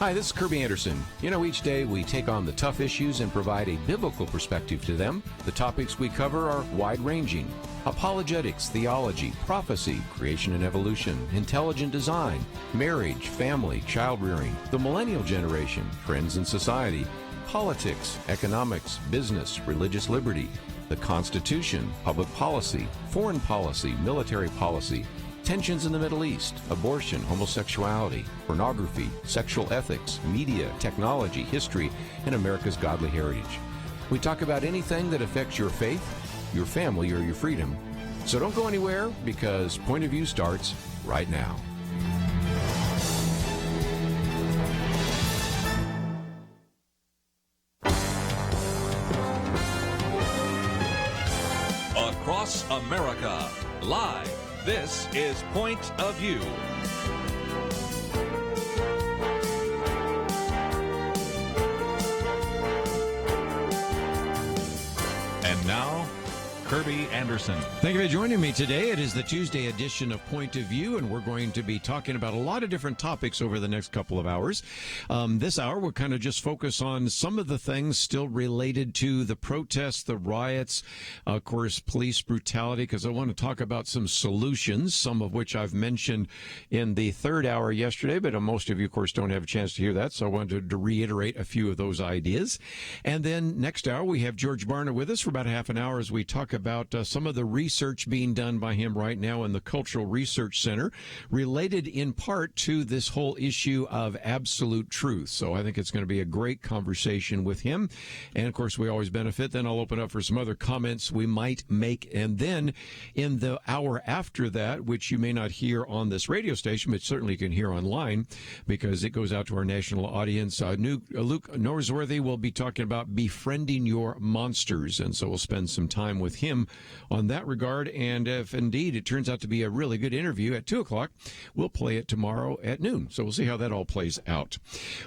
Hi, this is Kerby Anderson. You know, each day we take on the tough issues and provide a biblical perspective to them. The topics we cover are wide-ranging. Apologetics, theology, prophecy, creation and evolution, intelligent design, marriage, family, child-rearing, the millennial generation, friends and society, politics, economics, business, religious liberty, the Constitution, public policy, foreign policy, military policy, tensions in the Middle East, abortion, homosexuality, pornography, sexual ethics, media, technology, history, and America's godly heritage. We talk about anything that affects your faith, your family, or your freedom. So don't go anywhere, because Point of View starts right now. Across America, live. This is Point of View. And now, Kerby Anderson. Thank you for joining me today. It is the Tuesday edition of Point of View, and we're going to be talking about a lot of different topics over the next couple of hours. This hour, we'll kind of just focus on some of the things still related to the protests, the riots, of course, police brutality, because I want to talk about some solutions, some of which I've mentioned in the third hour yesterday, but most of you, of course, don't have a chance to hear that, so I wanted to reiterate a few of those ideas. And then next hour, we have George Barna with us for about half an hour as we talk about some of the research being done by him right now in the Cultural Research Center, related in part to this whole issue of absolute truth. So I think it's going to be a great conversation with him. And, of course, we always benefit. Then I'll open up for some other comments we might make. And then in the hour after that, which you may not hear on this radio station, but certainly you can hear online because it goes out to our national audience, Luke Norsworthy will be talking about Befriending Your Monsters. And so we'll spend some time with him on that regard, and if indeed it turns out to be a really good interview at 2 o'clock, we'll play it tomorrow at noon. So we'll see how that all plays out.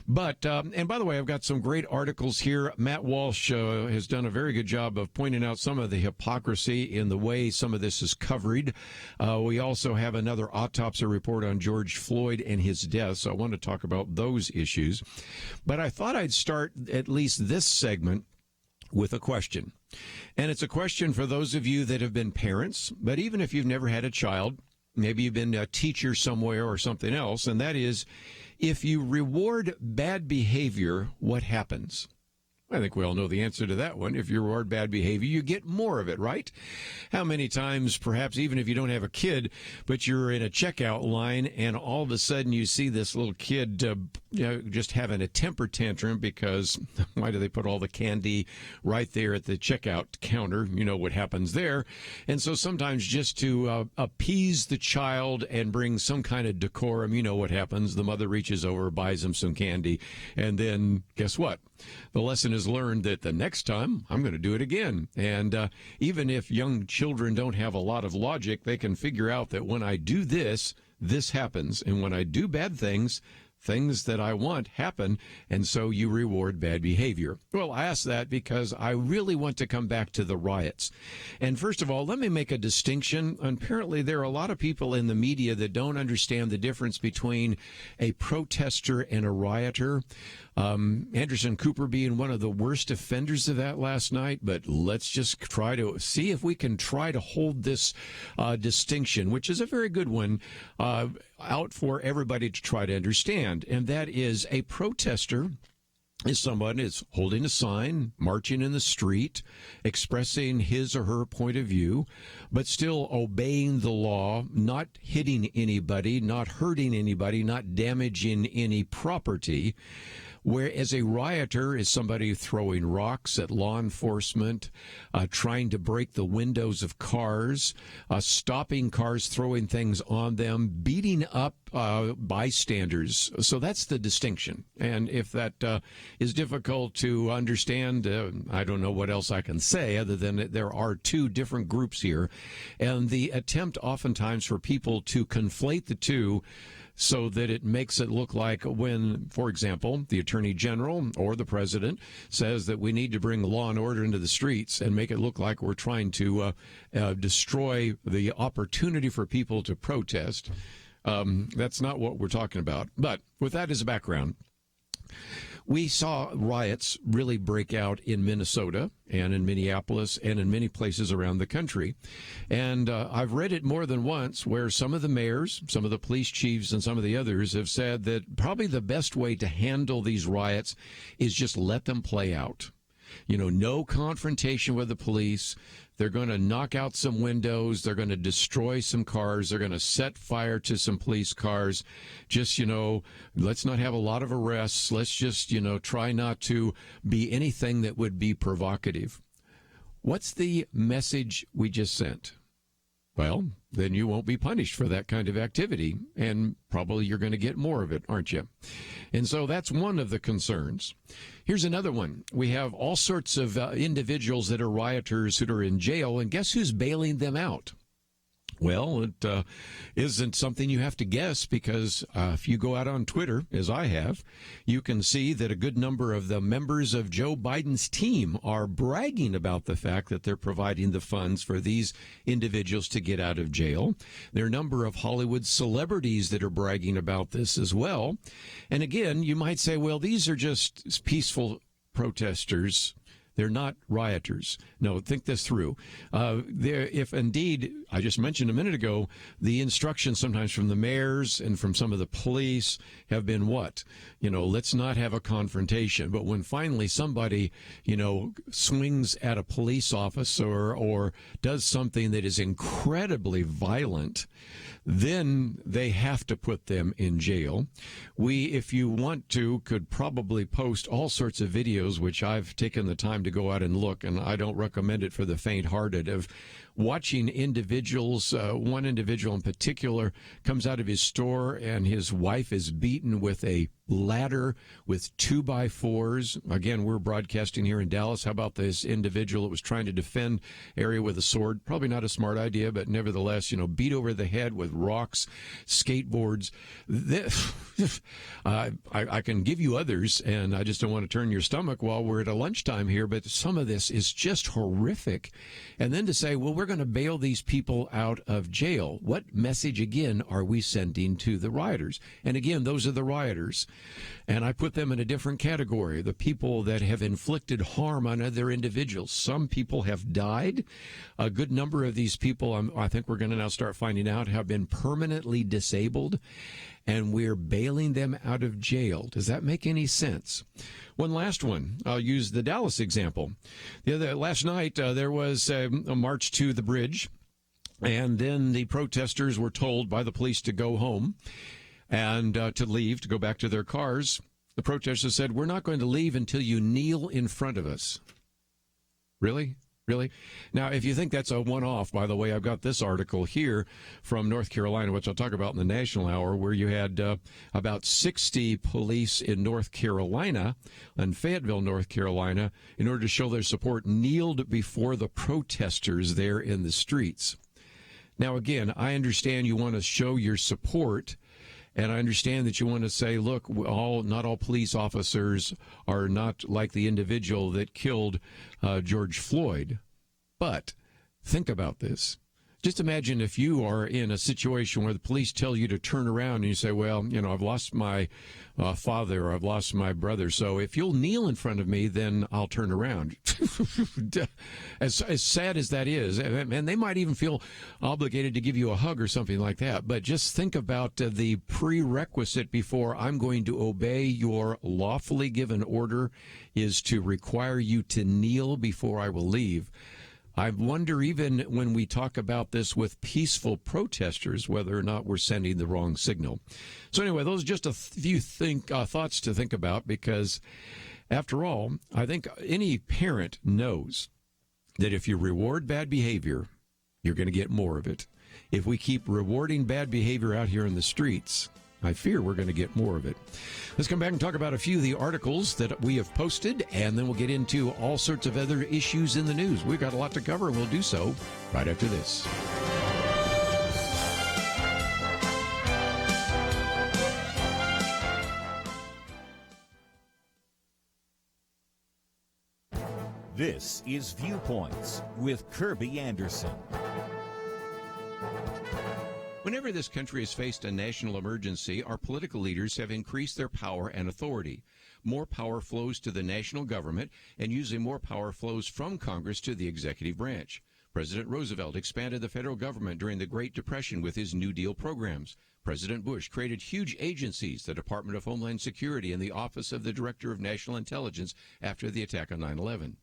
But, and by the way, I've got some great articles here. Matt Walsh has done a very good job of pointing out some of the hypocrisy in the way some of this is covered. We also have another autopsy report on George Floyd and his death, so I want to talk about those issues. But I thought I'd start at least this segment with a question. And it's a question for those of you that have been parents, but even if you've never had a child, maybe you've been a teacher somewhere or something else, and that is, if you reward bad behavior, what happens? I think we all know the answer to that one. If you reward bad behavior, you get more of it, right? How many times, perhaps even if you don't have a kid, but you're in a checkout line and all of a sudden you see this little kid just having a temper tantrum because why do they put all the candy right there at the checkout counter? You know what happens there. And so sometimes just to appease the child and bring some kind of decorum, you know what happens. The mother reaches over, buys them some candy, and then guess what? The lesson is learned that the next time I'm going to do it again. And even if young children don't have a lot of logic, they can figure out that when I do this, this happens. And when I do bad things, things that I want happen, and so you reward bad behavior. Well, I ask that because I really want to come back to the riots. And first of all, let me make a distinction. Apparently, there are a lot of people in the media that don't understand the difference between a protester and a rioter. Anderson Cooper being one of the worst offenders of that last night, but let's just try to see if we can try to hold this distinction, which is a very good one, out for everybody to try to understand. And that is, a protester is someone is holding a sign, marching in the street, expressing his or her point of view, but still obeying the law, not hitting anybody, not hurting anybody, not damaging any property. Whereas a rioter is somebody throwing rocks at law enforcement, trying to break the windows of cars, stopping cars, throwing things on them, beating up bystanders. So that's the distinction. And if that is difficult to understand, I don't know what else I can say other than that there are two different groups here. And the attempt oftentimes for people to conflate the two so that it makes it look like when, for example, the Attorney General or the President says that we need to bring law and order into the streets and make it look like we're trying to destroy the opportunity for people to protest. That's not what we're talking about. But with that as a background, We saw riots really break out in Minnesota and in Minneapolis and in many places around the country. And I've read it more than once where some of the mayors, some of the police chiefs, and some of the others have said that probably the best way to handle these riots is just let them play out. You know, no confrontation with the police. They're going to knock out some windows. They're going to destroy some cars. They're going to set fire to some police cars. Just, you know, let's not have a lot of arrests. Let's just, you know, try not to be anything that would be provocative. What's the message we just sent? Well, then you won't be punished for that kind of activity, and probably you're going to get more of it, aren't you? And so that's one of the concerns. Here's another one. We have all sorts of individuals that are rioters who are in jail, and guess who's bailing them out? Well, it isn't something you have to guess, because if you go out on Twitter, as I have, you can see that a good number of the members of Joe Biden's team are bragging about the fact that they're providing the funds for these individuals to get out of jail. There are a number of Hollywood celebrities that are bragging about this as well. And again, you might say, well, these are just peaceful protesters. They're not rioters. No, think this through. If indeed, I just mentioned a minute ago, the instructions sometimes from the mayors and from some of the police have been what? You know, let's not have a confrontation. But when finally somebody, you know, swings at a police officer or does something that is incredibly violent, then they have to put them in jail. We, if you want to, could probably post all sorts of videos, which I've taken the time to go out and look, and I don't recommend it for the faint-hearted, of watching individuals. One individual in particular comes out of his store, and his wife is beaten with a ladder with 2x4s. Again, we're broadcasting here in Dallas. How about this individual that was trying to defend area with a sword? Probably not a smart idea, but nevertheless, you know, beat over the head with rocks, skateboards. I can give you others, and I just don't want to turn your stomach while we're at a lunchtime here, but some of this is just horrific. And then to say, well, we're going to bail these people out of jail. What message, again, are we sending to the rioters? And again, those are the rioters. And I put them in a different category, the people that have inflicted harm on other individuals. Some people have died. A good number of these people, I think we're going to now start finding out, have been permanently disabled, and we're bailing them out of jail. Does that make any sense? One last one. I'll use the Dallas example. Last night, there was a march to the bridge, and then the protesters were told by the police to go home and to leave, to go back to their cars. The protesters said, we're not going to leave until you kneel in front of us. Really? Really? Now, if you think that's a one-off, by the way, I've got this article here from North Carolina, which I'll talk about in the National Hour, where you had about 60 police in North Carolina, in Fayetteville, North Carolina, in order to show their support, kneeled before the protesters there in the streets. Now, again, I understand you want to show your support, and I understand that you want to say, look, not all police officers are not like the individual that killed George Floyd. But think about this. Just imagine if you are in a situation where the police tell you to turn around and you say, well, you know, I've lost my father or I've lost my brother, so if you'll kneel in front of me, then I'll turn around. As sad as that is, and they might even feel obligated to give you a hug or something like that, but just think about the prerequisite before I'm going to obey your lawfully given order is to require you to kneel before I will leave. I wonder, even when we talk about this with peaceful protesters, whether or not we're sending the wrong signal. So anyway, those are just a few thoughts to think about, because after all, I think any parent knows that if you reward bad behavior, you're going to get more of it. If we keep rewarding bad behavior out here in the streets, I fear we're going to get more of it. Let's come back and talk about a few of the articles that we have posted, and then we'll get into all sorts of other issues in the news. We've got a lot to cover, and we'll do so right after this. This is Viewpoints with Kerby Anderson. Whenever this country has faced a national emergency, our political leaders have increased their power and authority. More power flows to the national government, and usually more power flows from Congress to the executive branch. President Roosevelt expanded the federal government during the Great Depression with his New Deal programs. President Bush created huge agencies, the Department of Homeland Security and the Office of the Director of National Intelligence after the attack on 9/11.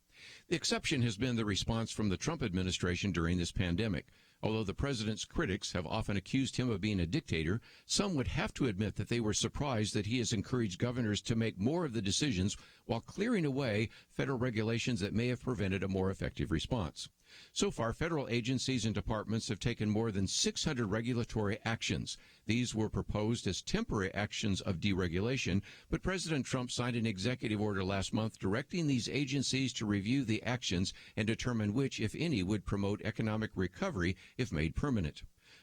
The exception has been the response from the Trump administration during this pandemic. Although the president's critics have often accused him of being a dictator, some would have to admit that they were surprised that he has encouraged governors to make more of the decisions while clearing away federal regulations that may have prevented a more effective response. So far, federal agencies and departments have taken more than 600 regulatory actions. These were proposed as temporary actions of deregulation, but President Trump signed an executive order last month directing these agencies to review the actions and determine which, if any, would promote economic recovery if made permanent.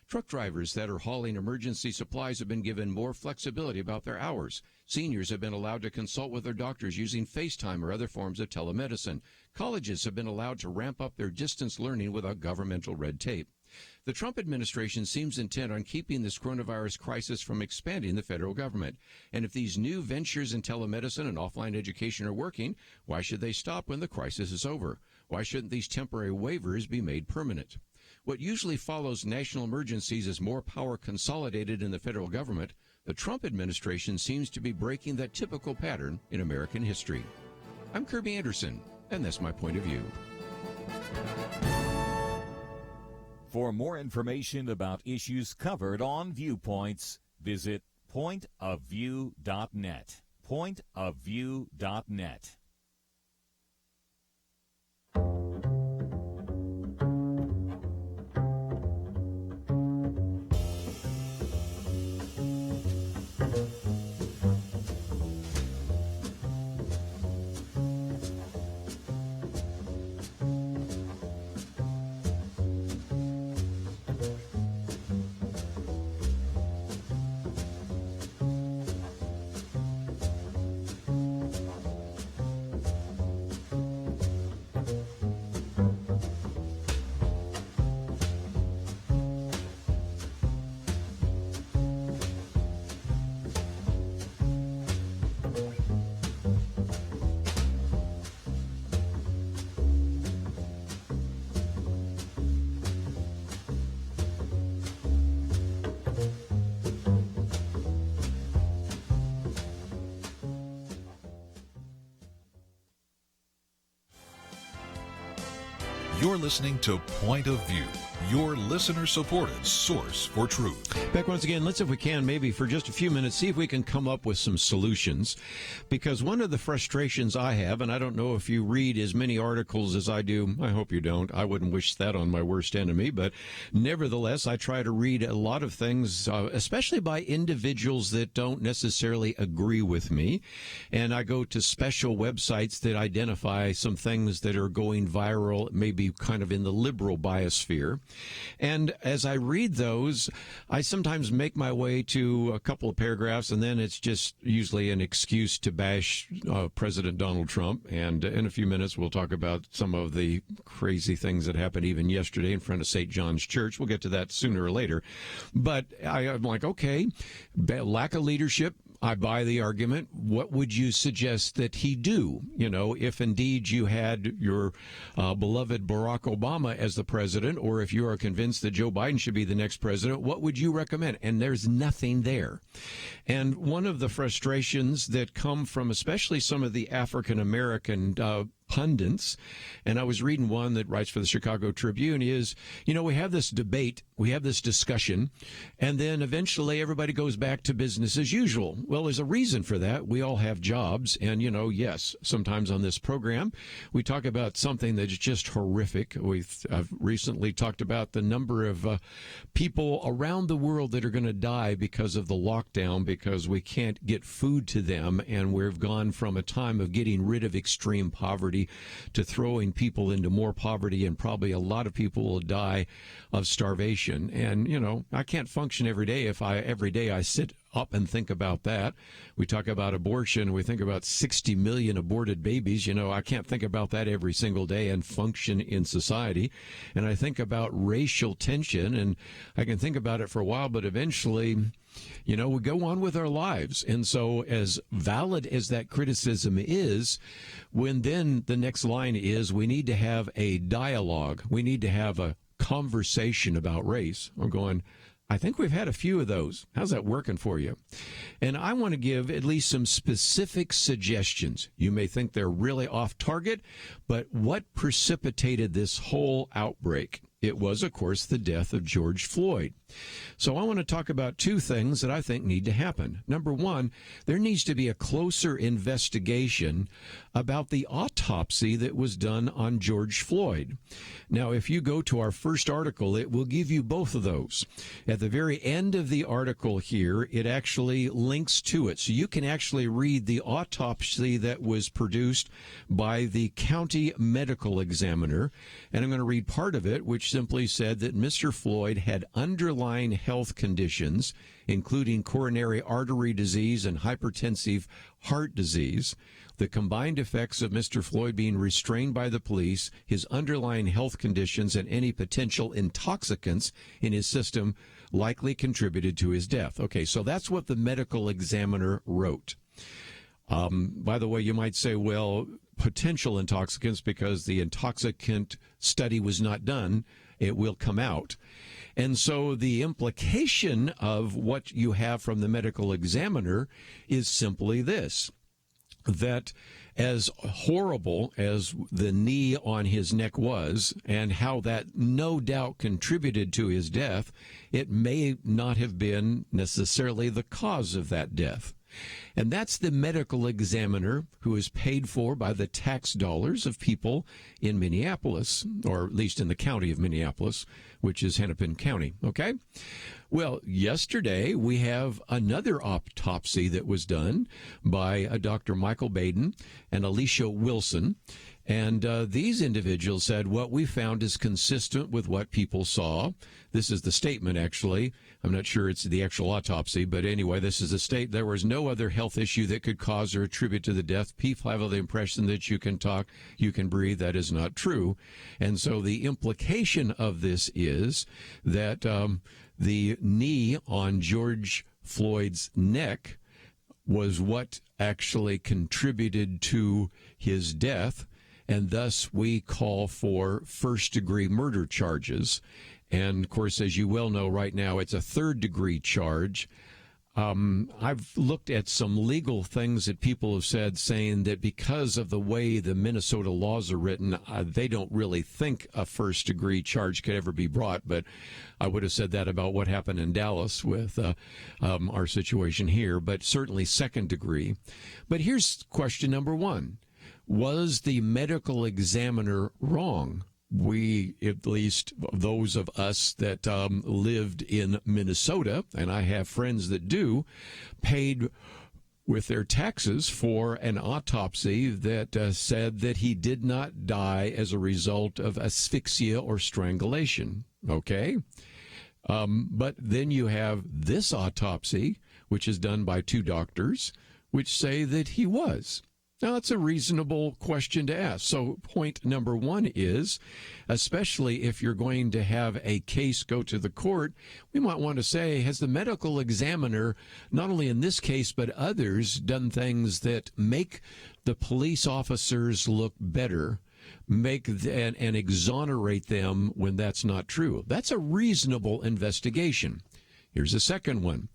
Truck drivers that are hauling emergency supplies have been given more flexibility about their hours. Seniors have been allowed to consult with their doctors using FaceTime or other forms of telemedicine. Colleges have been allowed to ramp up their distance learning without governmental red tape. The Trump administration seems intent on keeping this coronavirus crisis from expanding the federal government. And if these new ventures in telemedicine and offline education are working, why should they stop when the crisis is over? Why shouldn't these temporary waivers be made permanent? What usually follows national emergencies is more power consolidated in the federal government. The Trump administration seems to be breaking that typical pattern in American history. I'm Kerby Anderson, and that's my point of view. For more information about issues covered on Viewpoints, visit pointofview.net. Pointofview.net. You're listening to Point of View, your listener-supported source for truth. Back once again, let's, if we can, maybe for just a few minutes, see if we can come up with some solutions. Because one of the frustrations I have, and I don't know if you read as many articles as I do, I hope you don't, I wouldn't wish that on my worst enemy, but nevertheless, I try to read a lot of things, especially by individuals that don't necessarily agree with me. And I go to special websites that identify some things that are going viral, maybe kind of in the liberal biosphere. And as I read those, I sometimes make my way to a couple of paragraphs, and then it's just usually an excuse to bash President Donald Trump. And in a few minutes, we'll talk about some of the crazy things that happened even yesterday in front of St. John's Church. We'll get to that sooner or later. But I'm like, okay, lack of leadership. I buy the argument. What would you suggest that he do? You know, if indeed you had your beloved Barack Obama as the president, or if you are convinced that Joe Biden should be the next president, what would you recommend? And there's nothing there. And one of the frustrations that come from especially some of the African American pundits, and I was reading one that writes for the Chicago Tribune, is, you know, we have this debate, we have this discussion, and then eventually everybody goes back to business as usual. Well, there's a reason for that. We all have jobs, and, you know, yes, sometimes on this program, we talk about something that's just horrific. I've recently talked about the number of people around the world that are going to die because of the lockdown, because we can't get food to them, and we've gone from a time of getting rid of extreme poverty to throwing people into more poverty, and probably a lot of people will die of starvation. And, you know, I can't function every day if every day I sit stop and think about that. We talk about abortion. We think about 60 million aborted babies. I can't think about that every single day and function in society. And I think about racial tension, and I can think about it for a while, but eventually, we go on with our lives. And so as valid as that criticism is, when then the next line is we need to have a dialogue, we need to have a conversation about race, I'm going, I think we've had a few of those. How's that working for you? And I want to give at least some specific suggestions. You may think they're really off target, but what precipitated this whole outbreak? It was, of course, the death of George Floyd. So I want to talk about two things that I think need to happen. Number one, there needs to be a closer investigation about the autopsy that was done on George Floyd. Now, if you go to our first article, it will give you both of those. At the very end of the article here, it actually links to it. So you can actually read the autopsy that was produced by the county medical examiner. And I'm going to read part of it, which simply said that Mr. Floyd had underlying health conditions, including coronary artery disease and hypertensive heart disease. The combined effects of Mr. Floyd being restrained by the police, his underlying health conditions, and any potential intoxicants in his system likely contributed to his death. Okay, so that's what the medical examiner wrote. By the way, you might say, well, potential intoxicants, because the intoxicant study was not done, it will come out. And so the implication of what you have from the medical examiner is simply this, that as horrible as the knee on his neck was and how that no doubt contributed to his death, it may not have been necessarily the cause of that death. And that's the medical examiner who is paid for by the tax dollars of people in Minneapolis, or at least in the county of Minneapolis, which is Hennepin County. Okay? Well, yesterday we have another autopsy that was done by Dr. Michael Baden and Alicia Wilson. And these individuals said what we found is consistent with what people saw. This is the statement, actually. I'm not sure it's the actual autopsy, but anyway, this is a state. There was no other health issue that could cause or attribute to the death. People have the impression that you can talk, you can breathe. That is not true. And so the implication of this is that the knee on George Floyd's neck was what actually contributed to his death. And thus we call for first-degree murder charges. And, of course, as you well know right now, it's a third-degree charge. I've looked at some legal things that people have said, saying that because of the way the Minnesota laws are written, they don't really think a first-degree charge could ever be brought. But I would have said that about what happened in Dallas with our situation here, but certainly second degree. But here's question number one. Was the medical examiner wrong? We, at least those of us that lived in Minnesota, and I have friends that do, paid with their taxes for an autopsy that said that he did not die as a result of asphyxia or strangulation. Okay? But then you have this autopsy, which is done by two doctors, which say that he was. Now, that's a reasonable question to ask. So point number one is, especially if you're going to have a case go to the court, we might want to say, has the medical examiner, not only in this case but others, done things that make the police officers look better, make and exonerate them when that's not true? That's a reasonable investigation. Here's a second one.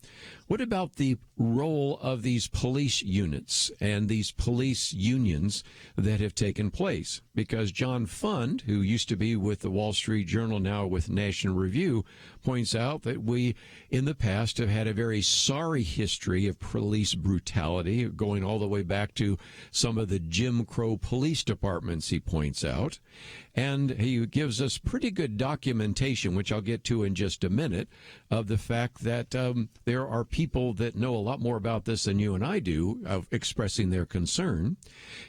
What about the role of these police units and these police unions that have taken place? Because John Fund, who used to be with the Wall Street Journal, now with National Review, points out that we, in the past, have had a very sorry history of police brutality, going all the way back to some of the Jim Crow police departments, he points out. And he gives us pretty good documentation, which I'll get to in just a minute, of the fact that there are people that know a lot more about this than you and I do, of expressing their concern.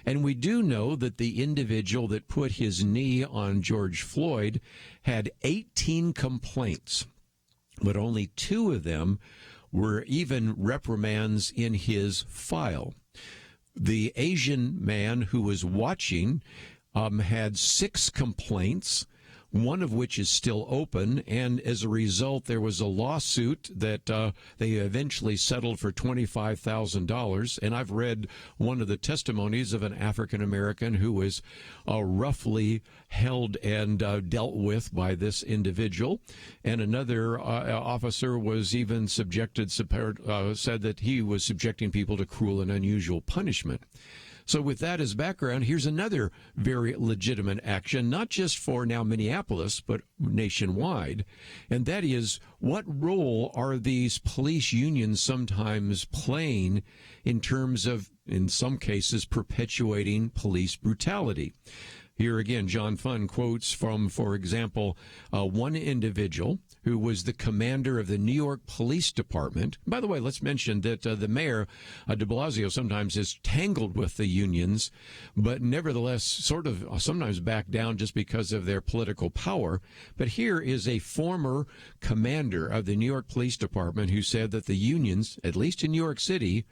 And we do know that the individual that put his knee on George Floyd had 18 complaints, but only 2 of them were even reprimands in his file. The Asian man who was watching had 6 complaints, one of which is still open, and as a result, there was a lawsuit that they eventually settled for $25,000. And I've read one of the testimonies of an African-American who was roughly held and dealt with by this individual. And another officer was even said that he was subjecting people to cruel and unusual punishment. So with that as background, here's another very legitimate action, not just for now Minneapolis, but nationwide. And that is, what role are these police unions sometimes playing in terms of, in some cases, perpetuating police brutality? Here again, John Funn quotes from, for example, one individual who was the commander of the New York Police Department. By the way, let's mention that the mayor, de Blasio, sometimes is tangled with the unions, but nevertheless sort of sometimes back down just because of their political power. But here is a former commander of the New York Police Department who said that the unions, at least in New York City,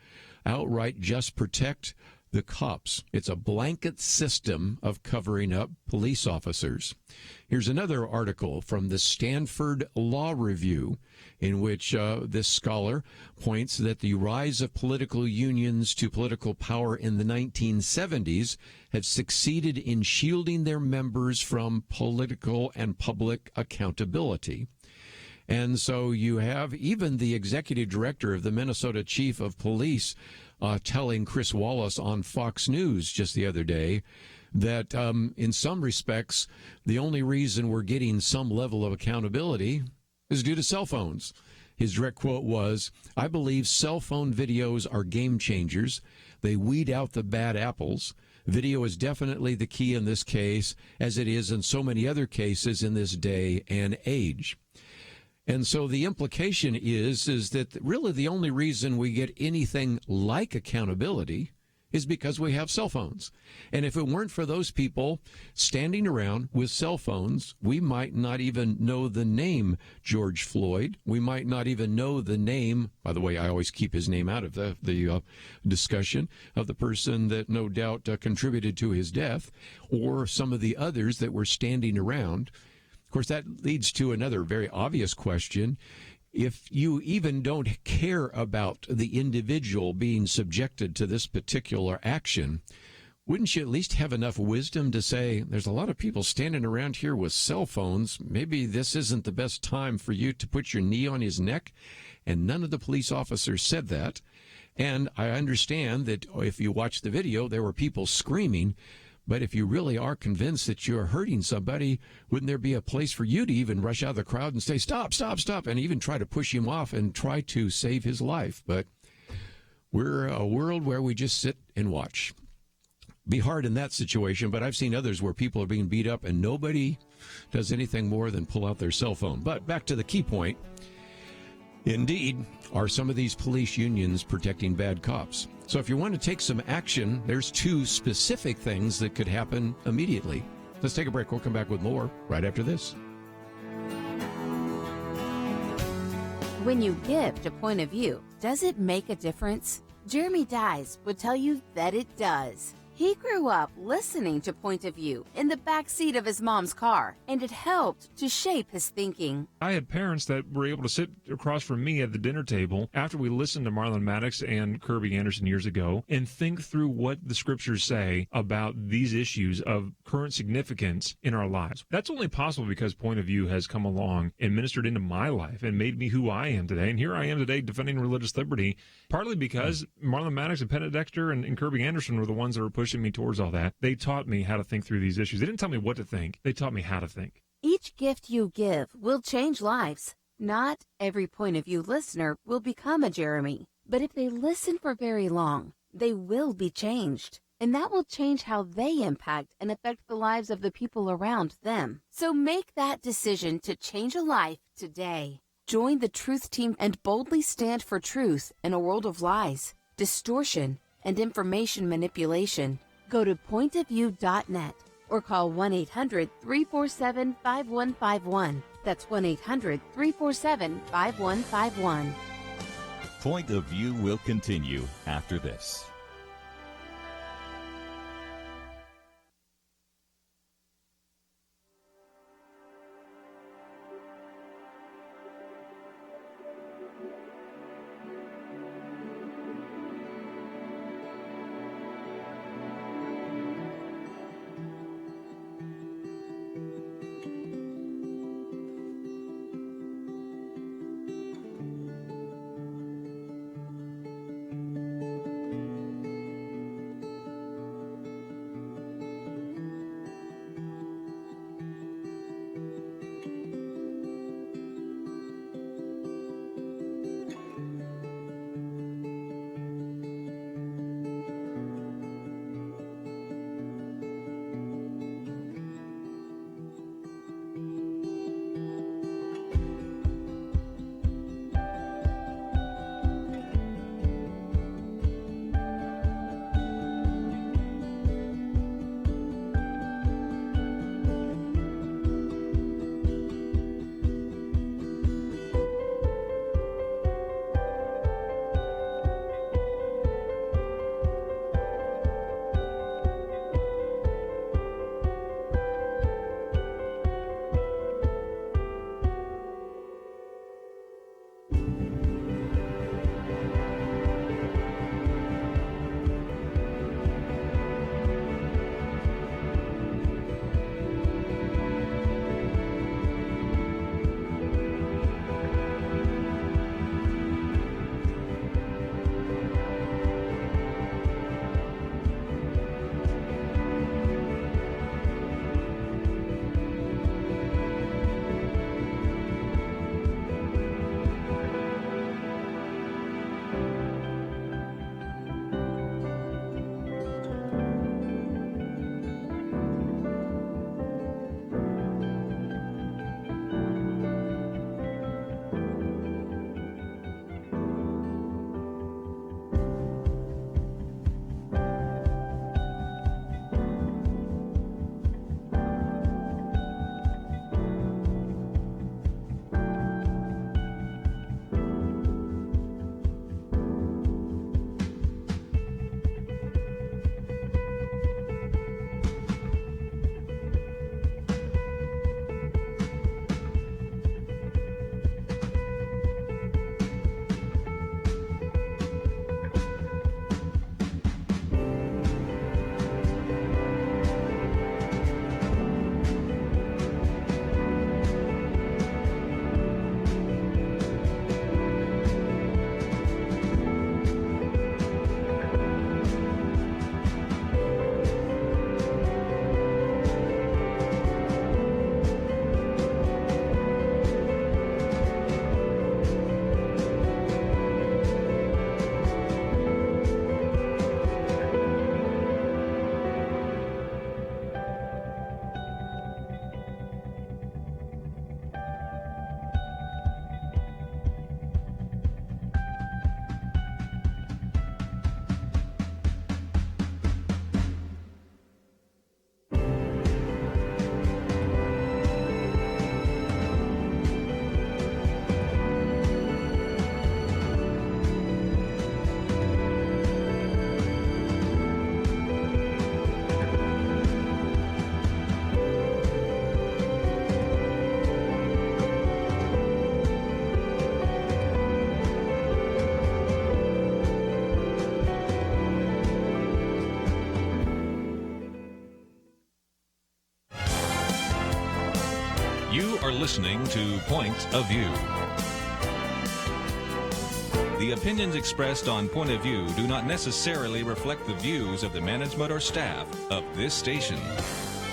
outright just protect the cops. It's a blanket system of covering up police officers. Here's another article from the Stanford Law Review in which this scholar points that the rise of political unions to political power in the 1970s have succeeded in shielding their members from political and public accountability. And so you have even the executive director of the Minnesota Chief of Police telling Chris Wallace on Fox News just the other day that in some respects, the only reason we're getting some level of accountability is due to cell phones. His direct quote was, "I believe cell phone videos are game changers. They weed out the bad apples. Video is definitely the key in this case, as it is in so many other cases in this day and age." And so the implication is that really the only reason we get anything like accountability is because we have cell phones. And if it weren't for those people standing around with cell phones, we might not even know the name George Floyd. We might not even know the name, by the way, I always keep his name out of the discussion, of the person that no doubt contributed to his death, or some of the others that were standing around. Of course, that leads to another very obvious question. If you even don't care about the individual being subjected to this particular action, wouldn't you at least have enough wisdom to say, there's a lot of people standing around here with cell phones. Maybe this isn't the best time for you to put your knee on his neck? And none of the police officers said that. And I understand that if you watch the video, there were people screaming. But if you really are convinced that you're hurting somebody, wouldn't there be a place for you to even rush out of the crowd and say, stop, stop, stop, and even try to push him off and try to save his life? But we're a world where we just sit and watch. Be hard in that situation, but I've seen others where people are being beat up and nobody does anything more than pull out their cell phone. But back to the key point. Indeed, are some of these police unions protecting bad cops? So if you want to take some action, there's 2 specific things that could happen immediately. Let's take a break. We'll come back with more right after this. When you give to Point of View, does it make a difference? Jeremy Dies would tell you that it does. He grew up listening to Point of View in the back seat of his mom's car, and it helped to shape his thinking. I had parents that were able to sit across from me at the dinner table after we listened to Marlon Maddox and Kerby Anderson years ago and think through what the scriptures say about these issues of current significance in our lives. That's only possible because Point of View has come along and ministered into my life and made me who I am today. And here I am today defending religious liberty, partly because Marlon Maddox and Penn Dexter and Kerby Anderson were the ones that were pushing me towards all that. They taught me how to think through these issues. They didn't tell me what to think. They taught me how to think. Each gift you give will change lives. Not every Point of View listener will become a Jeremy, but if they listen for very long, they will be changed. And that will change how they impact and affect the lives of the people around them. So make that decision to change a life today. Join the Truth Team and boldly stand for truth in a world of lies, distortion, and information manipulation. Go to pointofview.net or call 1-800-347-5151. That's 1-800-347-5151. Point of View will continue after this. You are listening to Point of View. The opinions expressed on Point of View do not necessarily reflect the views of the management or staff of this station.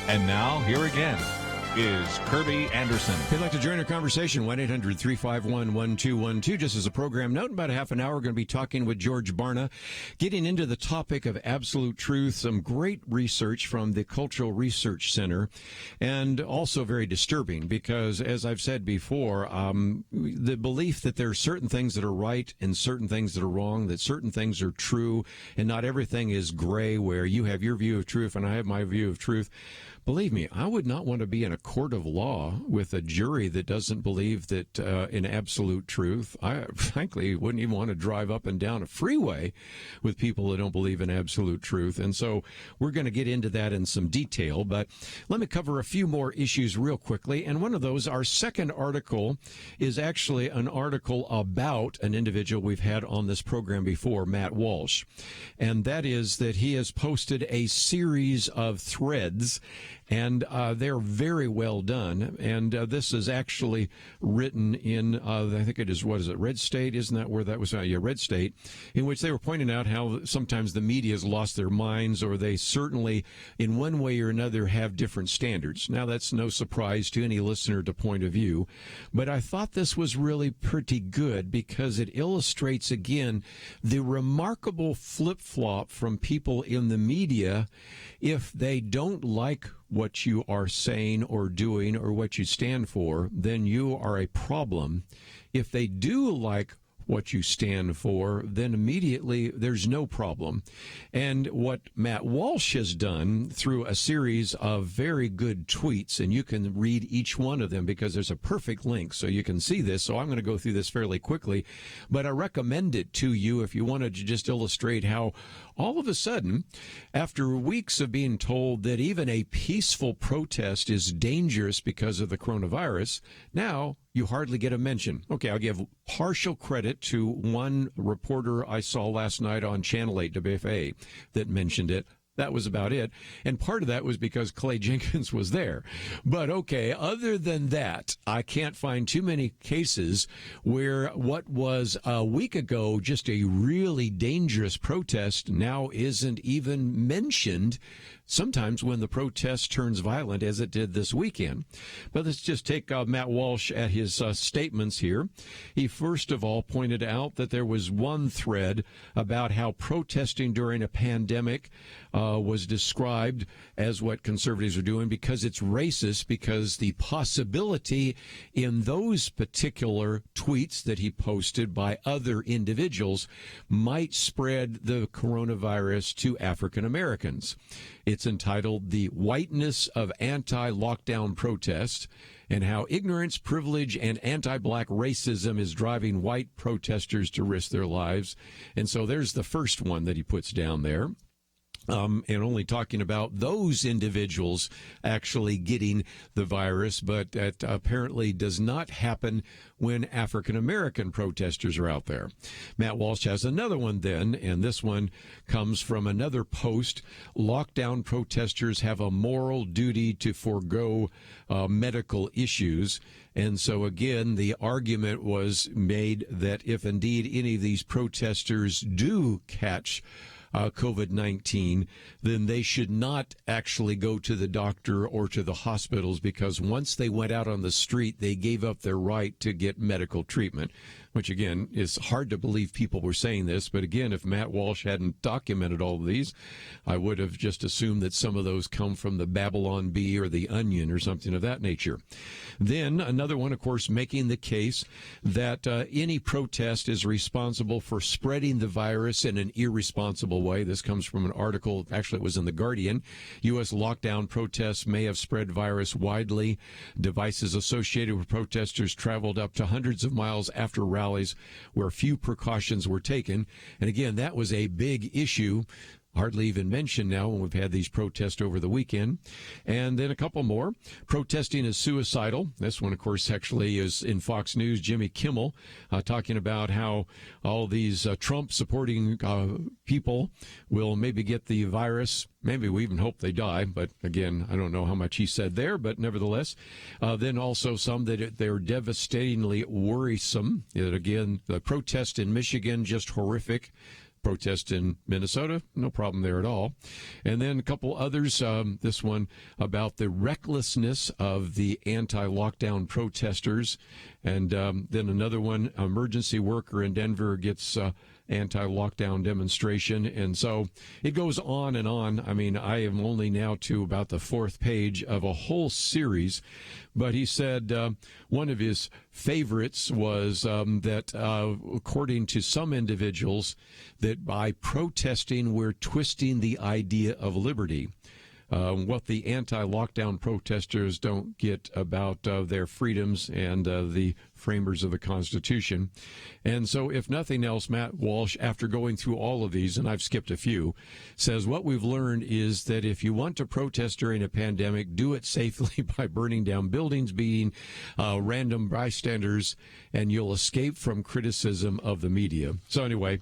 And now, here again is Kerby Anderson. If you'd like to join our conversation, 1-800-351-1212. Just as a program note, in about a half an hour, we're going to be talking with George Barna, getting into the topic of absolute truth, some great research from the Cultural Research Center, and also very disturbing because, as I've said before, the belief that there are certain things that are right and certain things that are wrong, that certain things are true, and not everything is gray, where you have your view of truth and I have my view of truth. Believe me, I would not want to be in a court of law with a jury that doesn't believe that in absolute truth. I frankly wouldn't even want to drive up and down a freeway with people that don't believe in absolute truth. And so we're going to get into that in some detail, but let me cover a few more issues real quickly. And one of those, our second article, is actually an article about an individual we've had on this program before, Matt Walsh. And that is that he has posted a series of threads, and they're very well done. And this is actually written in, I think it is, what is it, Red State? Isn't that where that was? Yeah, Red State, in which they were pointing out how sometimes the media has lost their minds, or they certainly, in one way or another, have different standards. Now, that's no surprise to any listener to Point of View, but I thought this was really pretty good because it illustrates, again, the remarkable flip-flop from people in the media. If they don't like what you are saying or doing or what you stand for, then you are a problem. If they do like what you stand for, then immediately there's no problem. And what Matt Walsh has done through a series of very good tweets, and you can read each one of them because there's a perfect link so you can see this. So I'm going to go through this fairly quickly, but I recommend it to you if you wanted to just illustrate how all of a sudden, after weeks of being told that even a peaceful protest is dangerous because of the coronavirus, now you hardly get a mention. Okay, I'll give partial credit to one reporter I saw last night on Channel 8 WFA that mentioned it. That was about it. And part of that was because Clay Jenkins was there. But okay, other than that, I can't find too many cases where what was a week ago just a really dangerous protest now isn't even mentioned, sometimes when the protest turns violent, as it did this weekend. But let's just take Matt Walsh at his statements here. He first of all pointed out that there was one thread about how protesting during a pandemic was described as what conservatives are doing because it's racist, because the possibility in those particular tweets that he posted by other individuals might spread the coronavirus to African Americans. It's entitled The Whiteness of Anti-Lockdown Protest, and how ignorance, privilege, and anti-black racism is driving white protesters to risk their lives. And so there's the first one that he puts down there. And only talking about those individuals actually getting the virus, but that apparently does not happen when African-American protesters are out there. Matt Walsh has another one then, and this one comes from another post. Lockdown protesters have a moral duty to forego medical issues. And so, again, the argument was made that if indeed any of these protesters do catch COVID-19, then they should not actually go to the doctor or to the hospitals, because once they went out on the street, they gave up their right to get medical treatment, which, again, is hard to believe people were saying this. But, again, if Matt Walsh hadn't documented all of these, I would have just assumed that some of those come from the Babylon Bee or the Onion or something of that nature. Then another one, of course, making the case that any protest is responsible for spreading the virus in an irresponsible way. This comes from an article, actually it was in The Guardian. U.S. lockdown protests may have spread virus widely. Devices associated with protesters traveled up to hundreds of miles after rallies where few precautions were taken. And again, that was a big issue, hardly even mentioned now when we've had these protests over the weekend. And then a couple more. Protesting is suicidal. This one, of course, actually is in Fox News. Jimmy Kimmel talking about how all these Trump-supporting people will maybe get the virus. Maybe we even hope they die, but again, I don't know how much he said there, but nevertheless. Then also some that they're devastatingly worrisome. That again, the protest in Michigan, just horrific. Protest in Minnesota, no problem there at all. And then a couple others, this one about the recklessness of the anti-lockdown protesters. And then another one, emergency worker in Denver gets anti-lockdown demonstration. And so it goes on and on. I mean, I am only now to about the fourth page of a whole series. But he said one of his favorites was that according to some individuals, that by protesting, we're twisting the idea of liberty. what the anti-lockdown protesters don't get about their freedoms and the framers of the Constitution. And so, if nothing else, Matt Walsh, after going through all of these, and I've skipped a few, says what we've learned is that if you want to protest during a pandemic, do it safely by burning down buildings, being random bystanders, and you'll escape from criticism of the media. So anyway,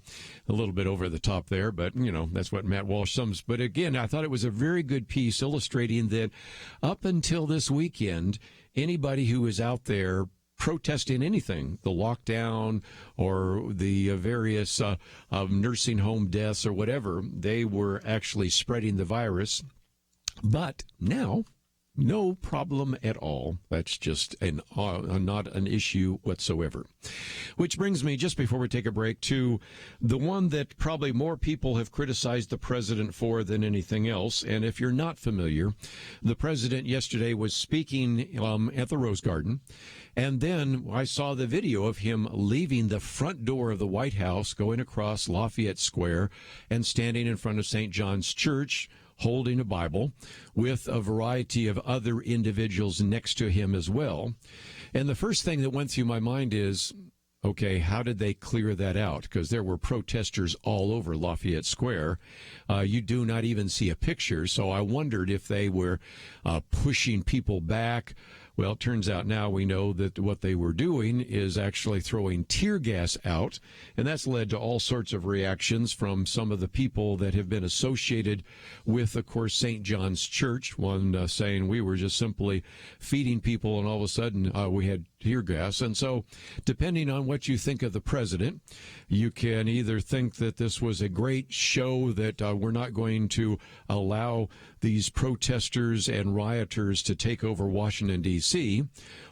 a little bit over the top there, but, that's what Matt Walsh sums. But again, I thought it was a very good piece illustrating that up until this weekend, anybody who is out there protesting anything, the lockdown or the various nursing home deaths or whatever, they were actually spreading the virus. But now, no problem at all. That's just not an issue whatsoever. Which brings me, just before we take a break, to the one that probably more people have criticized the president for than anything else. And if you're not familiar, the president yesterday was speaking at the Rose Garden. And then I saw the video of him leaving the front door of the White House, going across Lafayette Square and standing in front of St. John's Church, holding a Bible with a variety of other individuals next to him as well. And the first thing that went through my mind is, okay, how did they clear that out? Because there were protesters all over Lafayette Square. You do not even see a picture. So I wondered if they were pushing people back. Well, it turns out now we know that what they were doing is actually throwing tear gas out, and that's led to all sorts of reactions from some of the people that have been associated with, of course, St. John's Church, one saying we were just simply feeding people, and all of a sudden we had tear gas. And so, depending on what you think of the president, you can either think that this was a great show, that we're not going to allow these protesters and rioters to take over Washington, D.C.,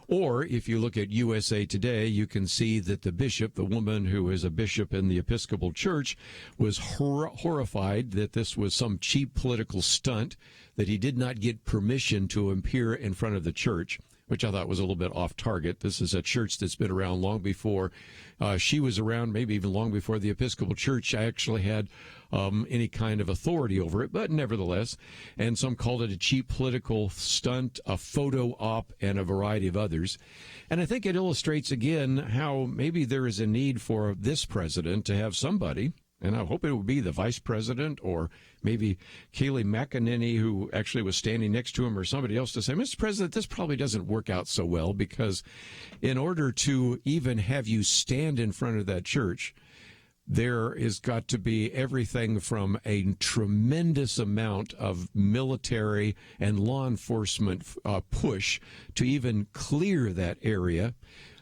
or if you look at USA Today, you can see that the bishop, the woman who is a bishop in the Episcopal Church, was horrified that this was some cheap political stunt, that he did not get permission to appear in front of the church, which I thought was a little bit off target. This is a church that's been around long before she was around, maybe even long before the Episcopal Church actually had any kind of authority over it, but nevertheless. And some called it a cheap political stunt, a photo op, and a variety of others. And I think it illustrates again how maybe there is a need for this president to have somebody, and I hope it would be the vice president or maybe Kayleigh McEnany, who actually was standing next to him, or somebody else, to say, Mr. President, this probably doesn't work out so well, because in order to even have you stand in front of that church, there has got to be everything from a tremendous amount of military and law enforcement push to even clear that area.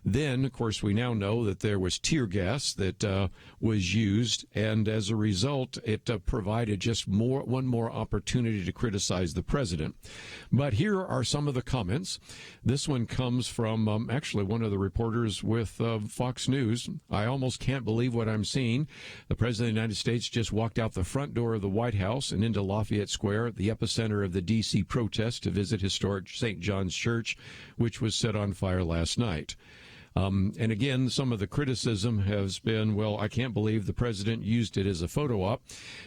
Then, of course, we now know that there was tear gas that was used, and as a result, it provided just one more opportunity to criticize the president. But here are some of the comments. This one comes from actually one of the reporters with Fox News. I almost can't believe what I'm seeing. The President of the United States just walked out the front door of the White House and into Lafayette Square, the epicenter of the D.C. protest, to visit historic St. John's Church, which was set on fire last night. And again, some of the criticism has been, well, I can't believe the president used it as a photo op.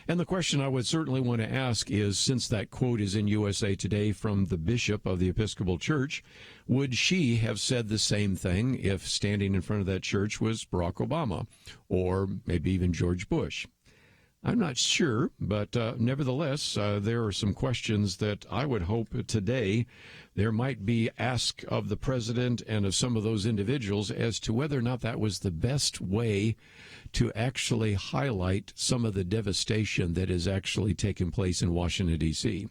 And the question I would certainly want to ask is, since that quote is in USA Today from the bishop of the Episcopal Church, would she have said the same thing if standing in front of that church was Barack Obama or maybe even George Bush? I'm not sure, but nevertheless, there are some questions that I would hope today there might be asked of the president and of some of those individuals as to whether or not that was the best way to actually highlight some of the devastation that is actually taking place in Washington, D.C.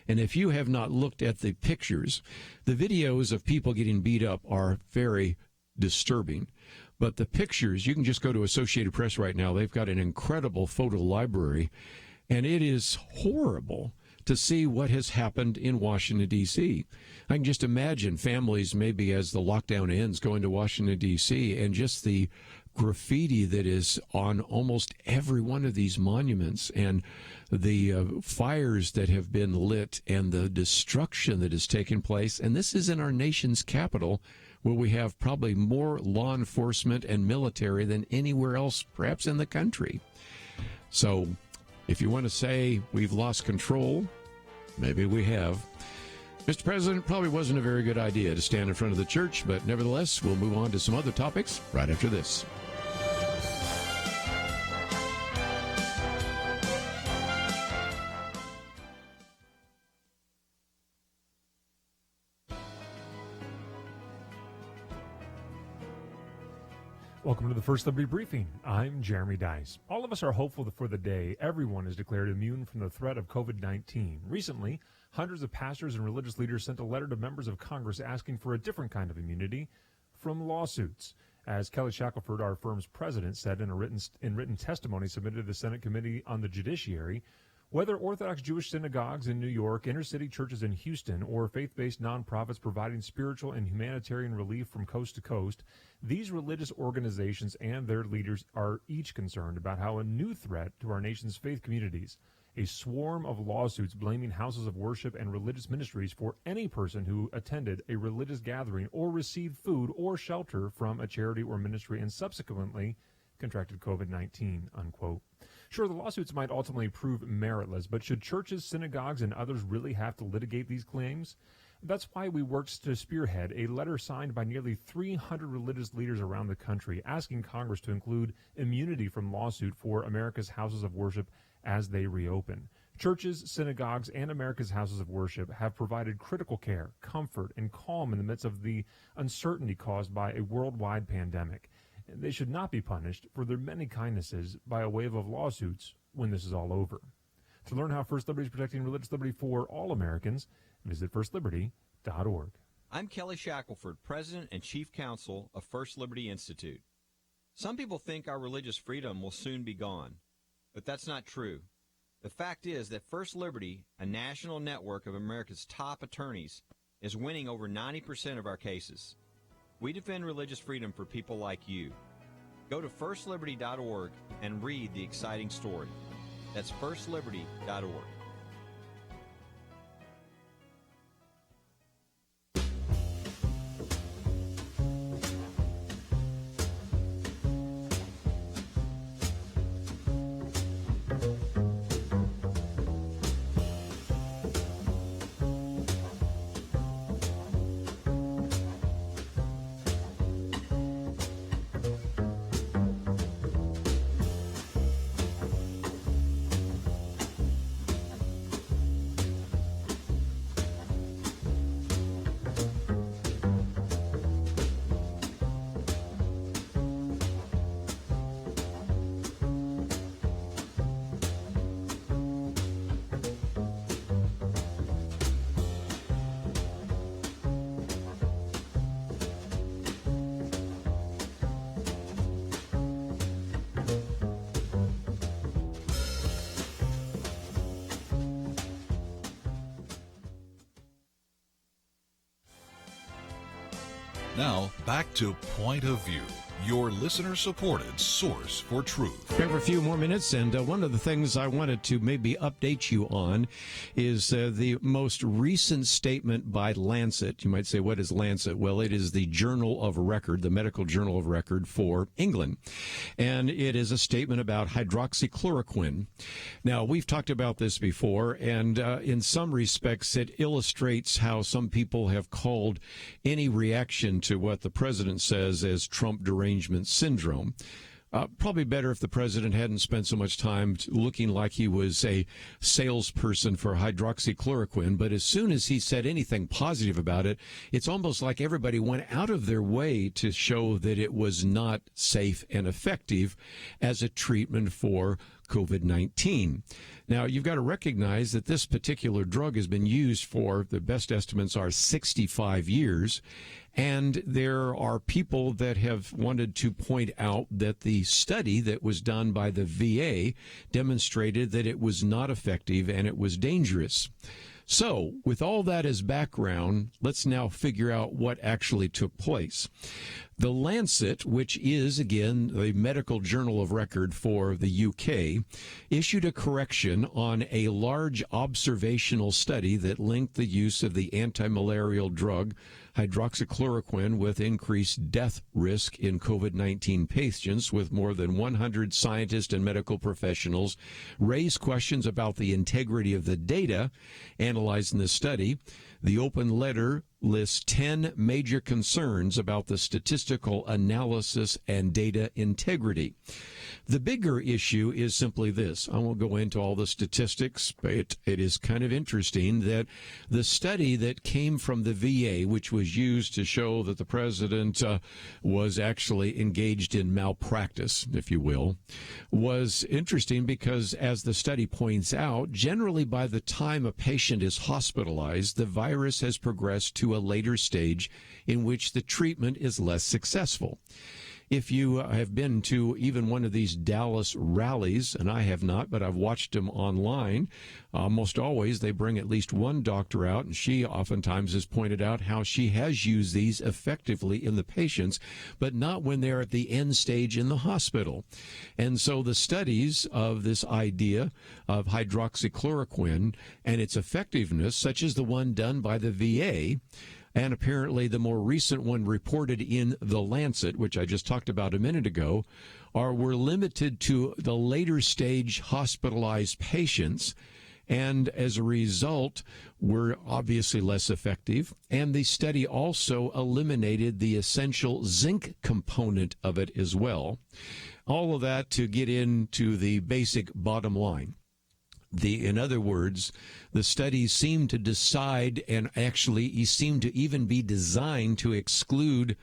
And if you have not looked at the pictures, the videos of people getting beat up are very disturbing. But the pictures, you can just go to Associated Press right now. They've got an incredible photo library, and it is horrible to see what has happened in Washington, D.C. I can just imagine families, maybe as the lockdown ends, going to Washington, D.C., and just the graffiti that is on almost every one of these monuments, and the fires that have been lit, and the destruction that has taken place. And this is in our nation's capital, where we have probably more law enforcement and military than anywhere else, perhaps in the country. So if you want to say we've lost control, Maybe we have. Mr. President, probably wasn't a very good idea to stand in front of the church, but nevertheless, we'll move on to some other topics right after this. Welcome to the First Liberty Briefing. I'm Jeremy Dice. All of us are hopeful that for the day everyone is declared immune from the threat of COVID-19. Recently, hundreds of pastors and religious leaders sent a letter to members of Congress asking for a different kind of immunity from lawsuits. As Kelly Shackelford, our firm's president, said in written testimony submitted to the Senate Committee on the Judiciary, whether Orthodox Jewish synagogues in New York, inner-city churches in Houston, or faith-based nonprofits providing spiritual and humanitarian relief from coast to coast, these religious organizations and their leaders are each concerned about how a new threat to our nation's faith communities, a swarm of lawsuits blaming houses of worship and religious ministries for any person who attended a religious gathering or received food or shelter from a charity or ministry and subsequently contracted COVID-19, unquote. Sure, the lawsuits might ultimately prove meritless, but should churches, synagogues, and others really have to litigate these claims? That's why we worked to spearhead a letter signed by nearly 300 religious leaders around the country asking Congress to include immunity from lawsuit for America's houses of worship as they reopen. Churches, synagogues, and America's houses of worship have provided critical care, comfort, and calm in the midst of the uncertainty caused by a worldwide pandemic. They should not be punished for their many kindnesses by a wave of lawsuits when this is all over. To learn how First Liberty is protecting religious liberty for all Americans, visit firstliberty.org. I'm Kelly Shackelford, President and Chief Counsel of First Liberty Institute. Some people think our religious freedom will soon be gone, but that's not true. The fact is that First Liberty, a national network of America's top attorneys, is winning over 90% of our cases. We defend religious freedom for people like you. Go to firstliberty.org and read the exciting story. That's firstliberty.org. Now, back to Point of View, your listener-supported source for truth. We have a few more minutes, and one of the things I wanted to maybe update you on is the most recent statement by Lancet. You might say, what is Lancet? Well, it is the journal of record, the medical journal of record for England. And it is a statement about hydroxychloroquine. Now, we've talked about this before, and in some respects, it illustrates how some people have called any reaction to what the president says as Trump derangement syndrome. Probably better if the president hadn't spent so much time looking like he was a salesperson for hydroxychloroquine. But as soon as he said anything positive about it, it's almost like everybody went out of their way to show that it was not safe and effective as a treatment for COVID-19. Now, you've got to recognize that this particular drug has been used for, the best estimates are 65 years. And there are people that have wanted to point out that the study that was done by the VA demonstrated that it was not effective and it was dangerous. So, with all that as background, let's now figure out what actually took place. The Lancet, which is, again, the medical journal of record for the UK, issued a correction on a large observational study that linked the use of the anti-malarial drug hydroxychloroquine with increased death risk in COVID-19 patients, with more than 100 scientists and medical professionals raised questions about the integrity of the data analyzed in the study. The open letter lists 10 major concerns about the statistical analysis and data integrity. The bigger issue is simply this. I won't go into all the statistics, but it is kind of interesting that the study that came from the VA, which was used to show that the president was actually engaged in malpractice, if you will, was interesting because, as the study points out, generally by the time a patient is hospitalized, the virus has progressed to a later stage in which the treatment is less successful. If you have been to even one of these Dallas rallies, and I have not, but I've watched them online, almost always they bring at least one doctor out, and she oftentimes has pointed out how she has used these effectively in the patients, but not when they're at the end stage in the hospital. And so the studies of this idea of hydroxychloroquine and its effectiveness, such as the one done by the VA, and apparently the more recent one reported in The Lancet, which I just talked about a minute ago, were limited to the later stage hospitalized patients, and as a result were obviously less effective. And the study also eliminated the essential zinc component of it as well. All of that to get into the basic bottom line. In other words, the studies seem to decide, and actually seem to even be designed to exclude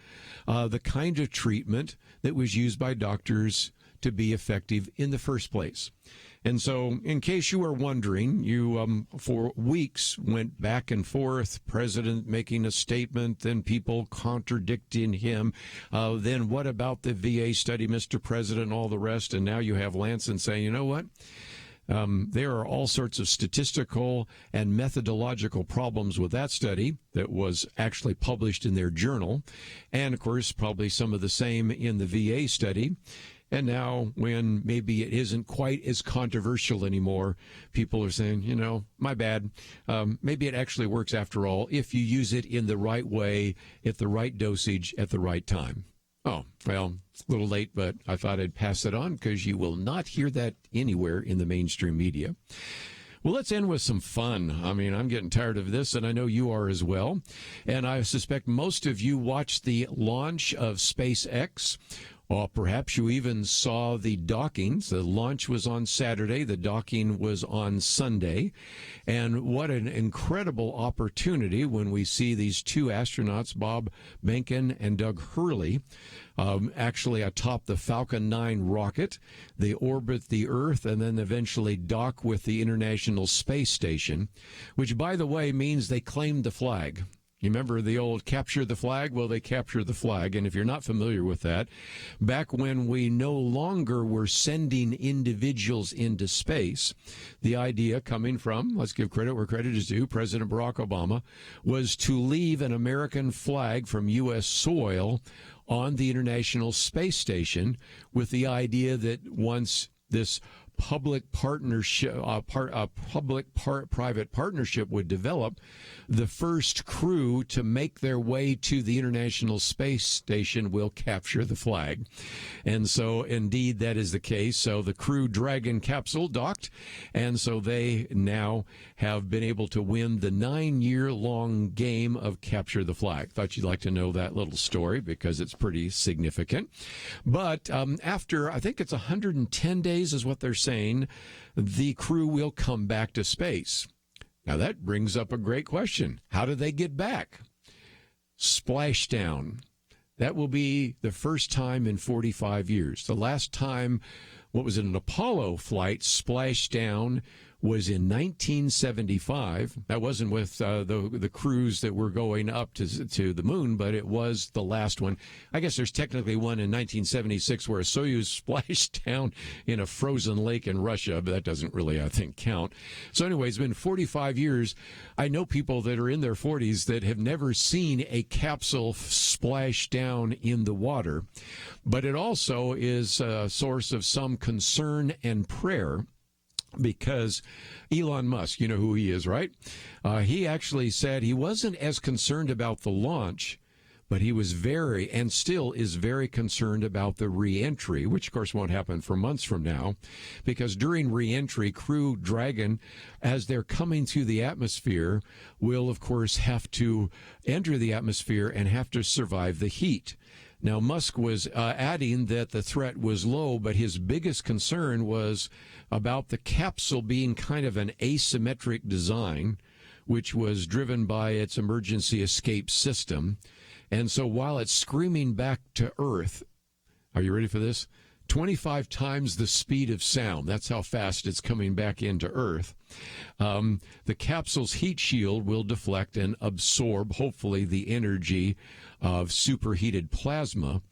the kind of treatment that was used by doctors to be effective in the first place. And so, in case you were wondering, you for weeks went back and forth, president making a statement, then people contradicting him. Then what about the VA study, Mr. President, and all the rest? And now you have Lancet saying, you know what? There are all sorts of statistical and methodological problems with that study that was actually published in their journal. And, of course, probably some of the same in the VA study. And now, when maybe it isn't quite as controversial anymore, people are saying, you know, my bad. Maybe it actually works after all if you use it in the right way, at the right dosage, at the right time. Oh, well, it's a little late, but I thought I'd pass it on because you will not hear that anywhere in the mainstream media. Well, let's end with some fun. I mean, I'm getting tired of this, and I know you are as well. And I suspect most of you watched the launch of SpaceX. Or perhaps you even saw the dockings. The launch was on Saturday. The docking was on Sunday. And what an incredible opportunity when we see these two astronauts, Bob Behnken and Doug Hurley, actually atop the Falcon 9 rocket. They orbit the Earth and then eventually dock with the International Space Station, which, by the way, means they claimed the flag. You remember the old capture the flag? Well, they captured the flag. And if you're not familiar with that, back when we no longer were sending individuals into space, the idea coming from, let's give credit where credit is due, President Barack Obama, was to leave an American flag from U.S. soil on the International Space Station, with the idea that once this public partnership, public-private partnership would develop, the first crew to make their way to the International Space Station will capture the flag. And so, indeed, that is the case. So the Crew Dragon capsule docked, and so they now have been able to win the 9-year-long game of capture the flag. Thought you'd like to know that little story because it's pretty significant. But after, I think it's 110 days is what they're saying, the crew will come back to space. Now that brings up a great question. How do they get back? Splashdown. That will be the first time in 45 years. The last time, what was it, an Apollo flight splashed down was in 1975. That wasn't with the crews that were going up to the moon, but it was the last one. I guess there's technically one in 1976 where a Soyuz splashed down in a frozen lake in Russia, but that doesn't really, I think, count. So anyway, it's been 45 years. I know people that are in their 40s that have never seen a capsule splash down in the water, but it also is a source of some concern and prayer because Elon Musk, you know who he is, right? He actually said he wasn't as concerned about the launch, but he was very, and still is very concerned about the re-entry, which of course won't happen for months from now, because during re-entry, Crew Dragon, as they're coming through the atmosphere, will of course have to enter the atmosphere and have to survive the heat. Now, Musk was adding that the threat was low, but his biggest concern was about the capsule being kind of an asymmetric design, which was driven by its emergency escape system. And so while it's screaming back to Earth, are you ready for this? 25 times the speed of sound. That's how fast it's coming back into Earth. The capsule's heat shield will deflect and absorb, hopefully, the energy of superheated plasma.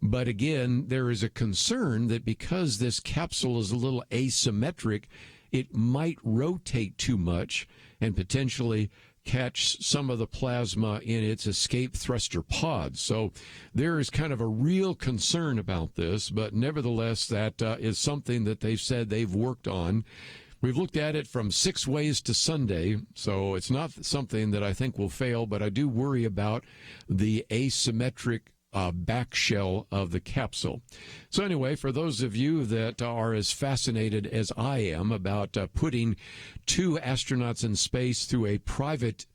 But again, there is a concern that because this capsule is a little asymmetric, it might rotate too much and potentially catch some of the plasma in its escape thruster pods. So there is kind of a real concern about this, but nevertheless, that is something that they've said they've worked on. We've looked at it from 6 ways to Sunday, so it's not something that I think will fail, but I do worry about the asymmetric back shell of the capsule. So anyway, for those of you that are as fascinated as I am about putting 2 astronauts in space through a private,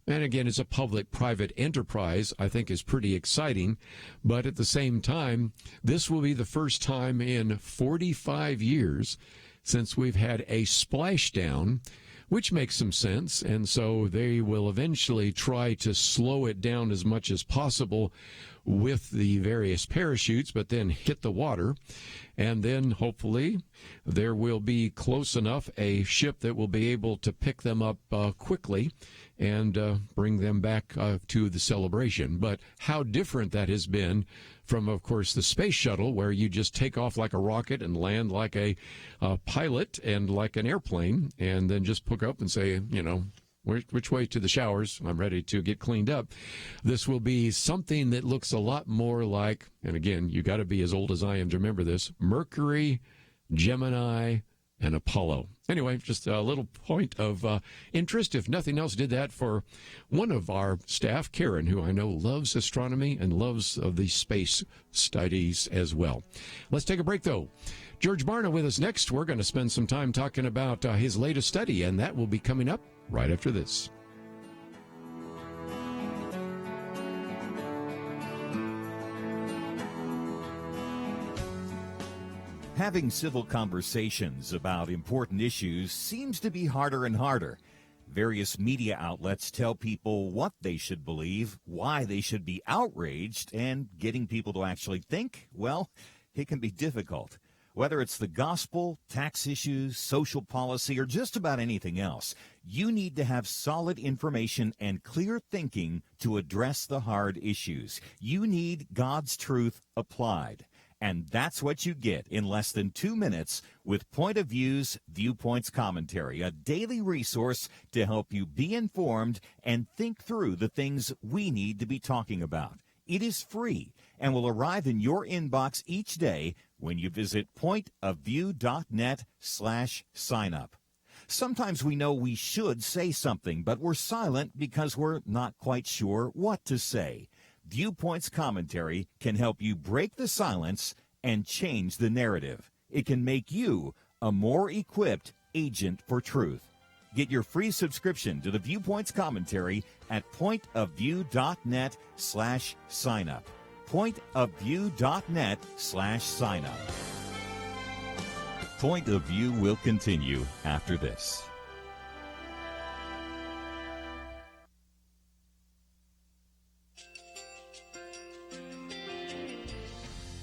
and again, it's a public-private enterprise, I think is pretty exciting. But at the same time, this will be the first time in 45 years since we've had a splashdown, which makes some sense. And so they will eventually try to slow it down as much as possible with the various parachutes, but then hit the water. And then hopefully there will be close enough a ship that will be able to pick them up quickly and bring them back to the celebration. But how different that has been from, of course, the space shuttle, where you just take off like a rocket and land like a pilot and like an airplane, and then just pick up and say, you know, which way to the showers? I'm ready to get cleaned up. This will be something that looks a lot more like, and again, you got to be as old as I am to remember this, Mercury, Gemini, and Apollo. Anyway, just a little point of interest. If nothing else, did that for one of our staff, Karen, who I know loves astronomy and loves the space studies as well. Let's take a break, though. George Barna with us next. We're going to spend some time talking about his latest study, and that will be coming up right after this. Having civil conversations about important issues seems to be harder and harder. Various media outlets tell people what they should believe, why they should be outraged, and getting people to actually think, well, it can be difficult. Whether it's the gospel, tax issues, social policy, or just about anything else, you need to have solid information and clear thinking to address the hard issues. You need God's truth applied. And that's what you get in less than 2 minutes with Point of View's Viewpoints Commentary, a daily resource to help you be informed and think through the things we need to be talking about. It is free and will arrive in your inbox each day when you visit pointofview.net/signup. Sometimes we know we should say something, but we're silent because we're not quite sure what to say. Viewpoints Commentary can help you break the silence and change the narrative. It can make you a more equipped agent for truth. Get your free subscription to the Viewpoints Commentary at pointofview.net/signup. pointofview.net/signup. Point of View will continue after this.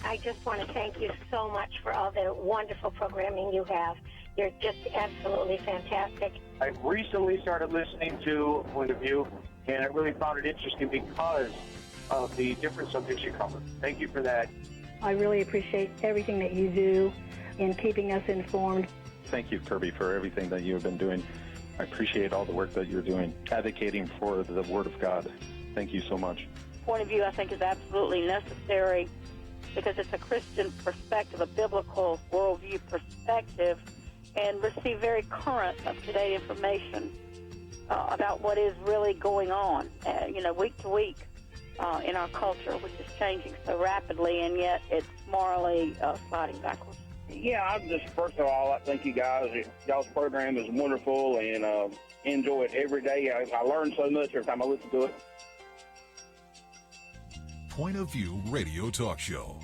I just want to thank you so much for all the wonderful programming you have. You're just absolutely fantastic. I recently started listening to Point of View, and I really found it interesting because of the different subjects you cover. Thank you for that. I really appreciate everything that you do in keeping us informed. Thank you, Kerby, for everything that you have been doing. I appreciate all the work that you're doing, advocating for the Word of God. Thank you so much. Point of View, I think, is absolutely necessary because it's a Christian perspective, a biblical worldview perspective, and receive very current, up-to-date information about what is really going on, week to week in our culture, which is changing so rapidly, and yet it's morally sliding backwards. Yeah, first of all, I thank you guys. Y'all's program is wonderful, and enjoy it every day. I learn so much every time I listen to it. Point of View Radio Talk Show.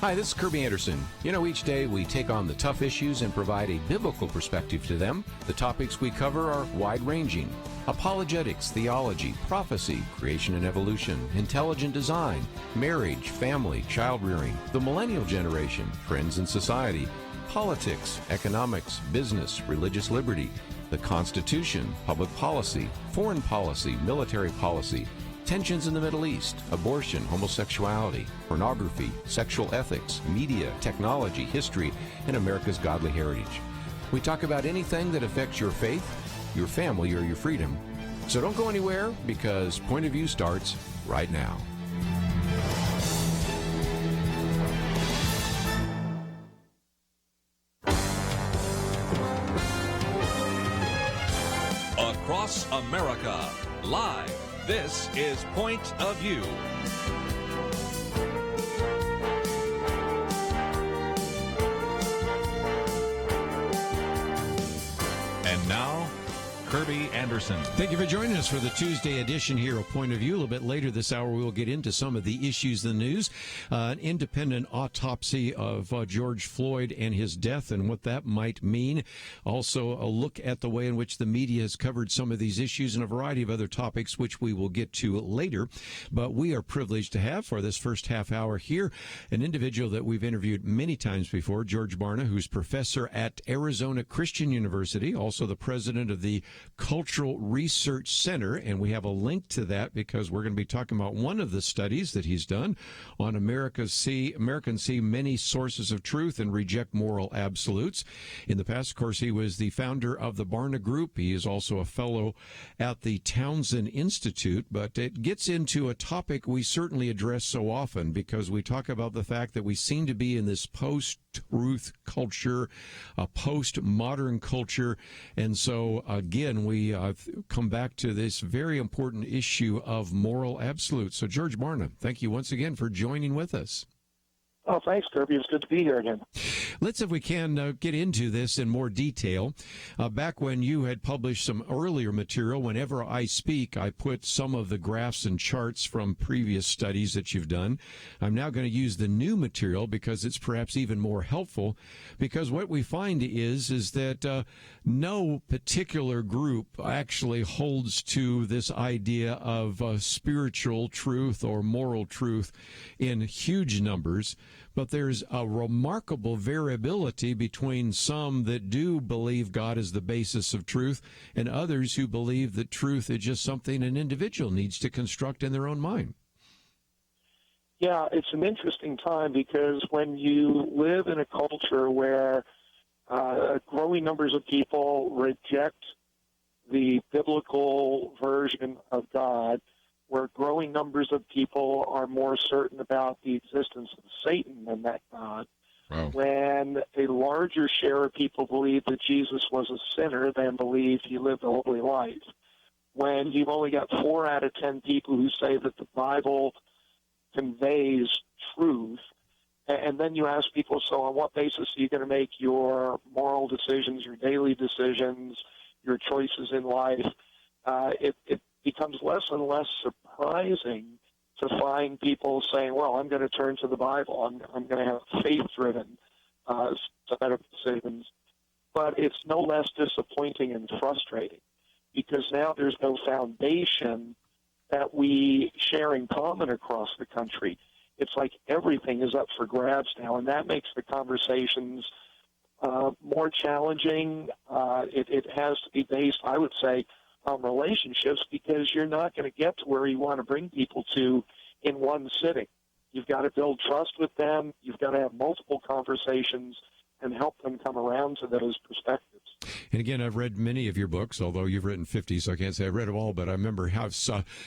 Hi, this is Kerby Anderson. You know, each day we take on the tough issues and provide a biblical perspective to them. The topics we cover are wide-ranging. Apologetics, theology, prophecy, creation and evolution, intelligent design, marriage, family, child-rearing, the millennial generation, trends in society, politics, economics, business, religious liberty, the Constitution, public policy, foreign policy, military policy, tensions in the Middle East, abortion, homosexuality, pornography, sexual ethics, media, technology, history, and America's godly heritage. We talk about anything that affects your faith, your family, or your freedom. So don't go anywhere, because Point of View starts right now. Across America, live. This is Point of View. And now, Kerby Anderson. Thank you for joining us for the Tuesday edition here of Point of View. A little bit later this hour, we will get into some of the issues in the news. An independent autopsy of George Floyd and his death and what that might mean. Also, a look at the way in which the media has covered some of these issues and a variety of other topics, which we will get to later. But we are privileged to have for this first half hour here an individual that we've interviewed many times before, George Barna, who's professor at Arizona Christian University, also the president of the Cultural Research Center, and we have a link to that because we're going to be talking about one of the studies that he's done on Americans see many sources of truth and reject moral absolutes. In the past, of course, he was the founder of the Barna Group. He is also a fellow at the Townsend Institute, but it gets into a topic we certainly address so often because we talk about the fact that we seem to be in this post-truth culture, a post-modern culture, and so again, we come back to this very important issue of moral absolutes. So, George Barna, thank you once again for joining with us. Oh, thanks, Kerby. It's good to be here again. Let's, if we can, get into this in more detail. Back when you had published some earlier material, whenever I speak, I put some of the graphs and charts from previous studies that you've done. I'm now going to use the new material because it's perhaps even more helpful, because what we find is that no particular group actually holds to this idea of spiritual truth or moral truth in huge numbers. But there's a remarkable variability between some that do believe God is the basis of truth and others who believe that truth is just something an individual needs to construct in their own mind. Yeah, it's an interesting time because when you live in a culture where growing numbers of people reject the biblical version of God, where growing numbers of people are more certain about the existence of Satan than that God. Wow. When a larger share of people believe that Jesus was a sinner than believe he lived a holy life. When you've only got 4 out of 10 people who say that the Bible conveys truth, and then you ask people, so on what basis are you going to make your moral decisions, your daily decisions, your choices in life? It becomes less and less surprising to find people saying, well, I'm going to turn to the Bible. I'm going to have faith-driven set of decisions. But it's no less disappointing and frustrating because now there's no foundation that we share in common across the country. It's like everything is up for grabs now, and that makes the conversations more challenging. It has to be based, I would say, relationships, because you're not going to get to where you want to bring people to in one sitting. You've got to build trust with them. You've got to have multiple conversations and help them come around to those perspectives. And again, I've read many of your books, although you've written 50, so I can't say I've read them all, but I remember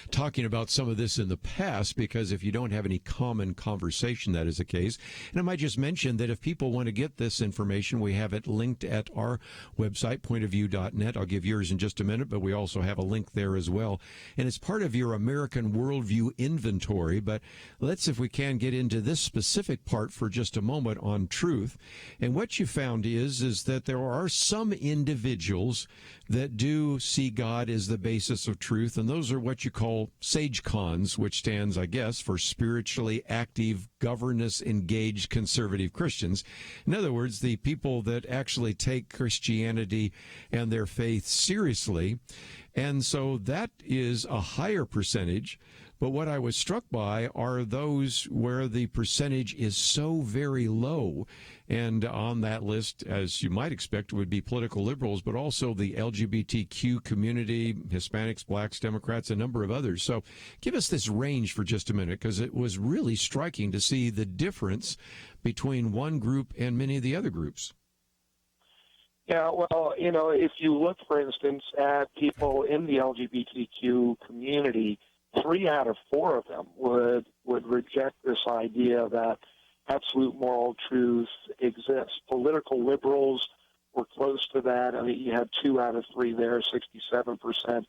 talking about some of this in the past, because if you don't have any common conversation, that is the case. And I might just mention that if people want to get this information, we have it linked at our website, pointofview.net. I'll give yours in just a minute, but we also have a link there as well. And it's part of your American Worldview Inventory, but let's, if we can, get into this specific part for just a moment on truth. And what you found is that there are some individuals that do see God as the basis of truth, and those are what you call sage cons, which stands, I guess, for spiritually active, governance-engaged conservative Christians. In other words, the people that actually take Christianity and their faith seriously. And so that is a higher percentage. But what I was struck by are those where the percentage is so very low. And on that list, as you might expect, would be political liberals, but also the LGBTQ community, Hispanics, blacks, Democrats, a number of others. So give us this range for just a minute, because it was really striking to see the difference between one group and many of the other groups. Yeah, well, if you look, for instance, at people in the LGBTQ community, 3 out of 4 of them would reject this idea that absolute moral truth exists. Political liberals were close to that. I mean, you had 2 out of 3 there, 67%.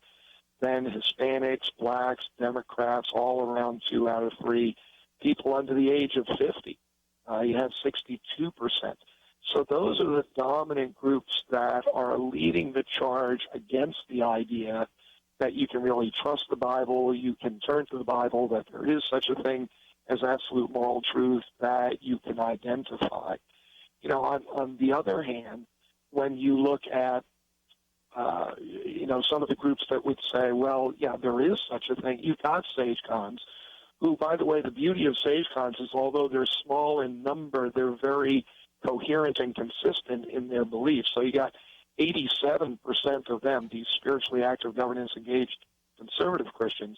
Then Hispanics, blacks, Democrats, all around 2 out of 3. People under the age of 50, you had 62%. So those are the dominant groups that are leading the charge against the idea that you can really trust the Bible, you can turn to the Bible, that there is such a thing as absolute moral truth that you can identify. On the other hand, when you look at, some of the groups that would say, well, yeah, there is such a thing, you've got sage cons, who, by the way, the beauty of sage cons is although they're small in number, they're very coherent and consistent in their beliefs. So you got 87% of them, these spiritually active, governance-engaged conservative Christians,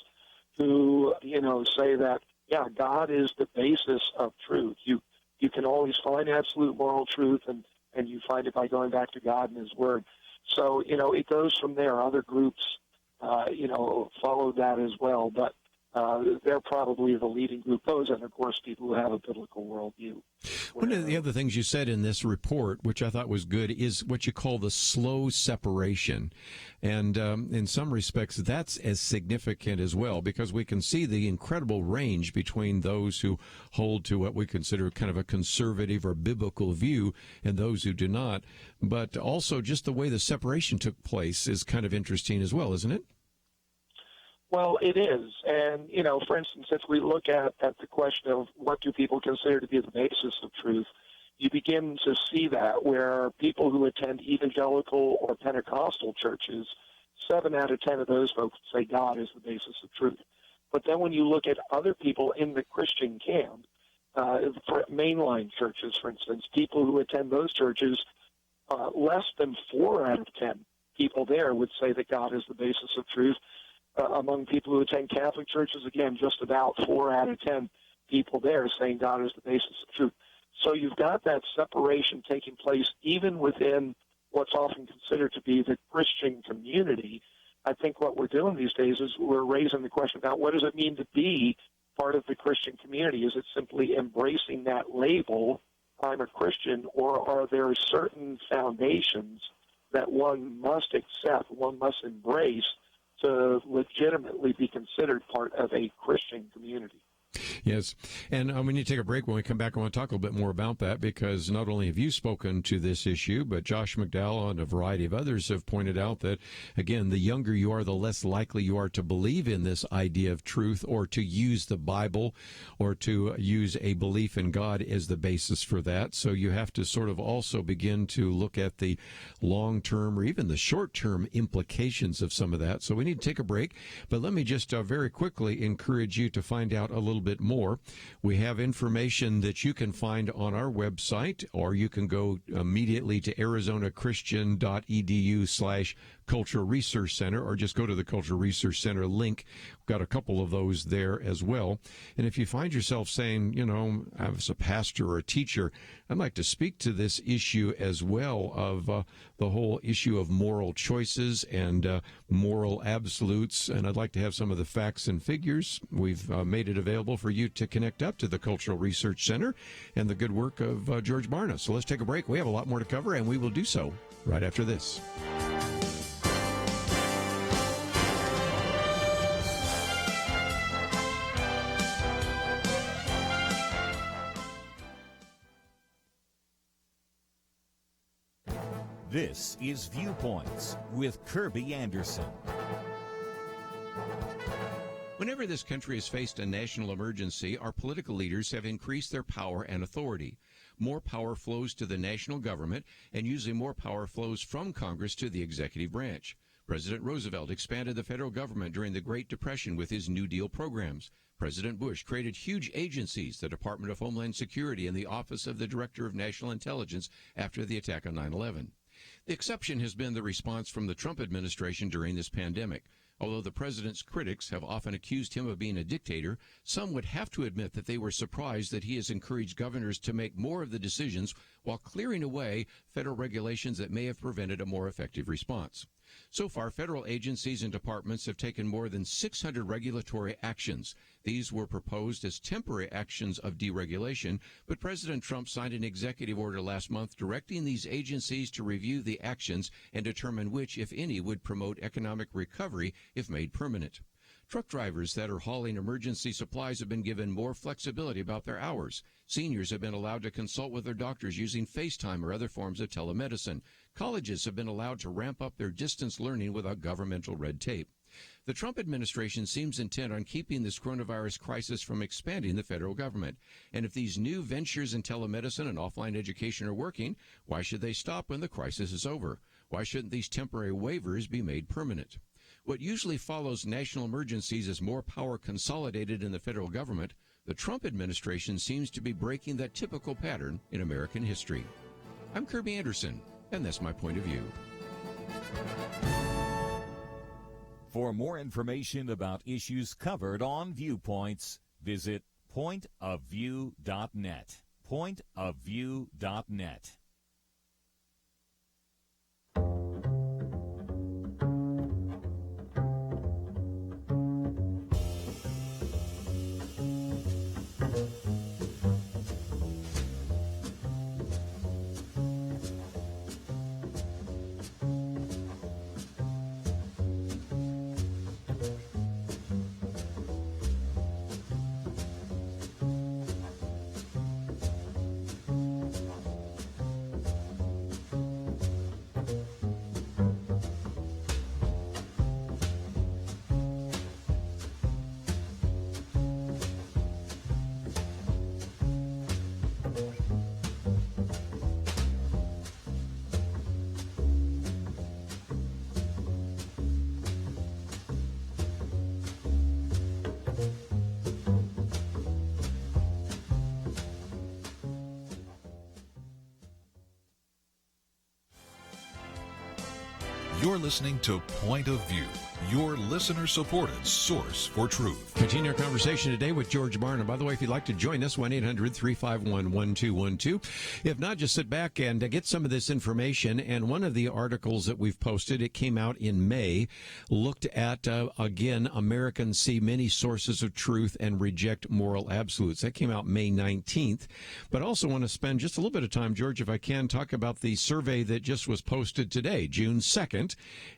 who, say that, yeah, God is the basis of truth. You can always find absolute moral truth, and you find it by going back to God and His Word. So, it goes from there. Other groups, follow that as well, but they're probably the leading group. Those, and of course, people who have a biblical worldview. One of the other things you said in this report, which I thought was good, is what you call the slow separation. And in some respects, that's as significant as well, because we can see the incredible range between those who hold to what we consider kind of a conservative or biblical view and those who do not. But also just the way the separation took place is kind of interesting as well, isn't it? Well, it is. And, for instance, if we look at the question of what do people consider to be the basis of truth, you begin to see that where people who attend evangelical or Pentecostal churches, 7 out of 10 of those folks say God is the basis of truth. But then when you look at other people in the Christian camp, for mainline churches, for instance, people who attend those churches, less than 4 out of 10 people there would say that God is the basis of truth. Among people who attend Catholic churches, again, just about 4 out of 10 people there saying God is the basis of truth. So you've got that separation taking place even within what's often considered to be the Christian community. I think what we're doing these days is we're raising the question about what does it mean to be part of the Christian community? Is it simply embracing that label, I'm a Christian, or are there certain foundations that one must accept, one must embrace to legitimately be considered part of a Christian community? Yes, and we need to take a break. When we come back, I want to talk a little bit more about that, because not only have you spoken to this issue, but Josh McDowell and a variety of others have pointed out that, again, the younger you are, the less likely you are to believe in this idea of truth or to use the Bible or to use a belief in God as the basis for that. So you have to sort of also begin to look at the long-term or even the short-term implications of some of that. So we need to take a break, but let me just very quickly encourage you to find out a little bit more. We have information that you can find on our website, or you can go immediately to arizonachristian.edu/Cultural Research Center, or just go to the Cultural Research Center link. We've got a couple of those there as well. And if you find yourself saying, as a pastor or a teacher, I'd like to speak to this issue as well of the whole issue of moral choices and moral absolutes, and I'd like to have some of the facts and figures, we've made it available for you to connect up to the Cultural Research Center and the good work of George Barna. So let's take a break. We have a lot more to cover, and we will do so right after this. This is Viewpoints with Kerby Anderson. Whenever this country has faced a national emergency, our political leaders have increased their power and authority. More power flows to the national government, and usually more power flows from Congress to the executive branch. President Roosevelt expanded the federal government during the Great Depression with his New Deal programs. President Bush created huge agencies, the Department of Homeland Security and the Office of the Director of National Intelligence, after the attack on 9/11. The exception has been the response from the Trump administration during this pandemic. Although the president's critics have often accused him of being a dictator, some would have to admit that they were surprised that he has encouraged governors to make more of the decisions while clearing away federal regulations that may have prevented a more effective response. So far, federal agencies and departments have taken more than 600 regulatory actions. These were proposed as temporary actions of deregulation, but President Trump signed an executive order last month directing these agencies to review the actions and determine which, if any, would promote economic recovery if made permanent. Truck drivers that are hauling emergency supplies have been given more flexibility about their hours. Seniors have been allowed to consult with their doctors using FaceTime or other forms of telemedicine. Colleges have been allowed to ramp up their distance learning without governmental red tape. The Trump administration seems intent on keeping this coronavirus crisis from expanding the federal government. And if these new ventures in telemedicine and offline education are working, why should they stop when the crisis is over? Why shouldn't these temporary waivers be made permanent? What usually follows national emergencies is more power consolidated in the federal government. The Trump administration seems to be breaking that typical pattern in American history. I'm Kerby Anderson, and that's my point of view. For more information about issues covered on Viewpoints, visit pointofview.net. Pointofview.net. You're listening to Point of View, your listener-supported source for truth. Continue our conversation today with George Barna. By the way, if you'd like to join us, 1-800-351-1212. If not, just sit back and get some of this information. And one of the articles that we've posted, it came out in May, looked at, again, Americans see many sources of truth and reject moral absolutes. That came out May 19th. But I also want to spend just a little bit of time, George, if I can, talk about the survey that just was posted today, June 2nd.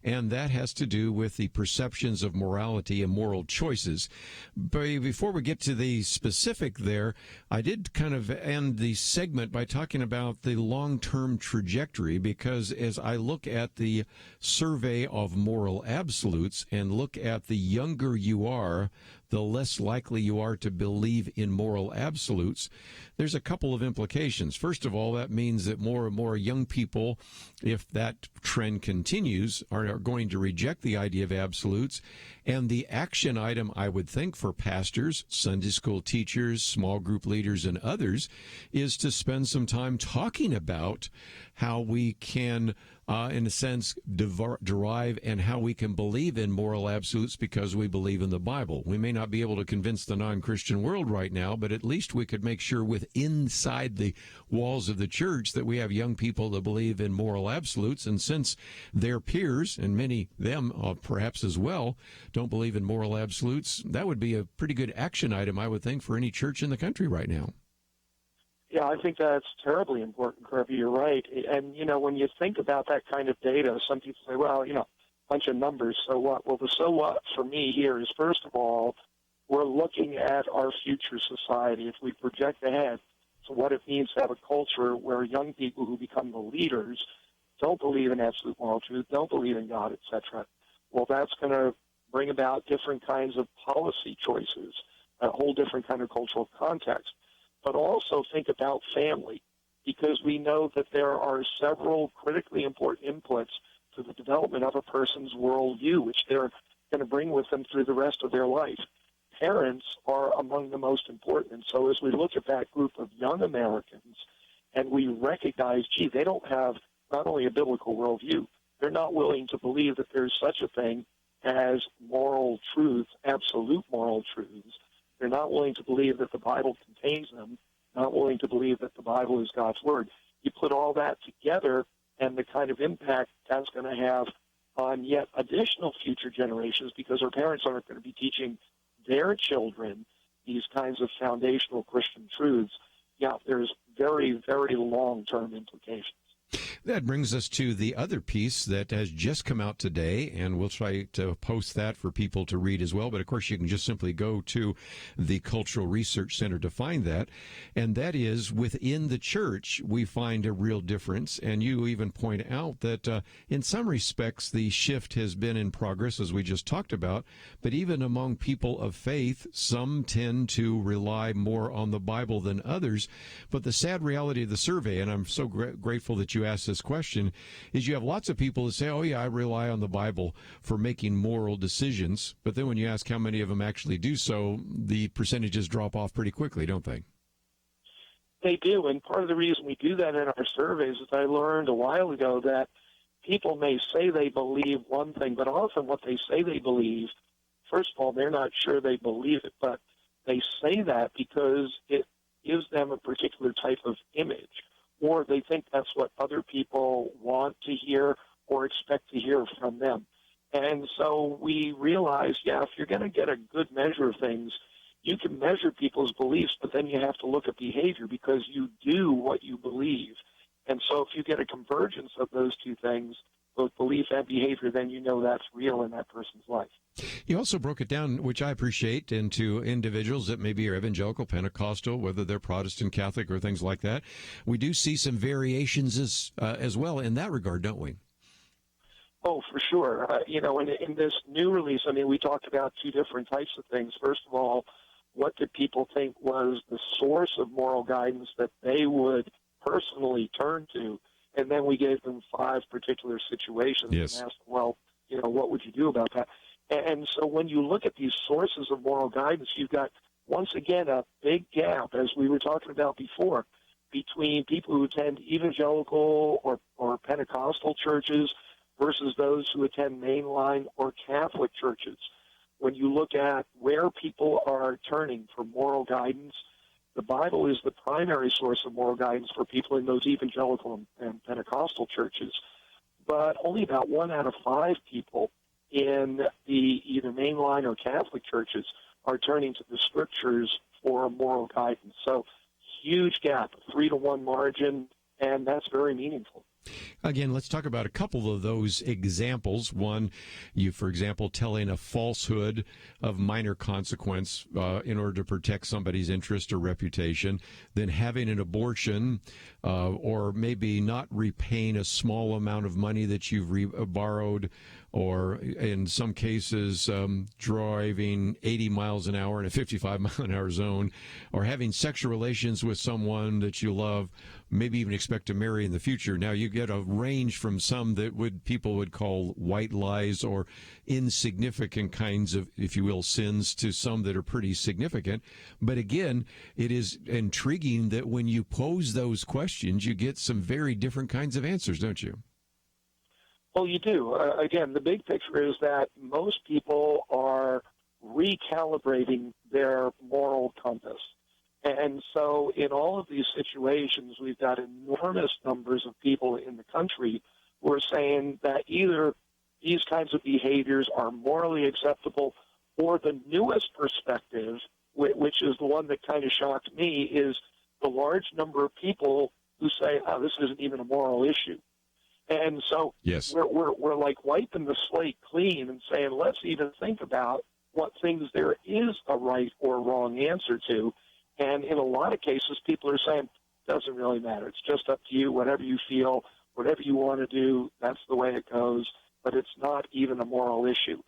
And that has to do with the perceptions of morality and moral choices. But before we get to the specific there, I did kind of end the segment by talking about the long-term trajectory, because as I look at the survey of moral absolutes and look at the younger you are, the less likely you are to believe in moral absolutes, there's a couple of implications. First of all, that means that more and more young people, if that trend continues, are going to reject the idea of absolutes. And the action item, I would think, for pastors, Sunday school teachers, small group leaders, and others, is to spend some time talking about how we can, in a sense, derive and how we can believe in moral absolutes because we believe in the Bible. We may not be able to convince the non-Christian world right now, but at least we could make sure inside the walls of the church that we have young people that believe in moral absolutes. And since their peers, and many them perhaps as well, don't believe in moral absolutes, that would be a pretty good action item, I would think, for any church in the country right now. Yeah, I think that's terribly important, Kerby. You're right. And, when you think about that kind of data, some people say, well, a bunch of numbers, so what? Well, the so what for me here is, first of all, we're looking at our future society. If we project ahead to what it means to have a culture where young people who become the leaders don't believe in absolute moral truth, don't believe in God, etc. Well, that's going to bring about different kinds of policy choices, a whole different kind of cultural context. But also think about family, because we know that there are several critically important inputs to the development of a person's worldview, which they're going to bring with them through the rest of their life. Parents are among the most important. And so as we look at that group of young Americans and we recognize, gee, they don't have not only a biblical worldview, they're not willing to believe that there's such a thing as moral truths, absolute moral truths. They're not willing to believe that the Bible contains them, not willing to believe that the Bible is God's Word. You put all that together, and the kind of impact that's going to have on yet additional future generations, because our parents aren't going to be teaching their children these kinds of foundational Christian truths. Yeah, there's very, very long-term implications. That brings us to the other piece that has just come out today, and we'll try to post that for people to read as well. But, of course, you can just simply go to the Cultural Research Center to find that. And that is, within the church, we find a real difference. And you even point out that in some respects, the shift has been in progress, as we just talked about. But even among people of faith, some tend to rely more on the Bible than others. But the sad reality of the survey, and I'm so grateful that you asked this question, is you have lots of people that say, oh, yeah, I rely on the Bible for making moral decisions. But then when you ask how many of them actually do so, the percentages drop off pretty quickly, don't they? They do, and part of the reason we do that in our surveys is I learned a while ago that people may say they believe one thing, but often what they say they believe, first of all, they're not sure they believe it, but they say that because it gives them a particular type of image, or they think that's what other people want to hear or expect to hear from them. And so we realize, yeah, if you're going to get a good measure of things, you can measure people's beliefs, but then you have to look at behavior because you do what you believe. And so if you get a convergence of those two things, both belief and behavior, then you know that's real in that person's life. You also broke it down, which I appreciate, into individuals that maybe are evangelical, Pentecostal, whether they're Protestant, Catholic, or things like that. We do see some variations as well in that regard, don't we? Oh, for sure. In this new release, I mean, we talked about two different types of things. First of all, what did people think was the source of moral guidance that they would personally turn to? And then we gave them 5 particular situations and asked, well, what would you do about that? And so when you look at these sources of moral guidance, you've got, once again, a big gap, as we were talking about before, between people who attend evangelical or Pentecostal churches versus those who attend mainline or Catholic churches. When you look at where people are turning for moral guidance, the Bible is the primary source of moral guidance for people in those evangelical and Pentecostal churches. But only about 1 out of 5 people in the either mainline or Catholic churches are turning to the scriptures for moral guidance. So huge gap, 3-to-1 margin, and that's very meaningful. Again, let's talk about a couple of those examples. One, you, for example, telling a falsehood of minor consequence in order to protect somebody's interest or reputation, then having an abortion, or maybe not repaying a small amount of money that you've borrowed, or in some cases driving 80 miles an hour in a 55-mile-an-hour zone, or having sexual relations with someone that you love, maybe even expect to marry in the future. Now, you get a range from some that people would call white lies or insignificant kinds of, if you will, sins, to some that are pretty significant. But again, it is intriguing that when you pose those questions, you get some very different kinds of answers, don't you? Well, you do. Again, the big picture is that most people are recalibrating their moral compass. And so in all of these situations, we've got enormous numbers of people in the country who are saying that either these kinds of behaviors are morally acceptable, or the newest perspective, which is the one that kind of shocked me, is the large number of people who say, oh, this isn't even a moral issue. And so we're like wiping the slate clean and saying, let's even think about what things there is a right or wrong answer to. And in a lot of cases, people are saying, it doesn't really matter. It's just up to you, whatever you feel, whatever you want to do, that's the way it goes, but it's not even a moral issue.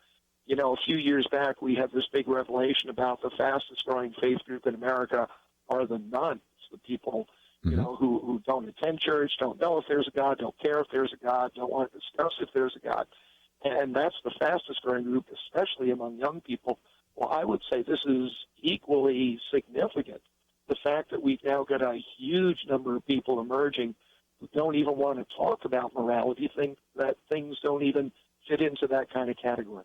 You know, a few years back, we had this big revelation about the fastest growing faith group in America are the nuns, the people, you know, who don't attend church, don't know if there's a God, don't care if there's a God, don't want to discuss if there's a God. And that's the fastest growing group, especially among young people. Well, I would say this is equally significant. The fact that we've now got a huge number of people emerging who don't even want to talk about morality, think that things don't even fit into that kind of category.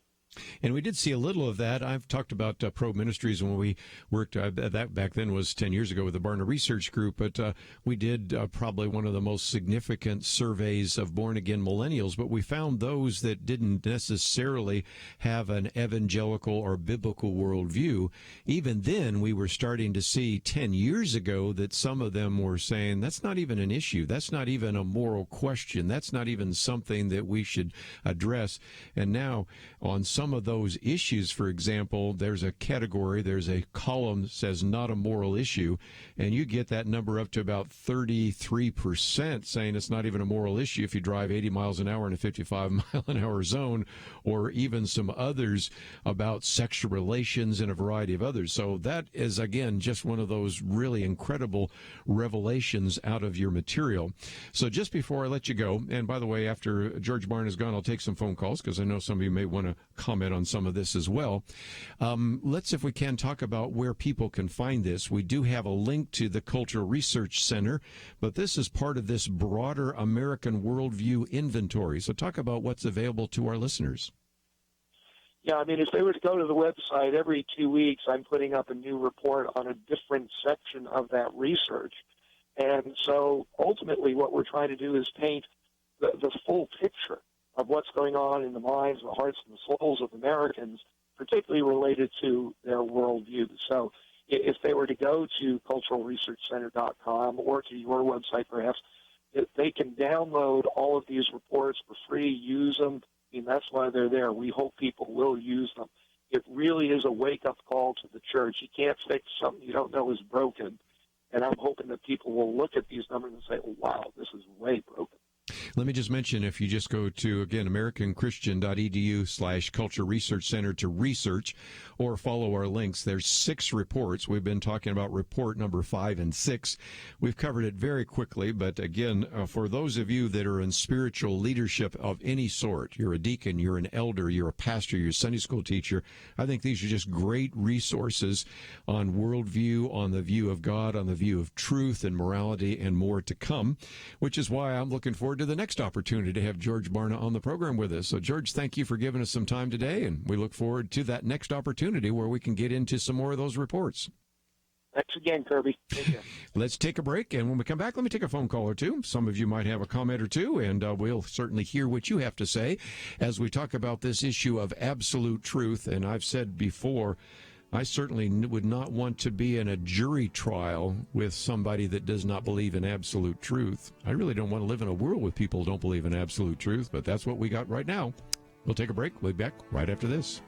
And we did see a little of that. I've talked about Probe Ministries when we worked, that back then was 10 years ago with the Barna Research Group, but we did probably one of the most significant surveys of born-again millennials, but we found those that didn't necessarily have an evangelical or biblical worldview. Even then, we were starting to see 10 years ago that some of them were saying, that's not even an issue. That's not even a moral question. That's not even something that we should address. And now, on some of those issues, for example, there's a category, there's a column that says not a moral issue, and you get that number up to about 33% saying it's not even a moral issue if you drive 80 miles an hour in a 55-mile-an-hour zone, or even some others about sexual relations and a variety of others. So that is, again, just one of those really incredible revelations out of your material. So just before I let you go, and by the way, after George Barna is gone, I'll take some phone calls because I know some of you may want to comment on some of this as well. Let's, if we can, talk about where people can find this. We do have a link to the Cultural Research Center, but this is part of this broader American worldview inventory. So talk about what's available to our listeners. Yeah, I mean, if they were to go to the website, every 2 weeks I'm putting up a new report on a different section of that research. And so ultimately what we're trying to do is paint the full picture of what's going on in the minds, the hearts, and the souls of Americans, particularly related to their worldview. So if they were to go to culturalresearchcenter.com or to your website perhaps, they can download all of these reports for free, use them. I mean, that's why they're there. We hope people will use them. It really is a wake-up call to the church. You can't fix something you don't know is broken. And I'm hoping that people will look at these numbers and say, oh, wow, this is way broken. Let me just mention, if you just go to, again, americanchristian.edu/Culture Research Center to research or follow our links, there's 6 reports. We've been talking about report number 5 and 6. We've covered it very quickly, but again, for those of you that are in spiritual leadership of any sort, you're a deacon, you're an elder, you're a pastor, you're a Sunday school teacher, I think these are just great resources on worldview, on the view of God, on the view of truth and morality, and more to come, which is why I'm looking forward to the next opportunity to have George Barna on the program with us. So, George, thank you for giving us some time today, and we look forward to that next opportunity where we can get into some more of those reports. Thanks again, Kerby. Take care. Let's take a break, and when we come back, let me take a phone call or two. Some of you might have a comment or two, and we'll certainly hear what you have to say as we talk about this issue of absolute truth. And I've said before, I certainly would not want to be in a jury trial with somebody that does not believe in absolute truth. I really don't want to live in a world with people who don't believe in absolute truth, but that's what we got right now. We'll take a break. We'll be back right after this.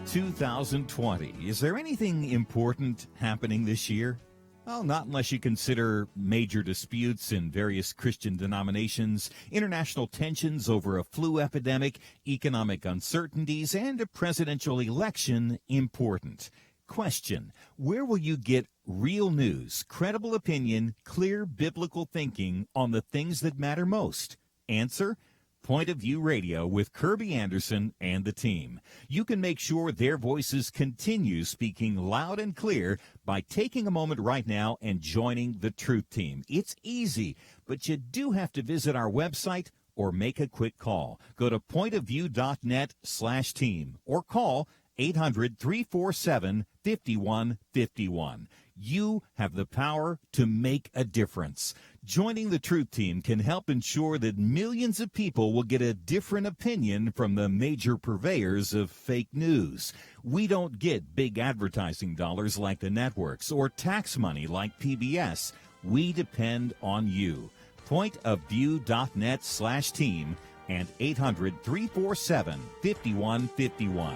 2020. Is there anything important happening this year? Well, not unless you consider major disputes in various Christian denominations, international tensions over a flu epidemic, economic uncertainties, and a presidential election important. Question: where will you get real news, credible opinion, clear biblical thinking on the things that matter most? Answer: Point of View Radio with Kerby Anderson and the team. You can make sure their voices continue speaking loud and clear by taking a moment right now and joining the Truth Team. It's easy, but you do have to visit our website or make a quick call. Go to pointofview.net/team or call 800-347-5151. You have the power to make a difference. Joining the Truth Team can help ensure that millions of people will get a different opinion from the major purveyors of fake news. We don't get big advertising dollars like the networks or tax money like PBS. We depend on you. Pointofview.net/team and 800-347-5151.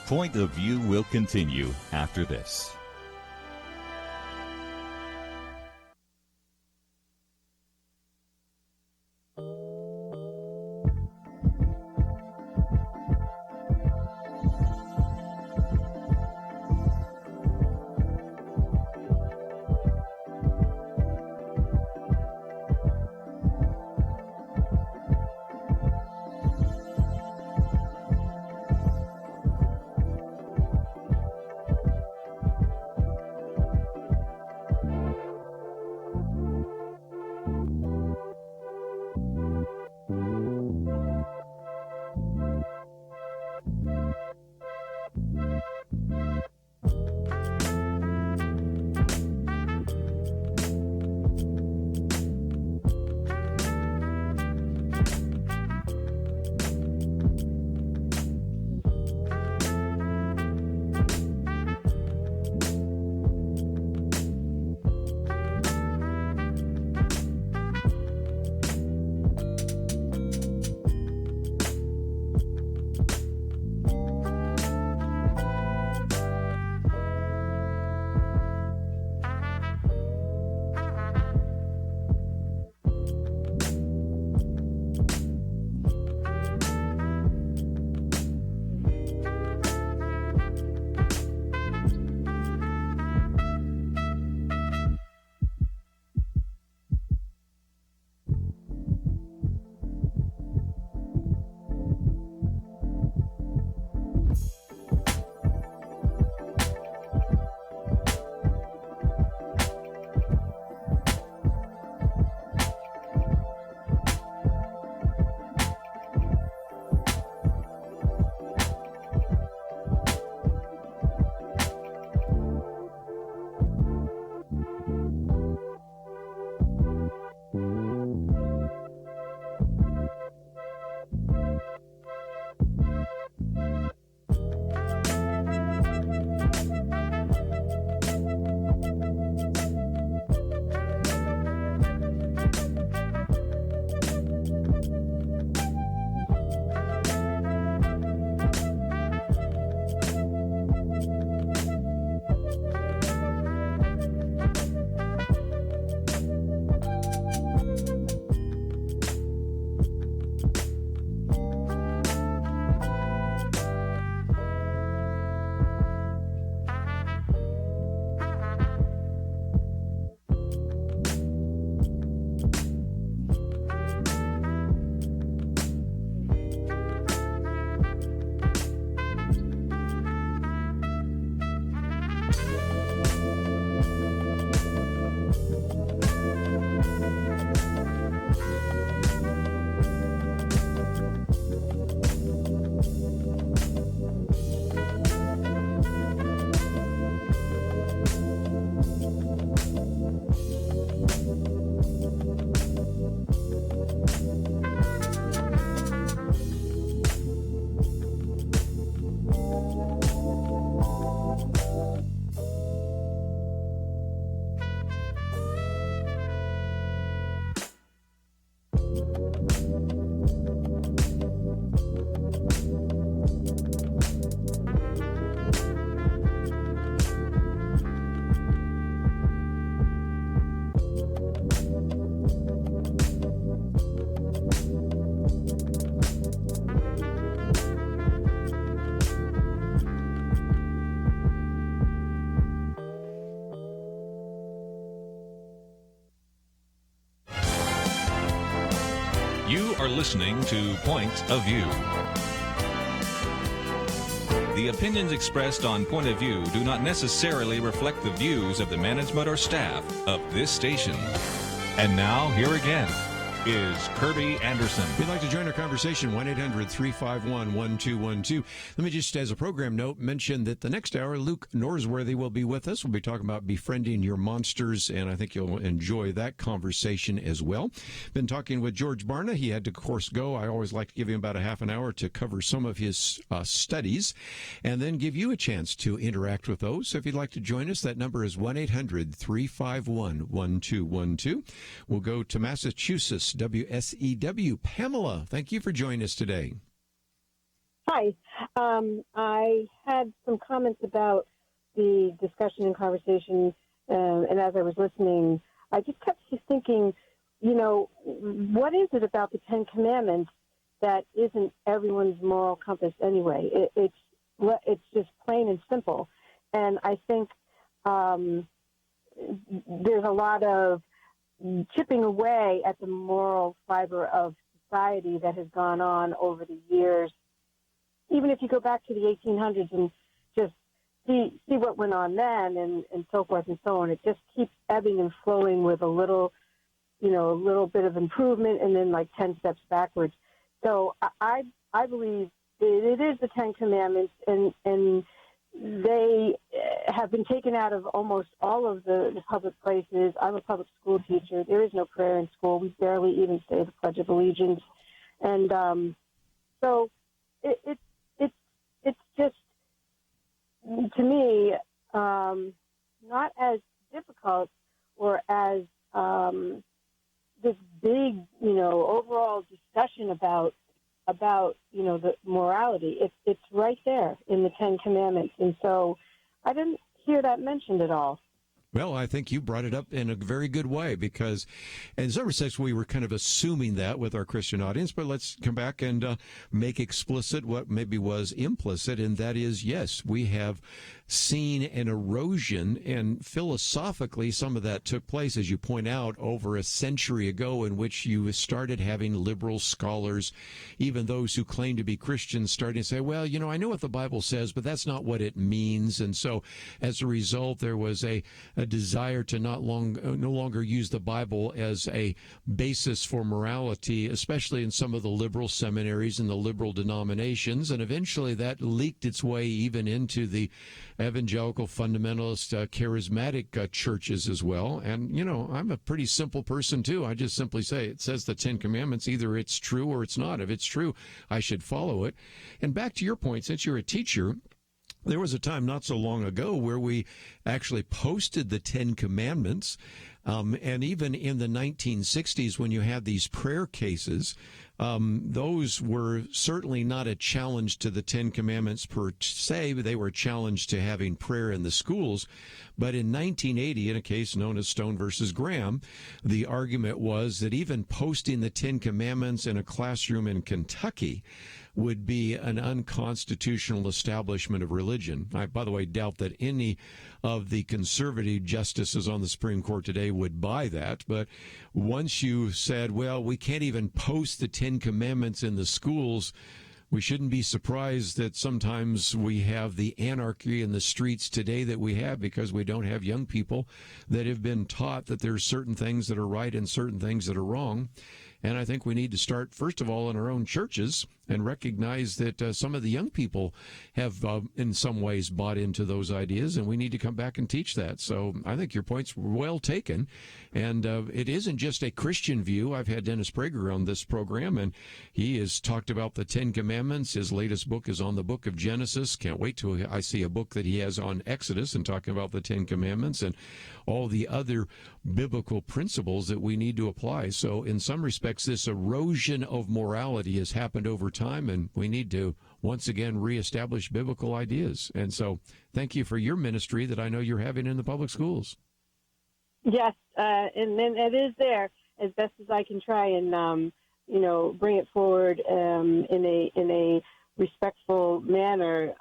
Point of View will continue after this. are listening to Point of View. The opinions expressed on Point of View do not necessarily reflect the views of the management or staff of this station. And now, here again is Kerby Anderson. If you'd like to join our conversation, 1-800-351-1212. Let me just, as a program note, mention that the next hour, Luke Norsworthy will be with us. We'll be talking about Befriending Your Monsters, and I think you'll enjoy that conversation as well. Been talking with George Barna. He had to, of course, go. I always like to give him about a half an hour to cover some of his studies, and then give you a chance to interact with those. So if you'd like to join us, that number is 1-800-351-1212. We'll go to Massachusetts. WSEW. Pamela, thank you for joining us today. Hi. I had some comments about the discussion and conversation, and as I was listening, I just kept thinking, what is it about the Ten Commandments that isn't everyone's moral compass anyway? It's just plain and simple. And I think there's a lot of chipping away at the moral fiber of society that has gone on over the years. Even if you go back to the 1800s and just see what went on then and so forth and so on, it just keeps ebbing and flowing with a little bit of improvement and then like 10 steps backwards. So I believe it is the Ten Commandments, and they have been taken out of almost all of the public places. I'm a public school teacher. There is no prayer in school. We barely even say the Pledge of Allegiance. And so it's just, to me, not as difficult or as this big, overall discussion about the morality. It's right there in the Ten Commandments. And so I didn't hear that mentioned at all. Well, I think you brought it up in a very good way, because in some respects we were kind of assuming that with our Christian audience, but let's come back and make explicit what maybe was implicit, and that is, yes, we have seen an erosion, and philosophically some of that took place, as you point out, over a century ago, in which you started having liberal scholars, even those who claim to be Christians, starting to say, well, I know what the Bible says, but that's not what it means. And so as a result, there was a desire to no longer use the Bible as a basis for morality, especially in some of the liberal seminaries and the liberal denominations. And eventually that leaked its way even into the evangelical fundamentalist charismatic churches as well. And, I'm a pretty simple person too. I just simply say, it says the Ten Commandments, either it's true or it's not. If it's true, I should follow it. And back to your point, since you're a teacher, there was a time not so long ago where we actually posted the Ten Commandments, and even in the 1960s when you had these prayer cases, those were certainly not a challenge to the Ten Commandments per se, but they were a challenge to having prayer in the schools. But in 1980, in a case known as Stone versus Graham, the argument was that even posting the Ten Commandments in a classroom in Kentucky would be an unconstitutional establishment of religion. I, by the way, doubt that any of the conservative justices on the Supreme Court today would buy that. But once you said, well, we can't even post the Ten Commandments in the schools, we shouldn't be surprised that sometimes we have the anarchy in the streets today that we have, because we don't have young people that have been taught that there's certain things that are right and certain things that are wrong. And I think we need to start, first of all, in our own churches and recognize that some of the young people have, in some ways, bought into those ideas, and we need to come back and teach that. So I think your point's well taken, and it isn't just a Christian view. I've had Dennis Prager on this program, and he has talked about the Ten Commandments. His latest book is on the book of Genesis. Can't wait till I see a book that he has on Exodus and talking about the Ten Commandments and all the other biblical principles that we need to apply. So in some respects, this erosion of morality has happened over time, and we need to once again reestablish biblical ideas. And so thank you for your ministry that I know you're having in the public schools. Yes, and then it is there as best as I can try and, bring it forward in a respectful manner,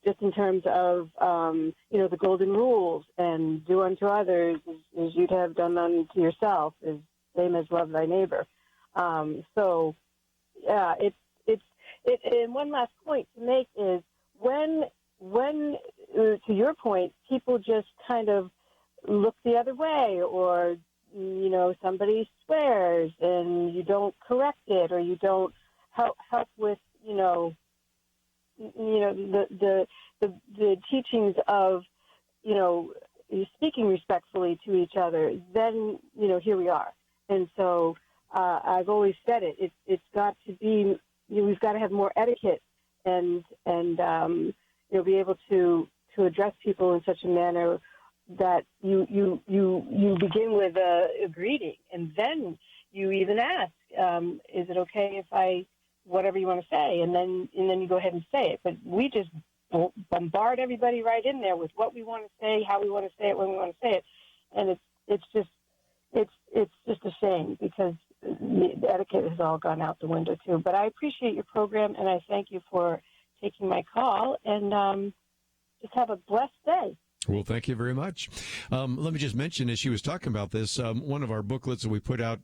just in terms of, the golden rules, and do unto others as you'd have done unto yourself, as same as love thy neighbor. And one last point to make is when to your point, people just kind of look the other way, or somebody swears and you don't correct it, or you don't help with the teachings of speaking respectfully to each other. Then here we are. And so I've always said it's got to be, we've got to have more etiquette and be able to address people in such a manner that you begin with a greeting, and then you even ask, is it okay if I, whatever you want to say, and then you go ahead and say it. But we just bombard everybody right in there with what we want to say, how we want to say it, when we want to say it, and it's just a shame, because the etiquette has all gone out the window too. But I appreciate your program, and I thank you for taking my call, and just have a blessed day. Well, thank you very much. Let me just mention, as she was talking about this, one of our booklets that we put out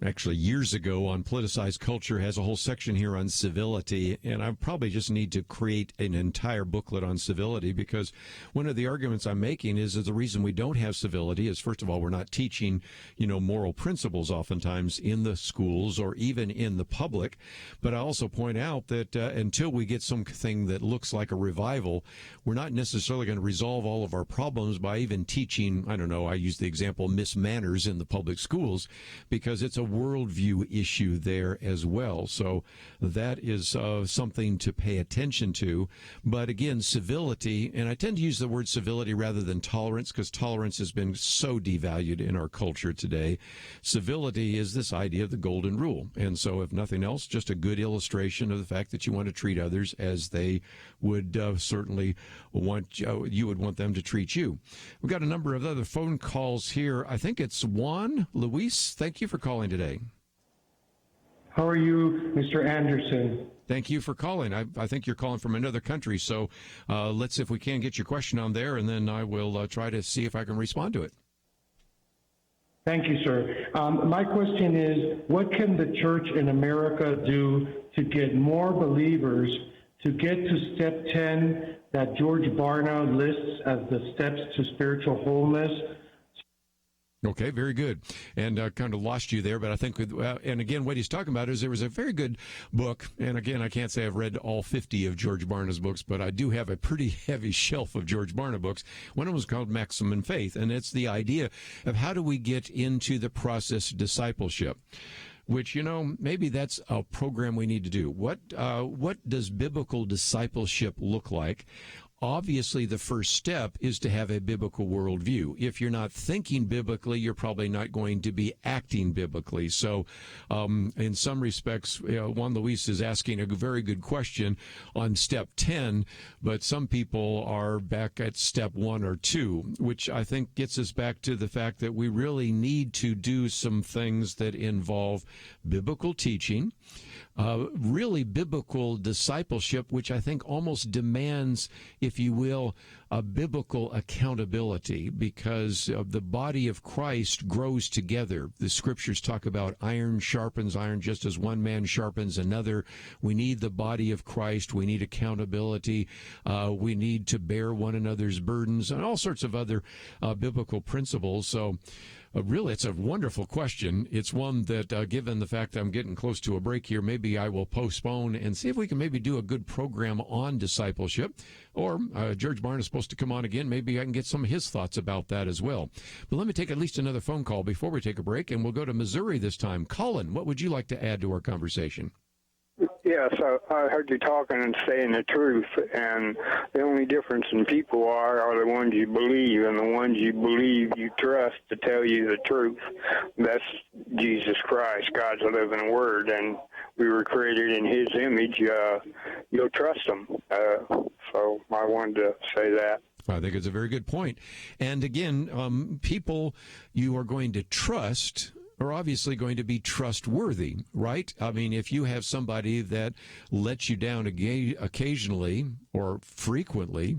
actually years ago on politicized culture has a whole section here on civility, and I probably just need to create an entire booklet on civility, because one of the arguments I'm making is that the reason we don't have civility is, first of all, we're not teaching, moral principles oftentimes in the schools or even in the public. But I also point out that until we get something that looks like a revival, we're not necessarily going to resolve all of our problems by even teaching, I don't know, I use the example, mismanners in the public schools, because it's a worldview issue there as well. So that is something to pay attention to. But again, civility, and I tend to use the word civility rather than tolerance, because tolerance has been so devalued in our culture today. Civility is this idea of the golden rule. And so if nothing else, just a good illustration of the fact that you want to treat others as they would certainly want, you would want them to treat you. We've got a number of other phone calls here. I think it's Juan. Luis, thank you for calling today. How are you, Mr. Anderson? Thank you for calling. I think you're calling from another country, so let's see if we can get your question on there, and then I will try to see if I can respond to it. Thank you, sir. My question is, what can the church in America do to get more believers to get to step 10 that George Barna lists as the steps to spiritual wholeness? Okay, very good. And kind of lost you there, but I think, and again, what he's talking about is there was a very good book, and again, I can't say I've read all 50 of George Barna's books, but I do have a pretty heavy shelf of George Barna books. One of them was called Maximum Faith, and it's the idea of how do we get into the process of discipleship, which, maybe that's a program we need to do. What does biblical discipleship look like? Obviously, the first step is to have a biblical worldview. If you're not thinking biblically, you're probably not going to be acting biblically. So, in some respects, Juan Luis is asking a very good question on step 10, but some people are back at step 1 or 2, which I think gets us back to the fact that we really need to do some things that involve biblical teaching, really biblical discipleship, which I think almost demands, if you will, a biblical accountability, because the body of Christ grows together. The scriptures talk about iron sharpens iron just as one man sharpens another. We need the body of Christ. We need accountability. We need to bear one another's burdens and all sorts of other biblical principles. So really, it's a wonderful question. It's one that, given the fact that I'm getting close to a break here, maybe I will postpone and see if we can maybe do a good program on discipleship. Or George Barna is supposed to come on again. Maybe I can get some of his thoughts about that as well. But let me take at least another phone call before we take a break, and we'll go to Missouri this time. Colin, what would you like to add to our conversation? Yeah, so I heard you talking and saying the truth, and the only difference in people are the ones you believe, and the ones you believe you trust to tell you the truth. That's Jesus Christ, God's living word, and we were created in his image. You'll trust him. So I wanted to say that. I think it's a very good point. And again, people you are going to trust are obviously going to be trustworthy, right? I mean, if you have somebody that lets you down occasionally or frequently,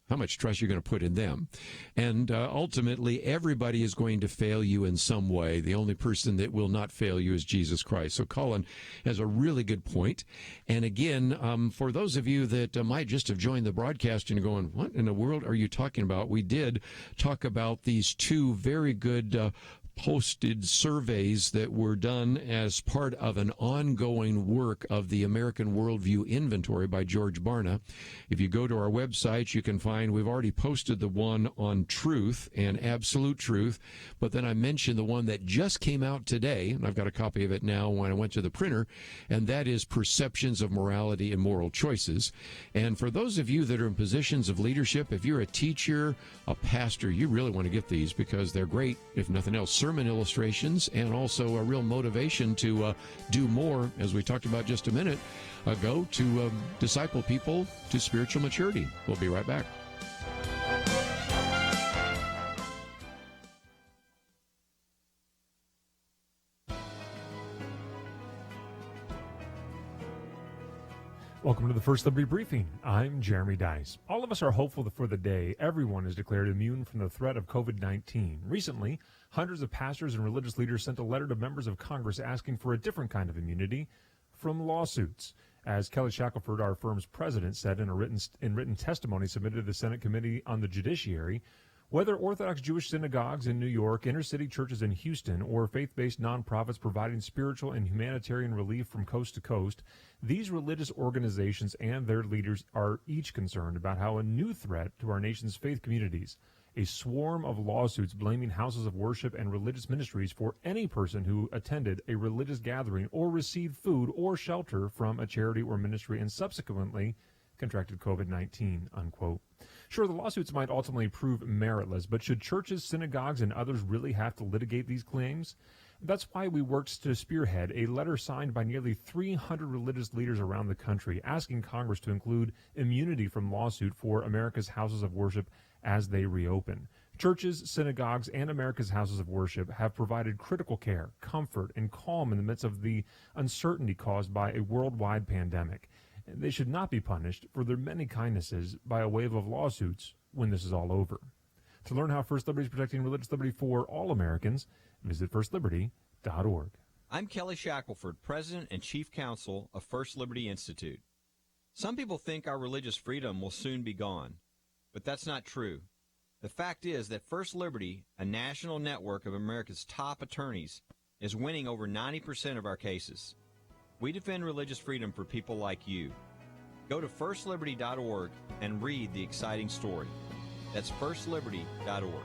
how much trust you're going to put in them. And ultimately, everybody is going to fail you in some way. The only person that will not fail you is Jesus Christ. So Colin has a really good point. And again, for those of you that might just have joined the broadcast and you're going, what in the world are you talking about? We did talk about these two very good posted surveys that were done as part of an ongoing work of the American Worldview Inventory by George Barna. If you go to our website, you can find we've already posted the one on truth and absolute truth, but then I mentioned the one that just came out today, and I've got a copy of it now when I went to the printer, and that is Perceptions of Morality and Moral Choices. And for those of you that are in positions of leadership, if you're a teacher, a pastor, you really want to get these because they're great, if nothing else, sermon illustrations, and also a real motivation to do more, as we talked about just a minute ago, to disciple people to spiritual maturity. We'll be right back. Welcome to the First Liberty Briefing. I'm Jeremy Dice. All of us are hopeful for the day everyone is declared immune from the threat of COVID-19. Recently, hundreds of pastors and religious leaders sent a letter to members of Congress asking for a different kind of immunity from lawsuits. As Kelly Shackelford, our firm's president, said in written testimony submitted to the Senate Committee on the Judiciary, whether Orthodox Jewish synagogues in New York, inner-city churches in Houston, or faith-based nonprofits providing spiritual and humanitarian relief from coast to coast, these religious organizations and their leaders are each concerned about how a new threat to our nation's faith communities, a swarm of lawsuits blaming houses of worship and religious ministries for any person who attended a religious gathering or received food or shelter from a charity or ministry and subsequently contracted COVID-19, unquote. Sure, the lawsuits might ultimately prove meritless, but should churches, synagogues, and others really have to litigate these claims? That's why we worked to spearhead a letter signed by nearly 300 religious leaders around the country asking Congress to include immunity from lawsuit for America's houses of worship as they reopen. Churches, synagogues, and America's houses of worship have provided critical care, comfort, and calm in the midst of the uncertainty caused by a worldwide pandemic. They should not be punished for their many kindnesses by a wave of lawsuits when this is all over. To learn how First Liberty is protecting religious liberty for all Americans, visit firstliberty.org. I'm Kelly Shackelford, President and Chief Counsel of First Liberty Institute. Some people think our religious freedom will soon be gone, but that's not true. The fact is that First Liberty, a national network of America's top attorneys, is winning over 90% of our cases. We defend religious freedom for people like you. Go to firstliberty.org and read the exciting story. That's firstliberty.org.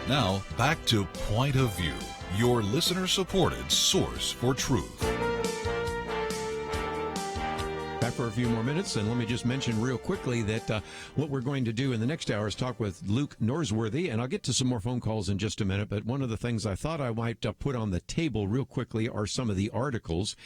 Now, back to Point of View, your listener-supported source for truth. Back for a few more minutes, and let me just mention real quickly that what we're going to do in the next hour is talk with Luke Norsworthy, and I'll get to some more phone calls in just a minute, but one of the things I thought I might put on the table real quickly are some of the articles.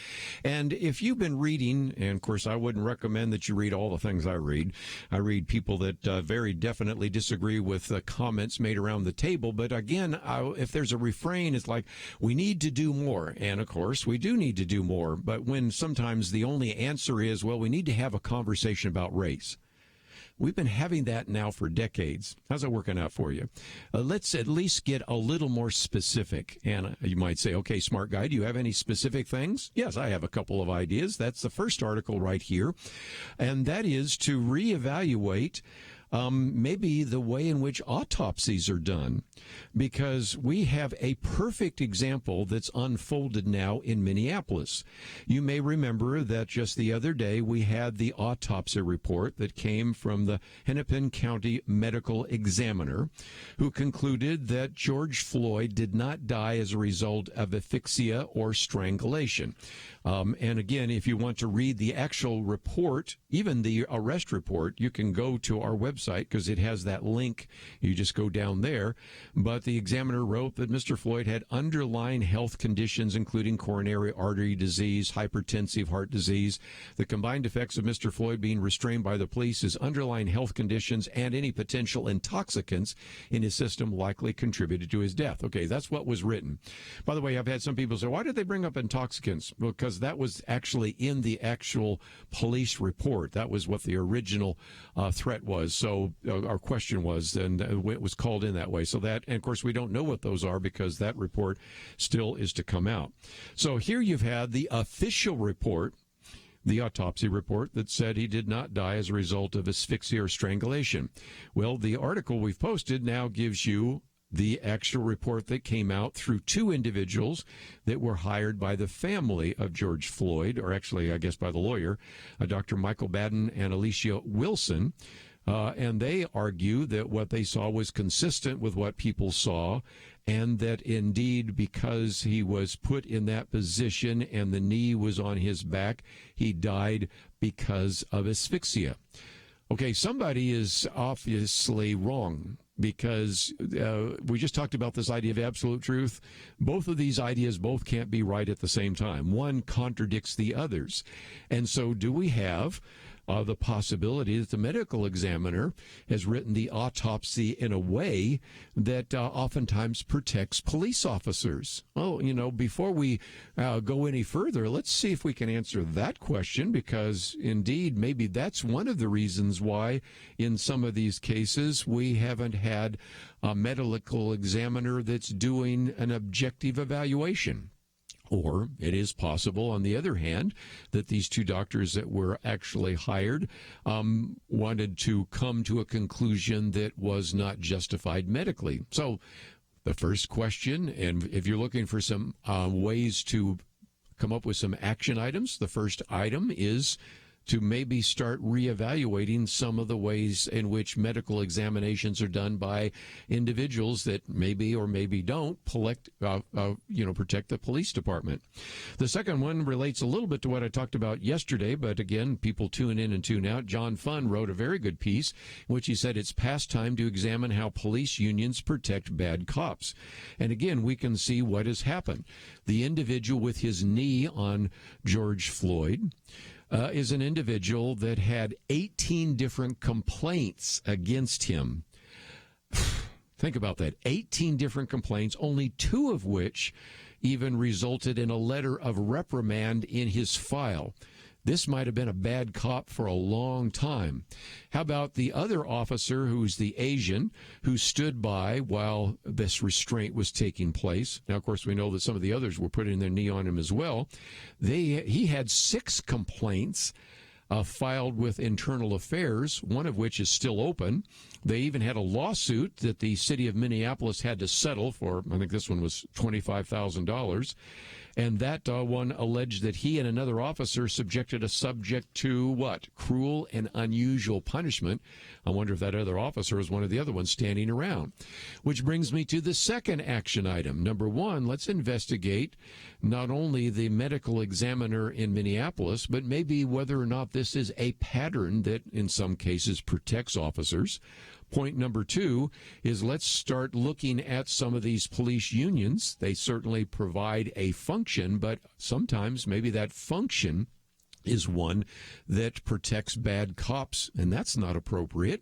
And if you've been reading, and of course I wouldn't recommend that you read all the things I read people that very definitely disagree with the comments made around the table, but again, if there's a refrain, it's like, we need to do more, and of course we do need to do more, but when sometimes the only answer is, well, we need to have a conversation about race. We've been having that now for decades. How's that working out for you? Let's at least get a little more specific. And you might say, okay, smart guy, do you have any specific things? Yes, I have a couple of ideas. That's the first article right here. And that is to reevaluate maybe the way in which autopsies are done, because we have a perfect example that's unfolded now in Minneapolis. You may remember that just the other day we had the autopsy report that came from the Hennepin County Medical Examiner, who concluded that George Floyd did not die as a result of asphyxia or strangulation. And again, if you want to read the actual report, even the arrest report, you can go to our website because it has that link. You just go down there. But the examiner wrote that Mr. Floyd had underlying health conditions, including coronary artery disease, hypertensive heart disease. The combined effects of Mr. Floyd being restrained by the police, his underlying health conditions, and any potential intoxicants in his system likely contributed to his death. Okay, that's what was written. By the way, I've had some people say, why did they bring up intoxicants? Because that was actually in the actual police report. That was what the original threat was. So our question was, and it was called in that way. So that, and of course, we don't know what those are because that report still is to come out. So here you've had the official report, the autopsy report that said he did not die as a result of asphyxia or strangulation. Well, the article we've posted now gives you the actual report that came out through two individuals that were hired by the family of George Floyd, or actually, I guess, by the lawyer, Dr. Michael Baden and Alicia Wilson. And they argue that what they saw was consistent with what people saw, and that indeed, because he was put in that position and the knee was on his back, he died because of asphyxia. Okay, somebody is obviously wrong, because we just talked about this idea of absolute truth. Both of these ideas both can't be right at the same time. One contradicts the others. And so do we have the possibility that the medical examiner has written the autopsy in a way that oftentimes protects police officers? Well, you know, before we go any further, let's see if we can answer that question, because indeed, maybe that's one of the reasons why in some of these cases we haven't had a medical examiner that's doing an objective evaluation. Or it is possible, on the other hand, that these two doctors that were actually hired wanted to come to a conclusion that was not justified medically. So the first question, and if you're looking for some ways to come up with some action items, the first item is to maybe start reevaluating some of the ways in which medical examinations are done by individuals that maybe or maybe don't protect the police department. The second one relates a little bit to what I talked about yesterday, but again, people tune in and tune out. John Funn wrote a very good piece in which he said it's past time to examine how police unions protect bad cops. And again, we can see what has happened. The individual with his knee on George Floyd is an individual that had 18 different complaints against him. Think about that. 18 different complaints, only 2 of which even resulted in a letter of reprimand in his file. This might have been a bad cop for a long time. How about the other officer, who's the Asian, who stood by while this restraint was taking place? Now, of course, we know that some of the others were putting their knee on him as well. He had 6 complaints filed with Internal Affairs, one of which is still open. They even had a lawsuit that the city of Minneapolis had to settle for, I think this one was $25,000. And that one alleged that he and another officer subjected a subject to what? Cruel and unusual punishment. I wonder if that other officer was one of the other ones standing around. Which brings me to the second action item. Number 1, let's investigate not only the medical examiner in Minneapolis, but maybe whether or not this is a pattern that in some cases protects officers. Point number 2 is let's start looking at some of these police unions. They certainly provide a function, but sometimes maybe that function is one that protects bad cops, and that's not appropriate.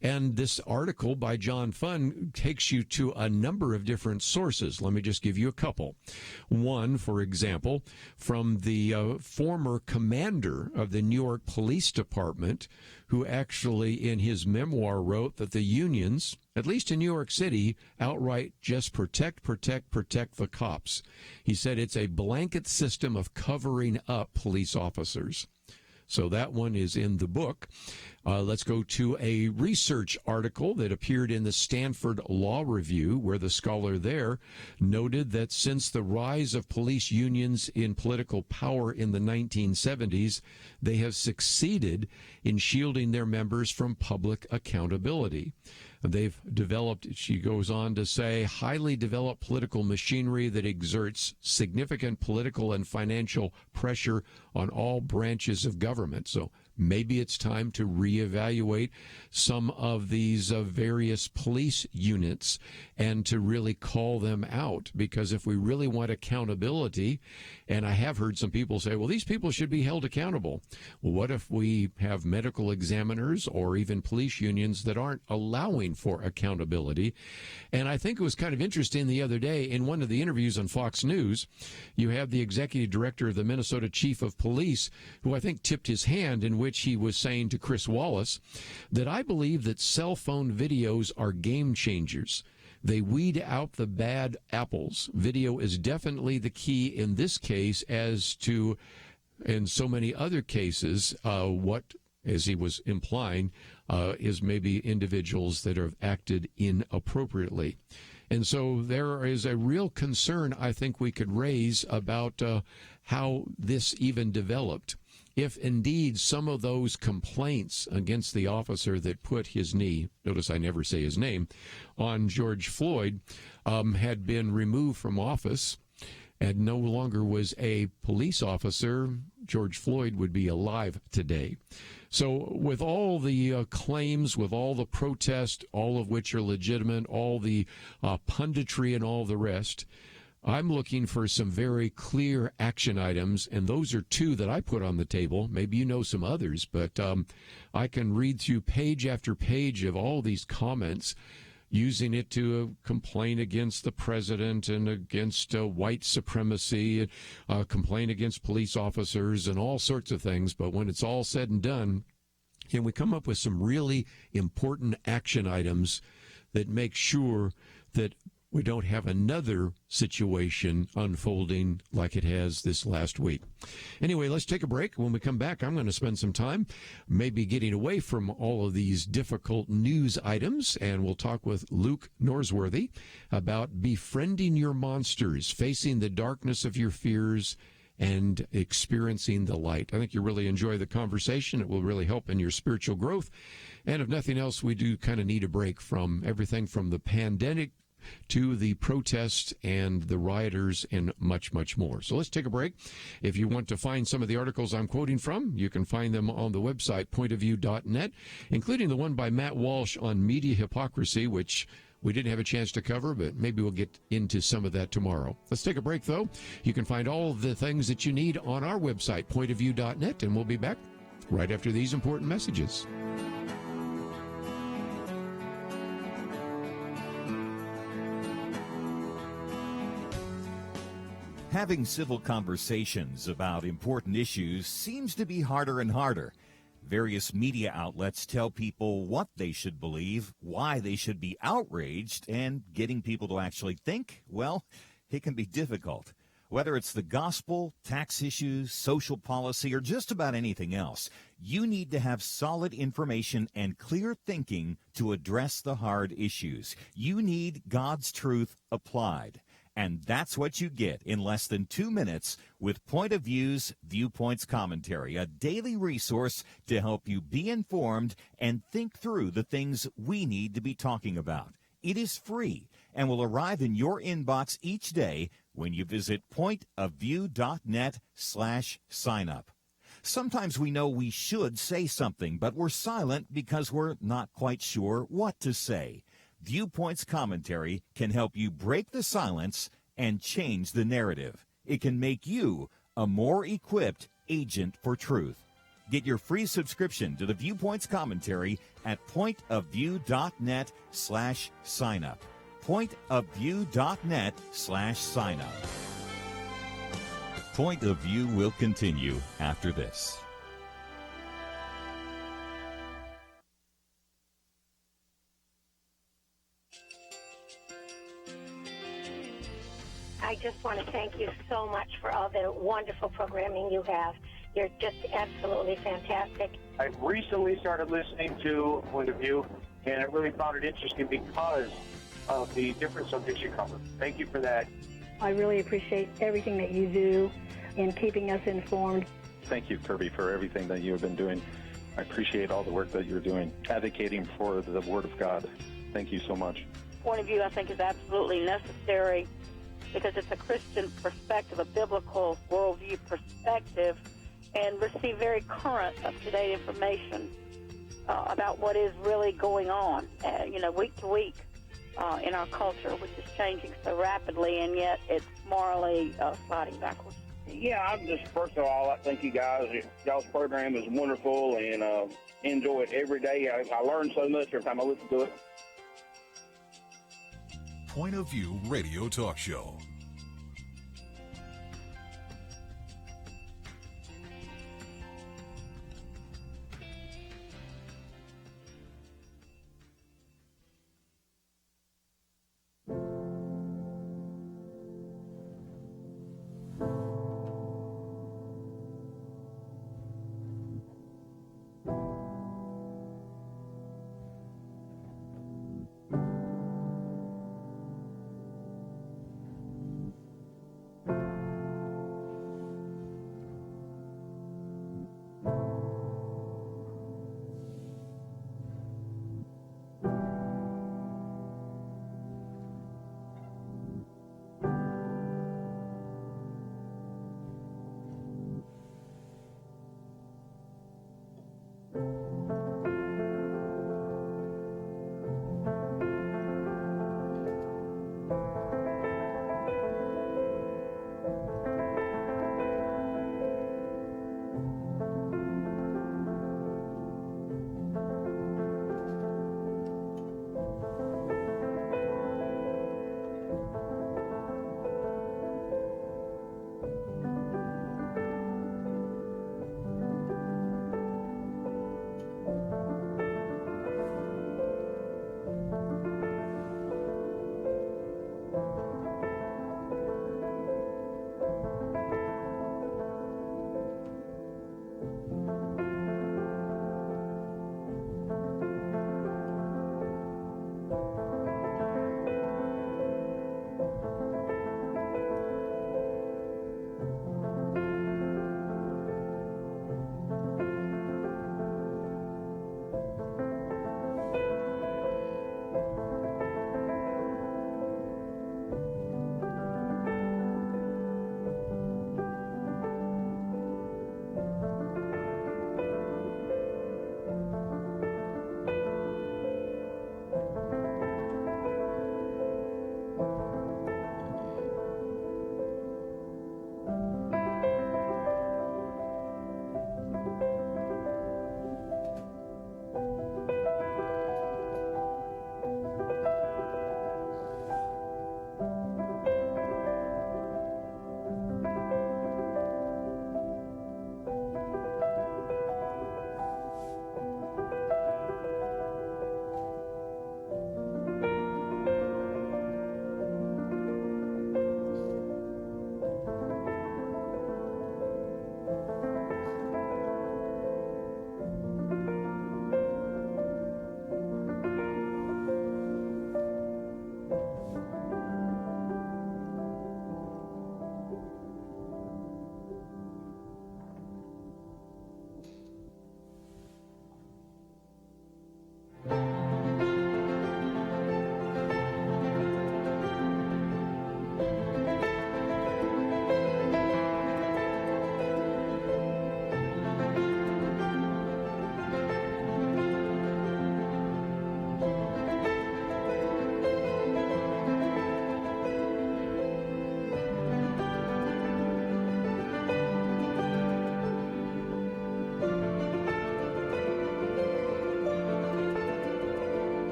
And this article by John Funn takes you to a number of different sources. Let me just give you a couple. One, for example, from the former commander of the New York Police Department, who actually in his memoir wrote that the unions, at least in New York City, outright just protect the cops. He said it's a blanket system of covering up police officers. So that one is in the book. Let's go to a research article that appeared in the Stanford Law Review, where the scholar there noted that since the rise of police unions in political power in the 1970s, they have succeeded in shielding their members from public accountability. They've developed, she goes on to say, highly developed political machinery that exerts significant political and financial pressure on all branches of government. So maybe it's time to reevaluate some of these various police units and to really call them out. Because if we really want accountability, and I have heard some people say, well, these people should be held accountable. Well, what if we have medical examiners or even police unions that aren't allowing for accountability? And I think it was kind of interesting the other day in one of the interviews on Fox News, you have the executive director of the Minnesota Chief of Police, who I think tipped his hand, in which he was saying to Chris Wallace that I believe that cell phone videos are game changers. They weed out the bad apples. Video is definitely the key in this case, as to, in so many other cases, what, as he was implying, is maybe individuals that have acted inappropriately. And so there is a real concern I think we could raise about how this even developed. If indeed some of those complaints against the officer that put his knee, notice I never say his name, on George Floyd had been removed from office and no longer was a police officer, George Floyd would be alive today. So with all the claims, with all the protest, all of which are legitimate, all the punditry and all the rest, I'm looking for some very clear action items, and those are two that I put on the table. Maybe you know some others, but I can read through page after page of all these comments, using it to complain against the president and against white supremacy, complain against police officers and all sorts of things. But when it's all said and done, can we come up with some really important action items that make sure that we don't have another situation unfolding like it has this last week? Anyway, let's take a break. When we come back, I'm going to spend some time maybe getting away from all of these difficult news items, and we'll talk with Luke Norsworthy about befriending your monsters, facing the darkness of your fears, and experiencing the light. I think you'll really enjoy the conversation. It will really help in your spiritual growth. And if nothing else, we do kind of need a break from everything from the pandemic to the protests and the rioters and much, much more. So let's take a break. If you want to find some of the articles I'm quoting from, you can find them on the website, pointofview.net, including the one by Matt Walsh on media hypocrisy, which we didn't have a chance to cover, but maybe we'll get into some of that tomorrow. Let's take a break, though. You can find all of the things that you need on our website, pointofview.net, and we'll be back right after these important messages. Having civil conversations about important issues seems to be harder and harder. Various media outlets tell people what they should believe, why they should be outraged, and getting people to actually think, well, it can be difficult. Whether it's the gospel, tax issues, social policy, or just about anything else, you need to have solid information and clear thinking to address the hard issues. You need God's truth applied. And that's what you get in less than 2 minutes with Point of View's Viewpoints Commentary, a daily resource to help you be informed and think through the things we need to be talking about. It is free and will arrive in your inbox each day when you visit pointofview.net/signup. Sometimes we know we should say something, but we're silent because we're not quite sure what to say. Viewpoints Commentary can help you break the silence and change the narrative. It can make you a more equipped agent for truth. Get your free subscription to the Viewpoints Commentary at pointofview.net/signup. Pointofview.net/signup. Point of View will continue after this. I just want to thank you so much for all the wonderful programming you have. You're just absolutely fantastic. I recently started listening to Point of View, and I really found it interesting because of the different subjects you cover. Thank you for that. I really appreciate everything that you do in keeping us informed. Thank you, Kerby, for everything that you have been doing. I appreciate all the work that you're doing, advocating for the Word of God. Thank you so much. Point of view, I think, is absolutely necessary because it's a Christian perspective, a biblical worldview perspective, and receive very current, up-to-date information about what is really going on, week to week in our culture, which is changing so rapidly, and yet it's morally sliding backwards. Yeah, I'm just, first of all, I thank you guys. Y'all's program is wonderful, and enjoy it every day. I learn so much every time I listen to it. Point of View Radio Talk Show.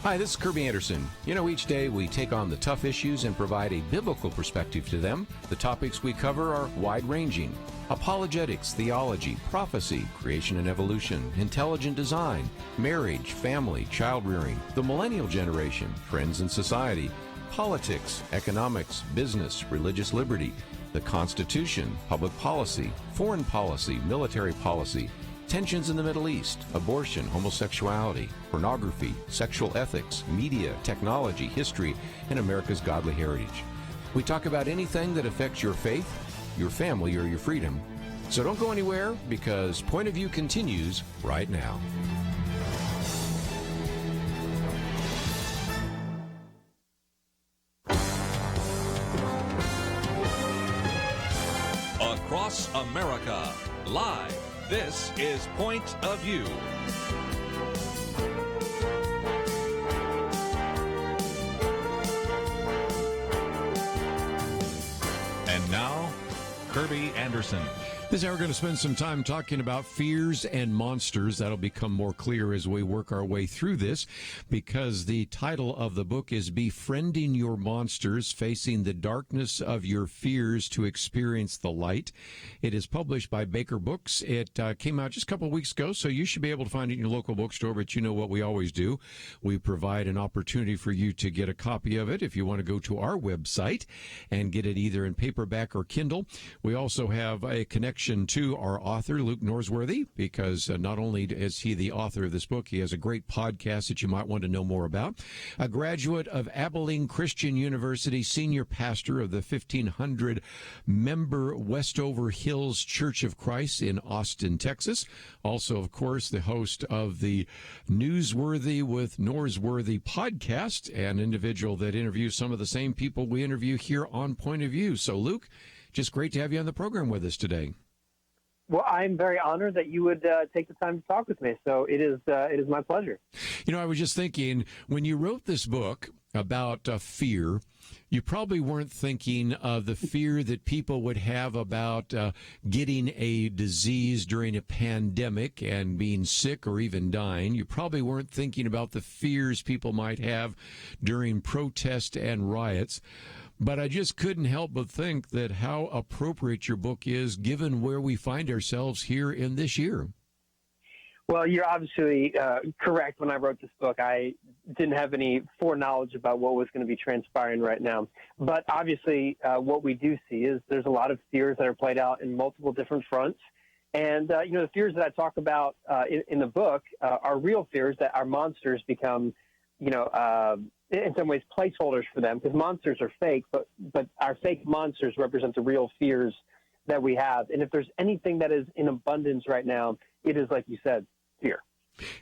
Hi, this is Kerby Anderson. You know, each day we take on the tough issues and provide a biblical perspective to them. The topics we cover are wide-ranging. Apologetics, theology, prophecy, creation and evolution, intelligent design, marriage, family, child-rearing, the millennial generation, trends in society, politics, economics, business, religious liberty, the Constitution, public policy, foreign policy, military policy, tensions in the Middle East, abortion, homosexuality, pornography, sexual ethics, media, technology, history, and America's godly heritage. We talk about anything that affects your faith, your family, or your freedom. So don't go anywhere, because Point of View continues right now. Across America, live. This is Point of View. And now, Kerby Anderson. This hour, we're going to spend some time talking about fears and monsters. That'll become more clear as we work our way through this, because the title of the book is Befriending Your Monsters, Facing the Darkness of Your Fears to Experience the Light. It is published by Baker Books. It came out just a couple of weeks ago, so you should be able to find it in your local bookstore, but you know what we always do. We provide an opportunity for you to get a copy of it if you want to go to our website and get it either in paperback or Kindle. We also have a connection to our author, Luke Norsworthy, because not only is he the author of this book, he has a great podcast that you might want to know more about. A graduate of Abilene Christian University, senior pastor of the 1,500-member Westover Hills Church of Christ in Austin, Texas. Also, of course, the host of the Newsworthy with Norsworthy podcast, an individual that interviews some of the same people we interview here on Point of View. So, Luke, just great to have you on the program with us today. Well, I'm very honored that you would take the time to talk with me. So it is my pleasure. You know, I was just thinking, when you wrote this book about fear, you probably weren't thinking of the fear that people would have about getting a disease during a pandemic and being sick or even dying. You probably weren't thinking about the fears people might have during protest and riots. But I just couldn't help but think that how appropriate your book is given where we find ourselves here in this year. Well, you're obviously correct. When I wrote this book, I didn't have any foreknowledge about what was going to be transpiring right now. But obviously, what we do see is there's a lot of fears that are played out in multiple different fronts. And, the fears that I talk about in the book are real fears that our monsters become, in some ways placeholders for them, because monsters are fake, but our fake monsters represent the real fears that we have. And if there's anything that is in abundance right now, it is, like you said, fear.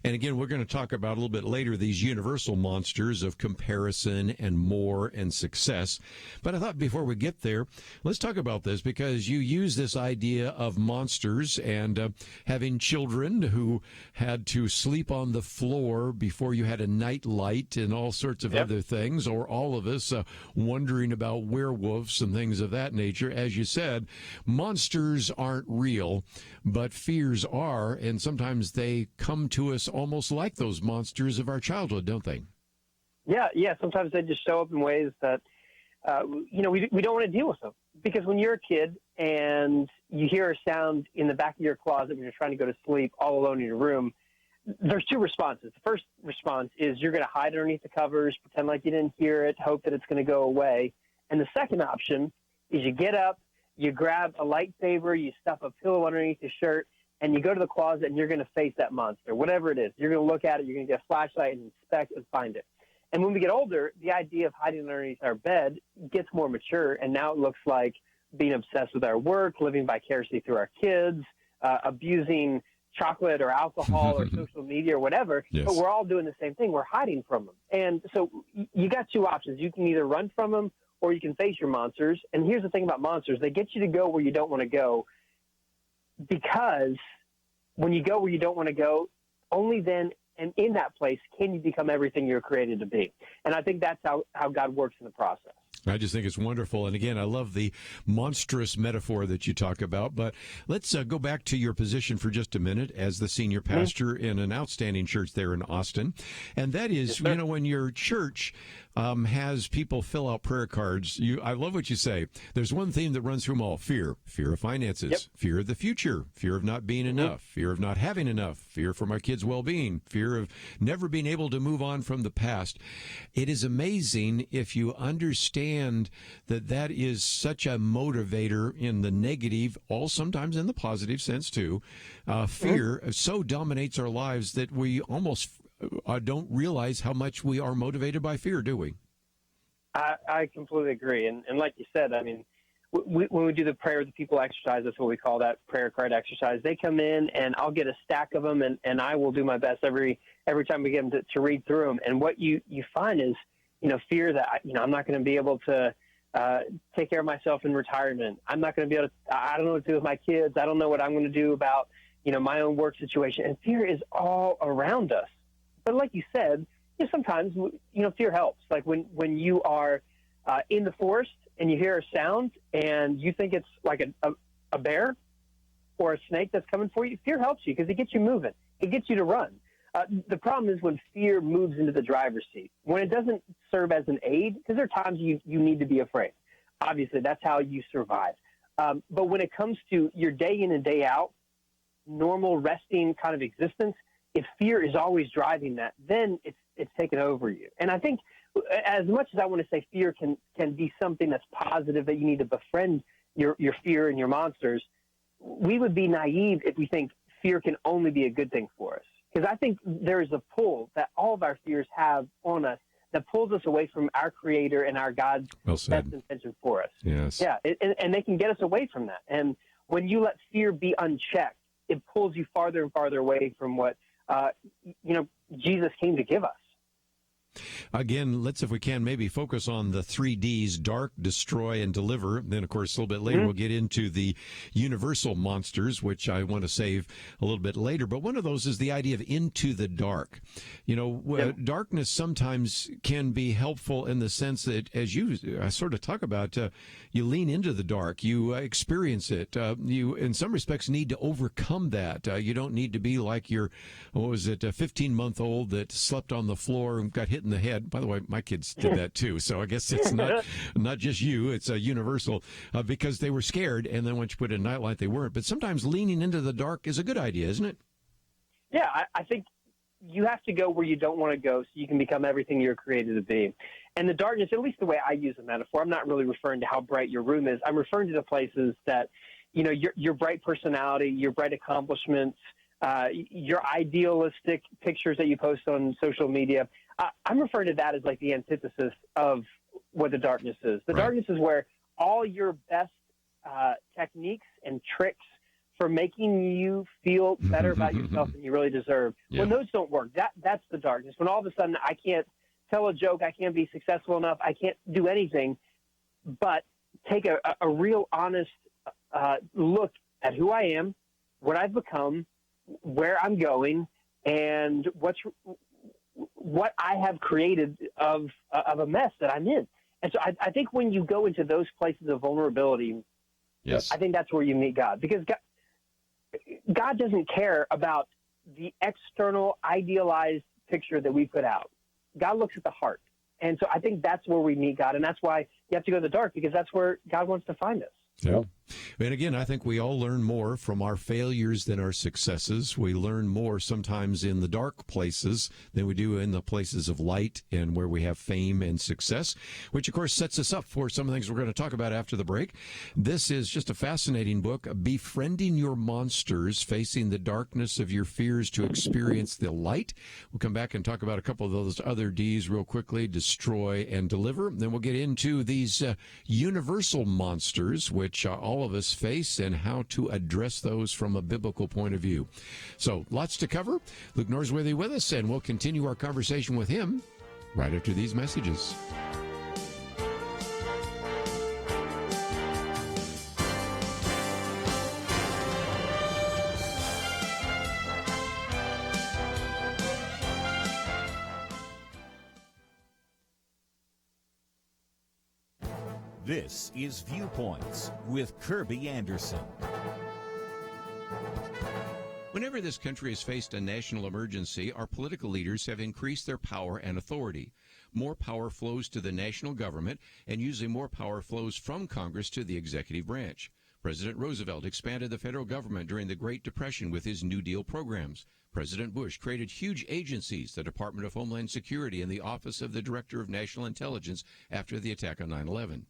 And again, we're going to talk about a little bit later these universal monsters of comparison and more and success. But I thought before we get there, let's talk about this, because you use this idea of monsters and having children who had to sleep on the floor before you had a night light and all sorts of other things, or all of us wondering about werewolves and things of that nature. As you said, monsters aren't real, but fears are, and sometimes they come to us almost like those monsters of our childhood, don't they? Yeah. Sometimes they just show up in ways that, we don't want to deal with them. Because when you're a kid and you hear a sound in the back of your closet when you're trying to go to sleep all alone in your room, there's two responses. The first response is you're going to hide underneath the covers, pretend like you didn't hear it, hope that it's going to go away. And the second option is you get up, you grab a lightsaber, you stuff a pillow underneath your shirt, and you go to the closet and you're going to face that monster, whatever it is. You're going to look at it, you're going to get a flashlight and inspect and find it. And when we get older, the idea of hiding underneath our bed gets more mature, and now it looks like being obsessed with our work, living vicariously through our kids, abusing chocolate or alcohol or social media or whatever, but we're all doing the same thing. We're hiding from them. And so you got two options. You can either run from them or you can face your monsters. And here's the thing about monsters. They get you to go where you don't want to go, because when you go where you don't want to go, only then and in that place can you become everything you're created to be. And I think that's how God works in the process. I just think it's wonderful. And again, I love the monstrous metaphor that you talk about. But let's go back to your position for just a minute as the senior pastor in an outstanding church there in Austin. And that is, when your church has people fill out prayer cards, I love what you say. There's one theme that runs through them all: fear of finances, fear of the future, fear of not being enough, fear of not having enough, fear for my kids' well-being, fear of never being able to move on from the past. It is amazing if you understand that is such a motivator in the negative, all sometimes in the positive sense too. Fear so dominates our lives that we almost don't realize how much we are motivated by fear, do we? I completely agree. And like you said, I mean, when we do the prayer of the people exercise, that's what we call that prayer card exercise. They come in, and I'll get a stack of them, and I will do my best every time we get them to read through them. And what you find is, fear that, I'm not going to be able to take care of myself in retirement. I'm not going to be able to, I don't know what to do with my kids. I don't know what I'm going to do about, my own work situation. And fear is all around us. But like you said, sometimes, fear helps. Like when you are in the forest and you hear a sound and you think it's like a bear or a snake that's coming for you, fear helps you because it gets you moving. It gets you to run. The problem is when fear moves into the driver's seat, when it doesn't serve as an aid, because there are times you need to be afraid. Obviously, that's how you survive. But when it comes to your day in and day out, normal resting kind of existence, if fear is always driving that, then it's taken over you. And I think as much as I want to say fear can be something that's positive, that you need to befriend your fear and your monsters, we would be naive if we think fear can only be a good thing for us. Because I think there is a pull that all of our fears have on us that pulls us away from our Creator and our God's best intention for us. Yes. Yeah, and they can get us away from that. And when you let fear be unchecked, it pulls you farther and farther away from what Jesus came to give us. Again, let's, if we can, maybe focus on the 3 Ds: dark, destroy, and deliver. Then, of course, a little bit later, we'll get into the universal monsters, which I want to save a little bit later. But one of those is the idea of into the dark. Darkness sometimes can be helpful in the sense that, as I sort of talk about, you lean into the dark, you experience it. You, in some respects, need to overcome that. You don't need to be like your, a 15-month-old that slept on the floor and got hit in the head. By the way, my kids did that too, so I guess it's not just you, it's universal, because they were scared, and then once you put in a nightlight, they weren't. But sometimes leaning into the dark is a good idea, isn't it? Yeah, I think you have to go where you don't want to go so you can become everything you're created to be. And the darkness, at least the way I use the metaphor, I'm not really referring to how bright your room is. I'm referring to the places that, your bright personality, your bright accomplishments, your idealistic pictures that you post on social media. I'm referring to that as like the antithesis of what the darkness is. The darkness is where all your best techniques and tricks for making you feel better about yourself than you really deserve, when those don't work, that's the darkness. When all of a sudden I can't tell a joke, I can't be successful enough, I can't do anything but take a real honest look at who I am, what I've become, where I'm going, and what I have created of a mess that I'm in. And so I think when you go into those places of vulnerability, I think that's where you meet God. Because God doesn't care about the external idealized picture that we put out. God looks at the heart. And so I think that's where we meet God. And that's why you have to go to the dark, because that's where God wants to find us. Yeah. And again, I think we all learn more from our failures than our successes. We learn more sometimes in the dark places than we do in the places of light and where we have fame and success, which, of course, sets us up for some of the things we're going to talk about after the break. This is just a fascinating book, Befriending Your Monsters, Facing the Darkness of Your Fears to Experience the Light. We'll come back and talk about a couple of those other Ds real quickly: destroy and deliver. Then we'll get into these universal monsters, which all of us face, and how to address those from a biblical point of view. So lots to cover. Luke Norsworthy with us, and we'll continue our conversation with him right after these messages. This is Viewpoints with Kerby Anderson. Whenever this country has faced a national emergency, our political leaders have increased their power and authority. More power flows to the national government, and usually more power flows from Congress to the executive branch. President Roosevelt expanded the federal government during the Great Depression with his New Deal programs. President Bush created huge agencies, the Department of Homeland Security and the Office of the Director of National Intelligence after the attack on 9/11.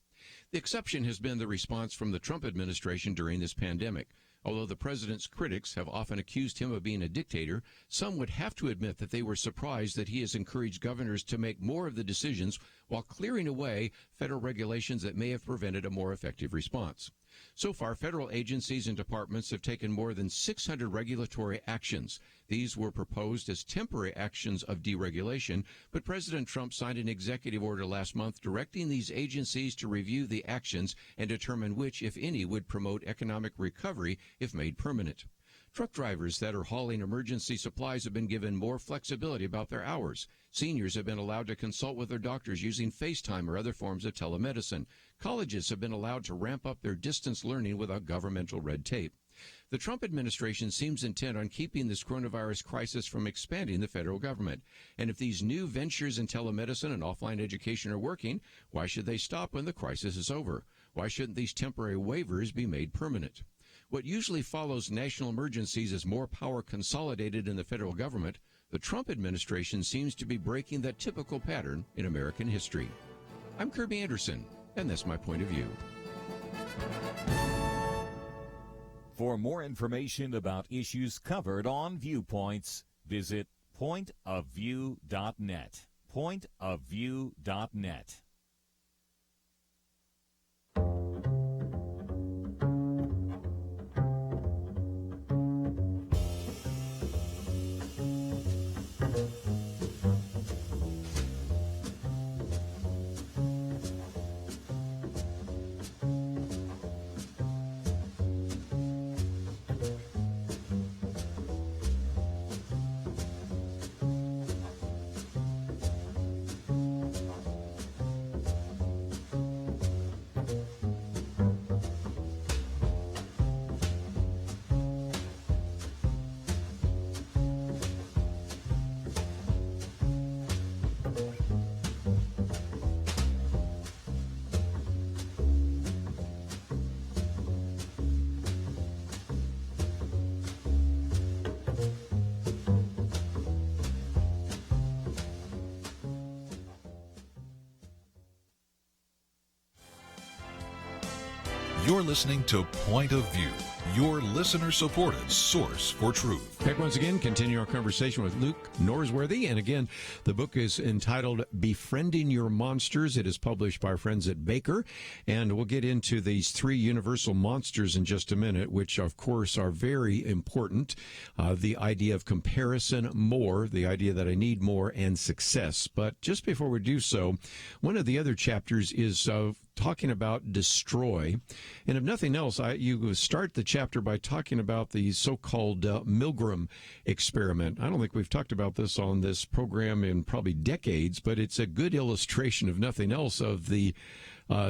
The exception has been the response from the Trump administration during this pandemic. Although the president's critics have often accused him of being a dictator, some would have to admit that they were surprised that he has encouraged governors to make more of the decisions while clearing away federal regulations that may have prevented a more effective response. So far, federal agencies and departments have taken more than 600 regulatory actions. These were proposed as temporary actions of deregulation, but President Trump signed an executive order last month directing these agencies to review the actions and determine which, if any, would promote economic recovery if made permanent. Truck drivers that are hauling emergency supplies have been given more flexibility about their hours. Seniors have been allowed to consult with their doctors using FaceTime or other forms of telemedicine. Colleges have been allowed to ramp up their distance learning without governmental red tape. The Trump administration seems intent on keeping this coronavirus crisis from expanding the federal government. And if these new ventures in telemedicine and offline education are working, why should they stop when the crisis is over? Why shouldn't these temporary waivers be made permanent? What usually follows national emergencies is more power consolidated in the federal government. The Trump administration seems to be breaking that typical pattern in American history. I'm Kerby Anderson, and that's my point of view. For more information about issues covered on Viewpoints, visit pointofview.net. Pointofview.net. You're listening to Point of View, your listener-supported source for truth. Back once again, continue our conversation with Luke Norsworthy. And again, the book is entitled Befriending Your Monsters. It is published by our friends at Baker. And we'll get into these three universal monsters in just a minute, which, of course, are very important. The idea of comparison, more, the idea that I need more, and success. But just before we do so, one of the other chapters is talking about destroy. And if nothing else, you start the chapter by talking about the so-called Milgram experiment. I don't think we've talked about this on this program in probably decades, but it's a good illustration, if nothing else, of the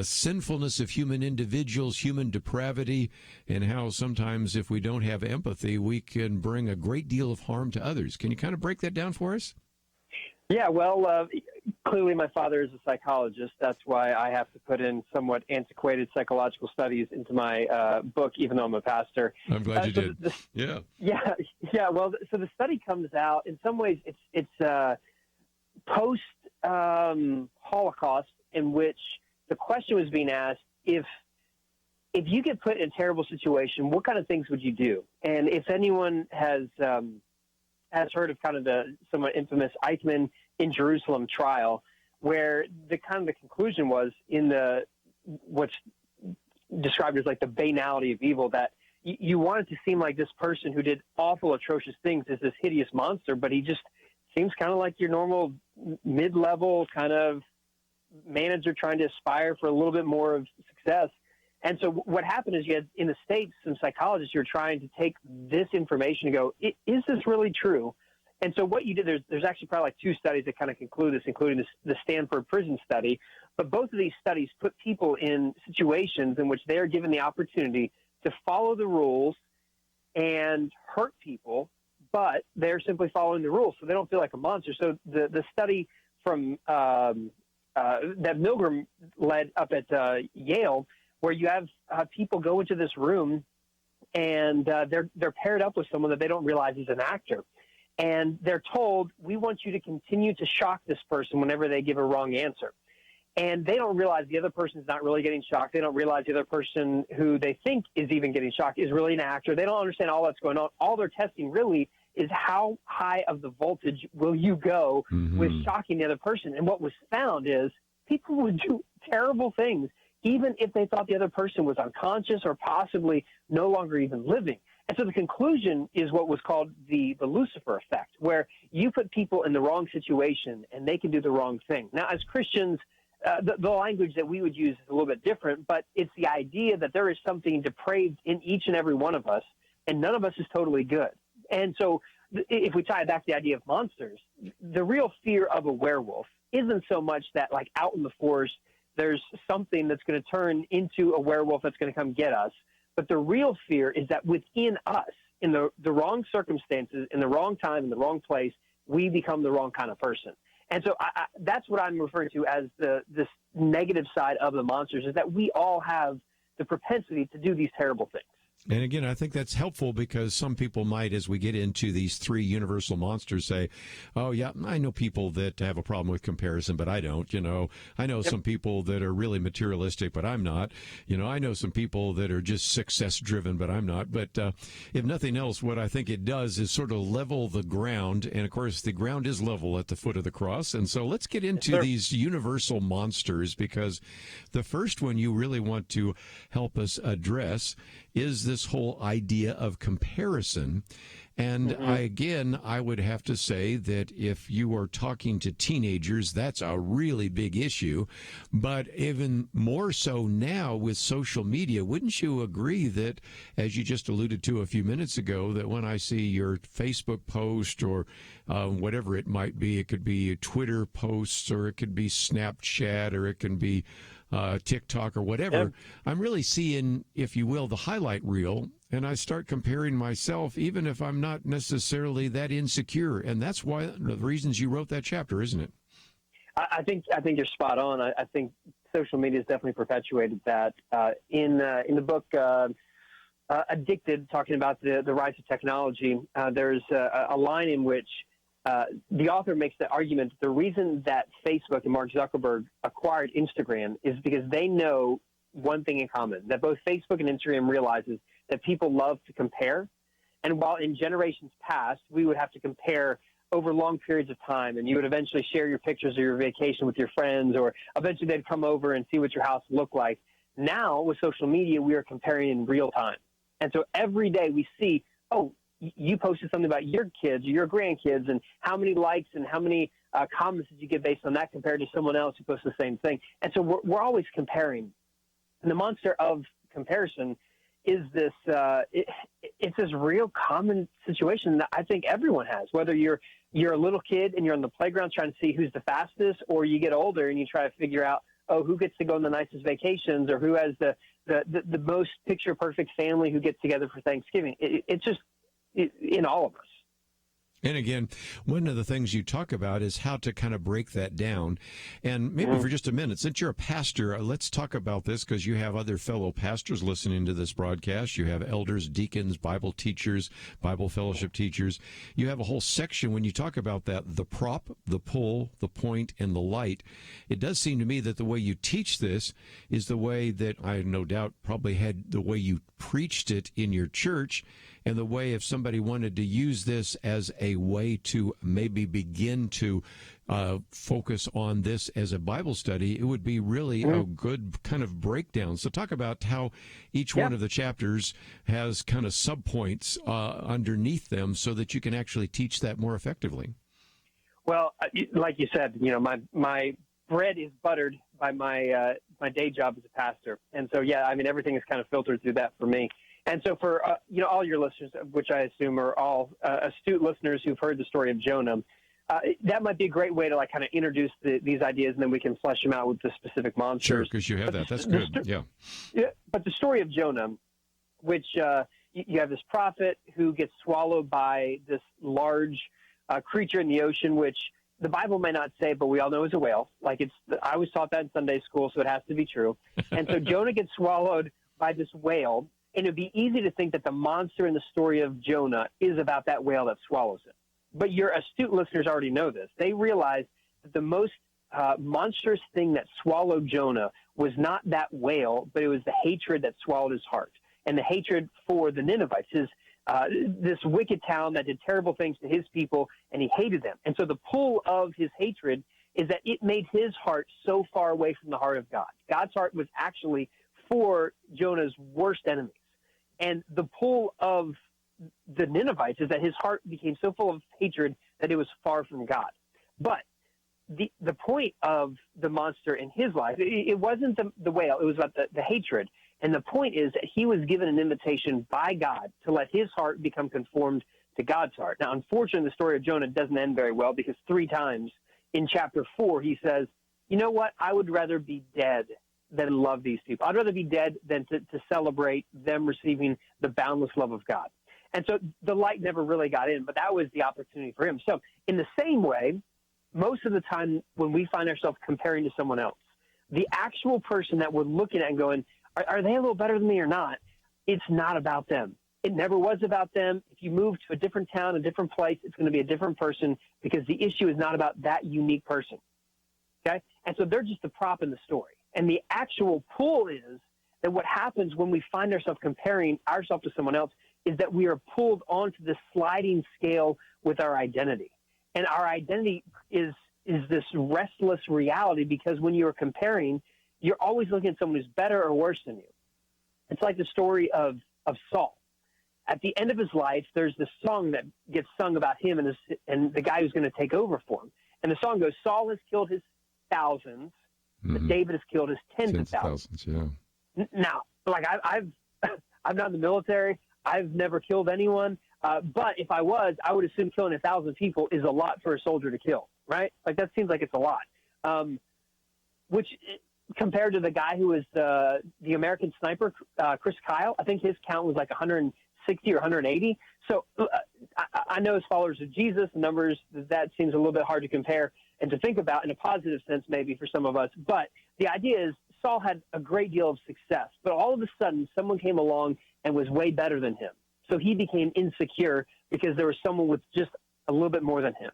sinfulness of human individuals, human depravity, and how sometimes if we don't have empathy, we can bring a great deal of harm to others. Can you kind of break that down for us? Yeah, well, clearly my father is a psychologist. That's why I have to put in somewhat antiquated psychological studies into my book, even though I'm a pastor. I'm glad you did. Yeah. Well, so the study comes out. In some ways, it's post Holocaust, in which the question was being asked: if you get put in a terrible situation, what kind of things would you do? And if anyone has heard of kind of the somewhat infamous Eichmann in Jerusalem trial, where the conclusion was in what's described as like the banality of evil, that you want it to seem like this person who did awful, atrocious things is this hideous monster, but he just seems kind of like your normal mid-level kind of manager trying to aspire for a little bit more of success. And so what happened is you had, in the States, some psychologists who were trying to take this information and go, is this really true? And so what you did, there's actually probably like two studies that kind of conclude this, including the Stanford prison study, But both of these studies put people in situations in which they are given the opportunity to follow the rules and hurt people, but they're simply following the rules, so they don't feel like a monster. So the study from that Milgram led up at Yale, where you have people go into this room and they're paired up with someone that they don't realize is an actor. And they're told, we want you to continue to shock this person whenever they give a wrong answer. And they don't realize the other person's not really getting shocked. They don't realize the other person who they think is even getting shocked is really an actor. They don't understand all that's going on. All they're testing really is how high of the voltage will you go with shocking the other person. And what was found is people would do terrible things, even if they thought the other person was unconscious or possibly no longer even living. And so the conclusion is what was called the Lucifer effect, where you put people in the wrong situation and they can do the wrong thing. Now, as Christians, the language that we would use is a little bit different, but it's the idea that there is something depraved in each and every one of us, and none of us is totally good. And so if we tie it back to the idea of monsters, the real fear of a werewolf isn't so much that, like, out in the forest, there's something that's going to turn into a werewolf that's going to come get us. But the real fear is that within us, in the wrong circumstances, in the wrong time, in the wrong place, we become the wrong kind of person. And so that's what I'm referring to as this negative side of the monsters, is that we all have the propensity to do these terrible things. And again, I think that's helpful because some people might, as we get into these three universal monsters, say, oh, yeah, I know people that have a problem with comparison, but I don't. I know some people that are really materialistic, but I'm not. I know some people that are just success driven, but I'm not. But if nothing else, what I think it does is sort of level the ground. And of course, the ground is level at the foot of the cross. And so let's get into these universal monsters, because the first one you really want to help us address is this whole idea of comparison. And I would have to say that if you are talking to teenagers, that's a really big issue. But even more so now with social media, wouldn't you agree that, as you just alluded to a few minutes ago, that when I see your Facebook post or whatever it might be, it could be Twitter posts or it could be Snapchat or it can be TikTok or whatever, I'm really seeing, if you will, the highlight reel, and I start comparing myself, even if I'm not necessarily that insecure. And that's why the reasons you wrote that chapter, isn't it? I think you're spot on. I think social media has definitely perpetuated that. In the book Addicted, talking about the rise of technology, there's a line in which the author makes the argument that the reason that Facebook and Mark Zuckerberg acquired Instagram is because they know one thing in common, that both Facebook and Instagram realizes that people love to compare. And while in generations past, we would have to compare over long periods of time, and you would eventually share your pictures of your vacation with your friends, or eventually they'd come over and see what your house looked like. Now, with social media, we are comparing in real time. And so every day we see, oh, you posted something about your kids or your grandkids, and how many likes and how many comments did you get based on that compared to someone else who posted the same thing. And so we're always comparing. And the monster of comparison is this it's this real common situation that I think everyone has, whether you're a little kid and you're on the playground trying to see who's the fastest, or you get older and you try to figure out, oh, who gets to go on the nicest vacations, or who has the most picture-perfect family who gets together for Thanksgiving. It's just in all of us. And again, one of the things you talk about is how to kind of break that down. And maybe for just a minute, since you're a pastor, let's talk about this, because you have other fellow pastors listening to this broadcast. You have elders, deacons, Bible teachers, Bible fellowship teachers. You have a whole section when you talk about that, the prop, the pull, the point, and the light. It does seem to me that the way you teach this is the way that I no doubt probably had the way you preached it in your church, and the way if somebody wanted to use this as a way to maybe begin to focus on this as a Bible study, it would be really a good kind of breakdown. So talk about how each one of the chapters has kind of subpoints underneath them so that you can actually teach that more effectively. Well, like you said, my bread is buttered by my day job as a pastor. And so, everything is kind of filtered through that for me. And so for, all your listeners, which I assume are all astute listeners who've heard the story of Jonah, that might be a great way to kind of introduce these ideas, and then we can flesh them out with the specific monsters. Sure, because you have that. That's good. Yeah. But the story of Jonah, which you have this prophet who gets swallowed by this large creature in the ocean, which the Bible may not say, but we all know is a whale. I was taught that in Sunday school, so it has to be true. And so Jonah gets swallowed by this whale, and it'd be easy to think that the monster in the story of Jonah is about that whale that swallows it. But your astute listeners already know this. They realize that the most monstrous thing that swallowed Jonah was not that whale, but it was the hatred that swallowed his heart, and the hatred for the Ninevites, this wicked town that did terrible things to his people, and he hated them. And so the pull of his hatred is that it made his heart so far away from the heart of God. God's heart was actually for Jonah's worst enemies. And the pull of the Ninevites is that his heart became so full of hatred that it was far from God. But the point of the monster in his life, it wasn't the whale, it was about the hatred. And the point is that he was given an invitation by God to let his heart become conformed to God's heart. Now, unfortunately, the story of Jonah doesn't end very well, because 3 times in chapter 4, he says, you know what? I would rather be dead than love these people. I'd rather be dead than to celebrate them receiving the boundless love of God. And so the light never really got in, but that was the opportunity for him. So in the same way, most of the time when we find ourselves comparing to someone else, the actual person that we're looking at and going, are they a little better than me or not? It's not about them. It never was about them. If you move to a different town, a different place, it's going to be a different person, because the issue is not about that unique person. Okay? And so they're just the prop in the story. And the actual pull is that what happens when we find ourselves comparing ourselves to someone else is that we are pulled onto this sliding scale with our identity. And our identity is this restless reality, because when you're comparing, you're always looking at someone who's better or worse than you. It's like the story of Saul. At the end of his life, there's this song that gets sung about him and the guy who's going to take over for him. And the song goes, Saul has killed his thousands, but David has killed his tens of thousands. Yeah. Now, I'm not in the military. I've never killed anyone. But if I was, I would assume killing 1,000 people is a lot for a soldier to kill, right? That seems like it's a lot. Which, compared to the guy who was the American sniper, Chris Kyle, I think his count was like 160 or 180. So I know as followers of Jesus, the numbers, that seems a little bit hard to compare and to think about in a positive sense maybe for some of us. But the idea is Saul had a great deal of success, but all of a sudden someone came along and was way better than him. So he became insecure because there was someone with just a little bit more than him.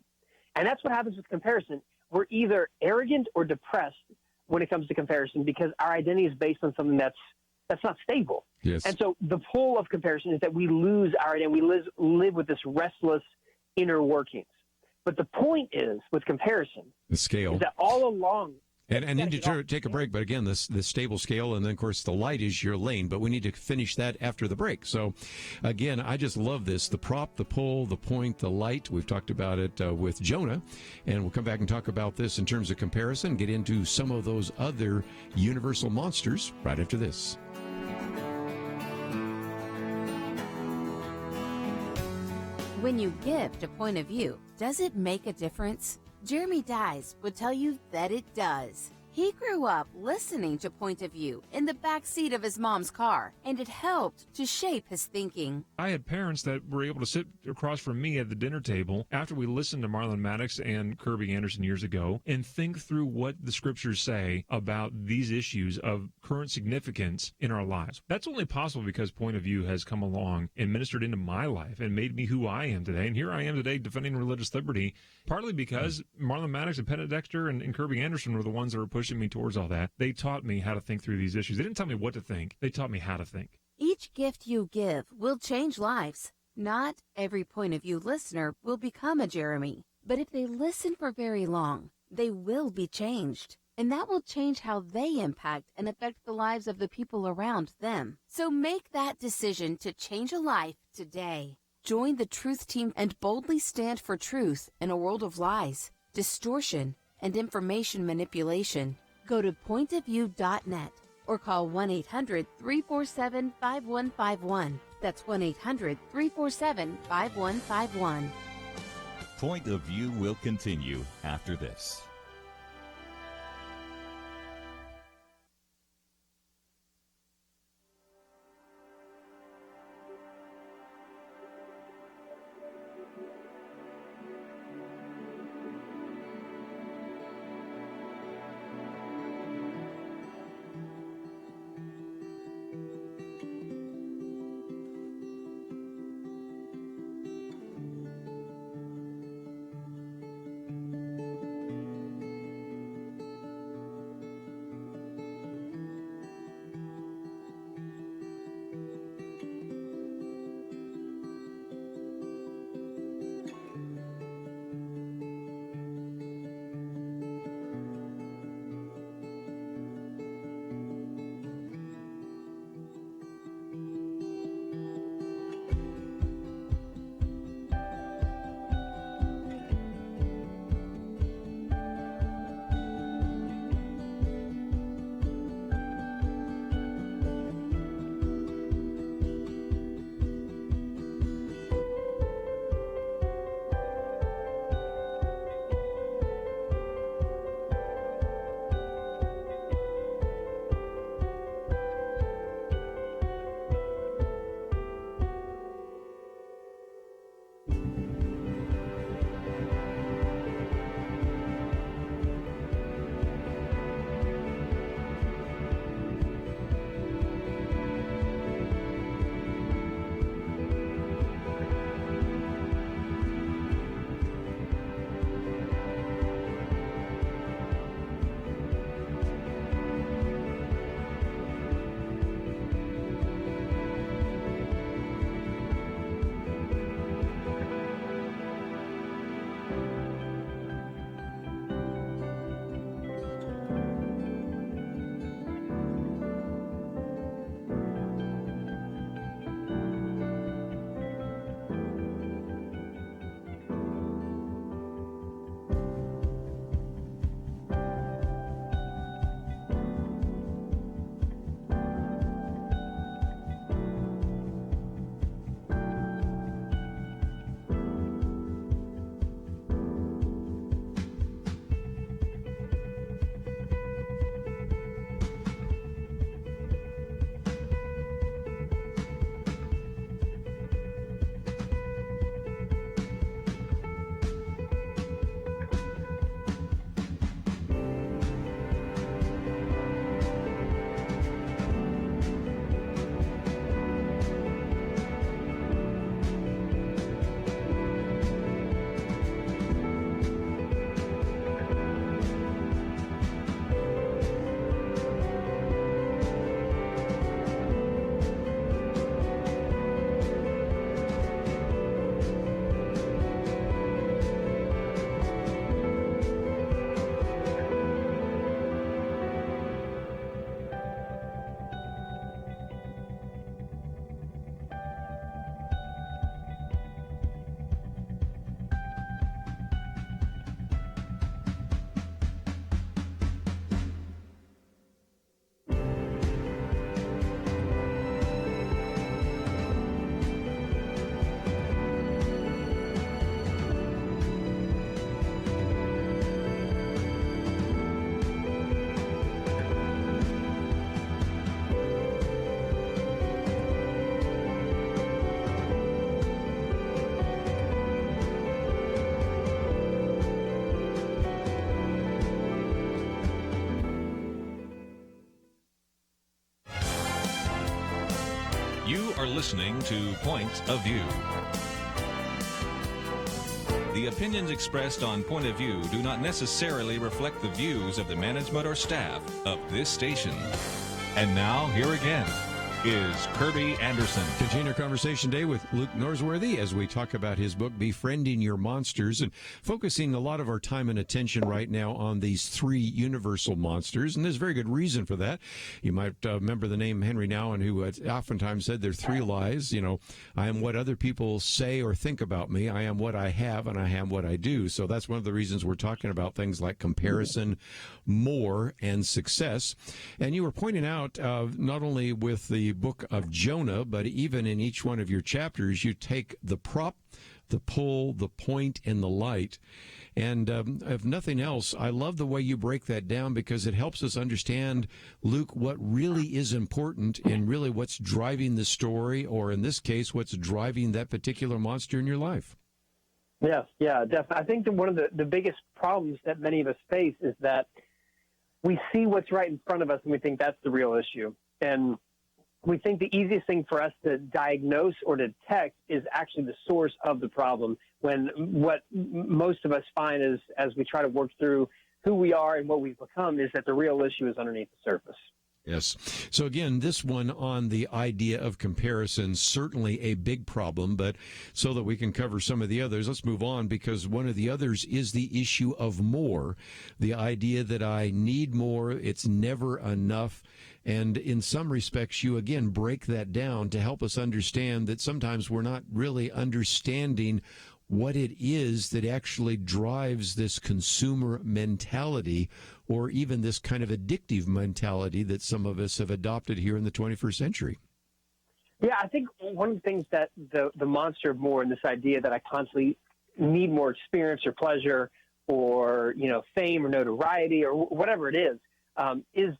And that's what happens with comparison. We're either arrogant or depressed when it comes to comparison, because our identity is based on something that's not stable. Yes. And so the pull of comparison is that we lose our identity. We live with this restless inner workings. But the point is, with comparison, the scale, is that all along, and need to take a break. But again, this stable scale, and then of course the light is your lane. But we need to finish that after the break. So, again, I just love this: the prop, the pull, the point, the light. We've talked about it with Jonah, and we'll come back and talk about this in terms of comparison. Get into some of those other universal monsters right after this. When you gift a point of view, does it make a difference? Jeremy Dies would tell you that it does. He grew up listening to Point of View in the back seat of his mom's car, and it helped to shape his thinking. I had parents that were able to sit across from me at the dinner table after we listened to Marlon Maddox and Kerby Anderson years ago and think through what the scriptures say about these issues of current significance in our lives. That's only possible because Point of View has come along and ministered into my life and made me who I am today. And here I am today defending religious liberty, partly because Marlon Maddox and Penn Dexter and Kerby Anderson were the ones that were pushing me towards all that. They taught me how to think through these issues. They didn't tell me what to think. They taught me how to think. Each gift you give will change lives. Not every Point of View listener will become a Jeremy, but if they listen for very long, they will be changed. And that will change how they impact and affect the lives of the people around them. So make that decision to change a life today. Join the Truth Team and boldly stand for truth in a world of lies, distortion, and information manipulation. Go to pointofview.net or call 1-800-347-5151. That's 1-800-347-5151. Point of View will continue after this. You are listening to Point of View. The opinions expressed on Point of View do not necessarily reflect the views of the management or staff of this station. And now, here again is Kerby Anderson. Continue our conversation today with Luke Norsworthy as we talk about his book, Befriending Your Monsters, and focusing a lot of our time and attention right now on these three universal monsters. And there's very good reason for that. You might remember the name Henry Nouwen, who oftentimes said there are three lies. You know, I am what other people say or think about me. I am what I have, and I am what I do. So that's one of the reasons we're talking about things like comparison, more, and success. And you were pointing out not only with the book of Jonah, but even in each one of your chapters, you take the prop the pull, the point, and the light. And if nothing else, I love the way you break that down because it helps us understand, Luke, what really is important and really what's driving the story, or in this case, what's driving that particular monster in your life. Yes, yeah, definitely. I think that one of the biggest problems that many of us face is that we see what's right in front of us and we think that's the real issue. And we think the easiest thing for us to diagnose or detect is actually the source of the problem, when what most of us find is, as we try to work through who we are and what we've become, is that the real issue is underneath the surface. Yes. So again, this one on the idea of comparison, certainly a big problem, but so that we can cover some of the others, let's move on, because one of the others is the issue of more, the idea that I need more, it's never enough. And in some respects, you again break that down to help us understand that sometimes we're not really understanding what it is that actually drives this consumer mentality, or even this kind of addictive mentality that some of us have adopted here in the 21st century. Yeah, I think one of the things that the monster of more, and this idea that I constantly need more experience or pleasure or, fame or notoriety or whatever it is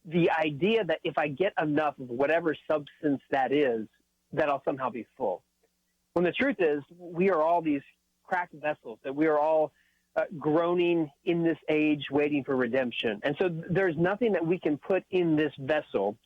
the idea that if I get enough of whatever substance that is, that I'll somehow be full. When the truth is, we are all these cracked vessels, that we are all groaning in this age waiting for redemption. And so there's nothing that we can put in this vessel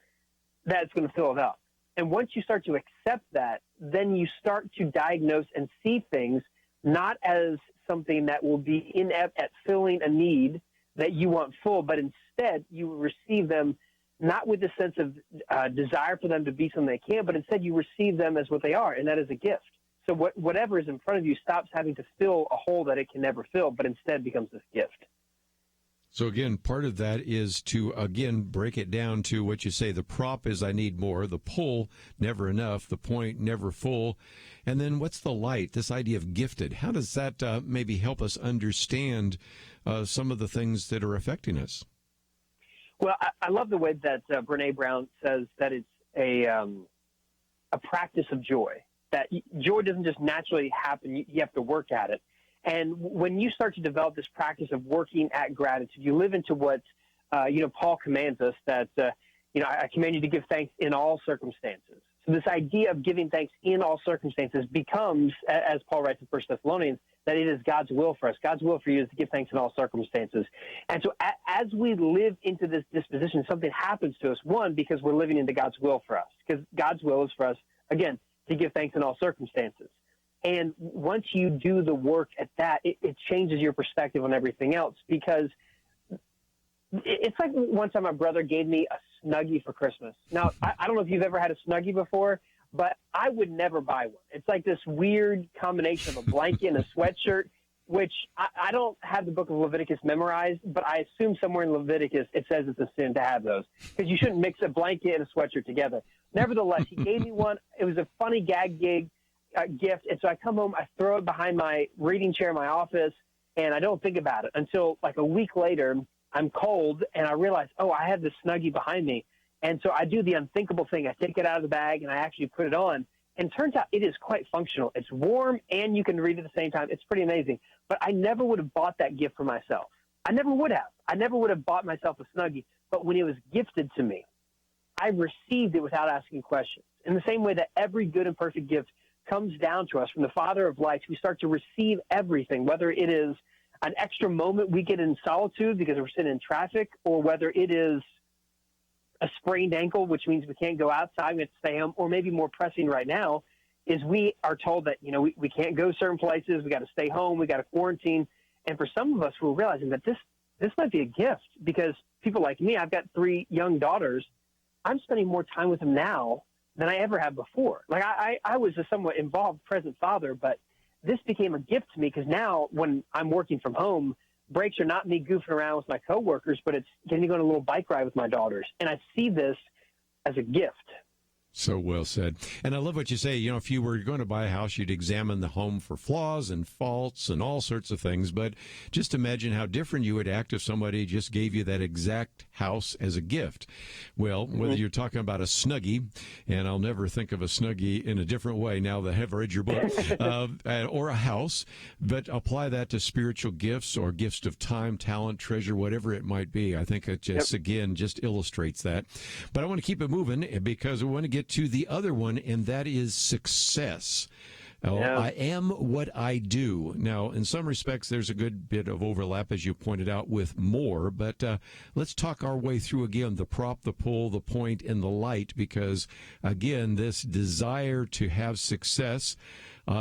that's going to fill it up. And once you start to accept that, then you start to diagnose and see things not as something that will be inept at filling a need that you want full, but instead you receive them not with the sense of desire for them to be something they can, but instead you receive them as what they are, and that is a gift. So whatever is in front of you stops having to fill a hole that it can never fill, but instead becomes this gift. So again, part of that is to, again, break it down to what you say. The prop is I need more. The pull, never enough. The point, never full. And then what's the light, this idea of gifted? How does that maybe help us understand some of the things that are affecting us? Well, I love the way that Brene Brown says that it's a practice of joy, that joy doesn't just naturally happen. You have to work at it. And when you start to develop this practice of working at gratitude, you live into what, Paul commands us, that, I command you to give thanks in all circumstances. So this idea of giving thanks in all circumstances becomes, as Paul writes in 1 Thessalonians, that it is God's will for us. God's will for you is to give thanks in all circumstances. And so as we live into this disposition, something happens to us. One, because we're living into God's will for us, because God's will is for us, again, to give thanks in all circumstances. And once you do the work at that, it changes your perspective on everything else, because it's like one time my brother gave me a Snuggie for Christmas. Now, I don't know if you've ever had a Snuggie before, but I would never buy one. It's like this weird combination of a blanket and a sweatshirt, which I don't have the book of Leviticus memorized, but I assume somewhere in Leviticus it says it's a sin to have those, because you shouldn't mix a blanket and a sweatshirt together. Nevertheless, he gave me one. It was a funny gag gift. And so I come home, I throw it behind my reading chair in my office, and I don't think about it until like a week later. I'm cold, and I realize, I have this Snuggie behind me. And so I do the unthinkable thing. I take it out of the bag, and I actually put it on. And it turns out it is quite functional. It's warm, and you can read at the same time. It's pretty amazing. But I never would have bought that gift for myself. I never would have. I never would have bought myself a Snuggie. But when it was gifted to me, I received it without asking questions. In the same way that every good and perfect gift comes down to us from the Father of lights, we start to receive everything, whether it is an extra moment we get in solitude because we're sitting in traffic, or whether it is a sprained ankle, which means we can't go outside, we have to stay home, or maybe more pressing right now is we are told that, we can't go certain places, we got to stay home, we got to quarantine. And for some of us, we're realizing that this might be a gift, because people like me, I've got 3 young daughters. I'm spending more time with them now than I ever have before. Like I was a somewhat involved present father, but this became a gift to me, because now when I'm working from home, breaks are not me goofing around with my coworkers, but it's getting me going on a little bike ride with my daughters. And I see this as a gift. So well said. And I love what you say. You know, if you were going to buy a house, you'd examine the home for flaws and faults and all sorts of things. But just imagine how different you would act if somebody just gave you that exact house as a gift. Well, whether you're talking about a Snuggie, and I'll never think of a Snuggie in a different way now that I've read your book, or a house, but apply that to spiritual gifts or gifts of time, talent, treasure, whatever it might be. I think it just, again, just illustrates that. But I want to keep it moving because we want to get to the other one, and that is success. I am what I do. Now, in some respects, there's a good bit of overlap, as you pointed out, with more, but let's talk our way through again, the prop, the pull, the point, and the light, because, again, this desire to have success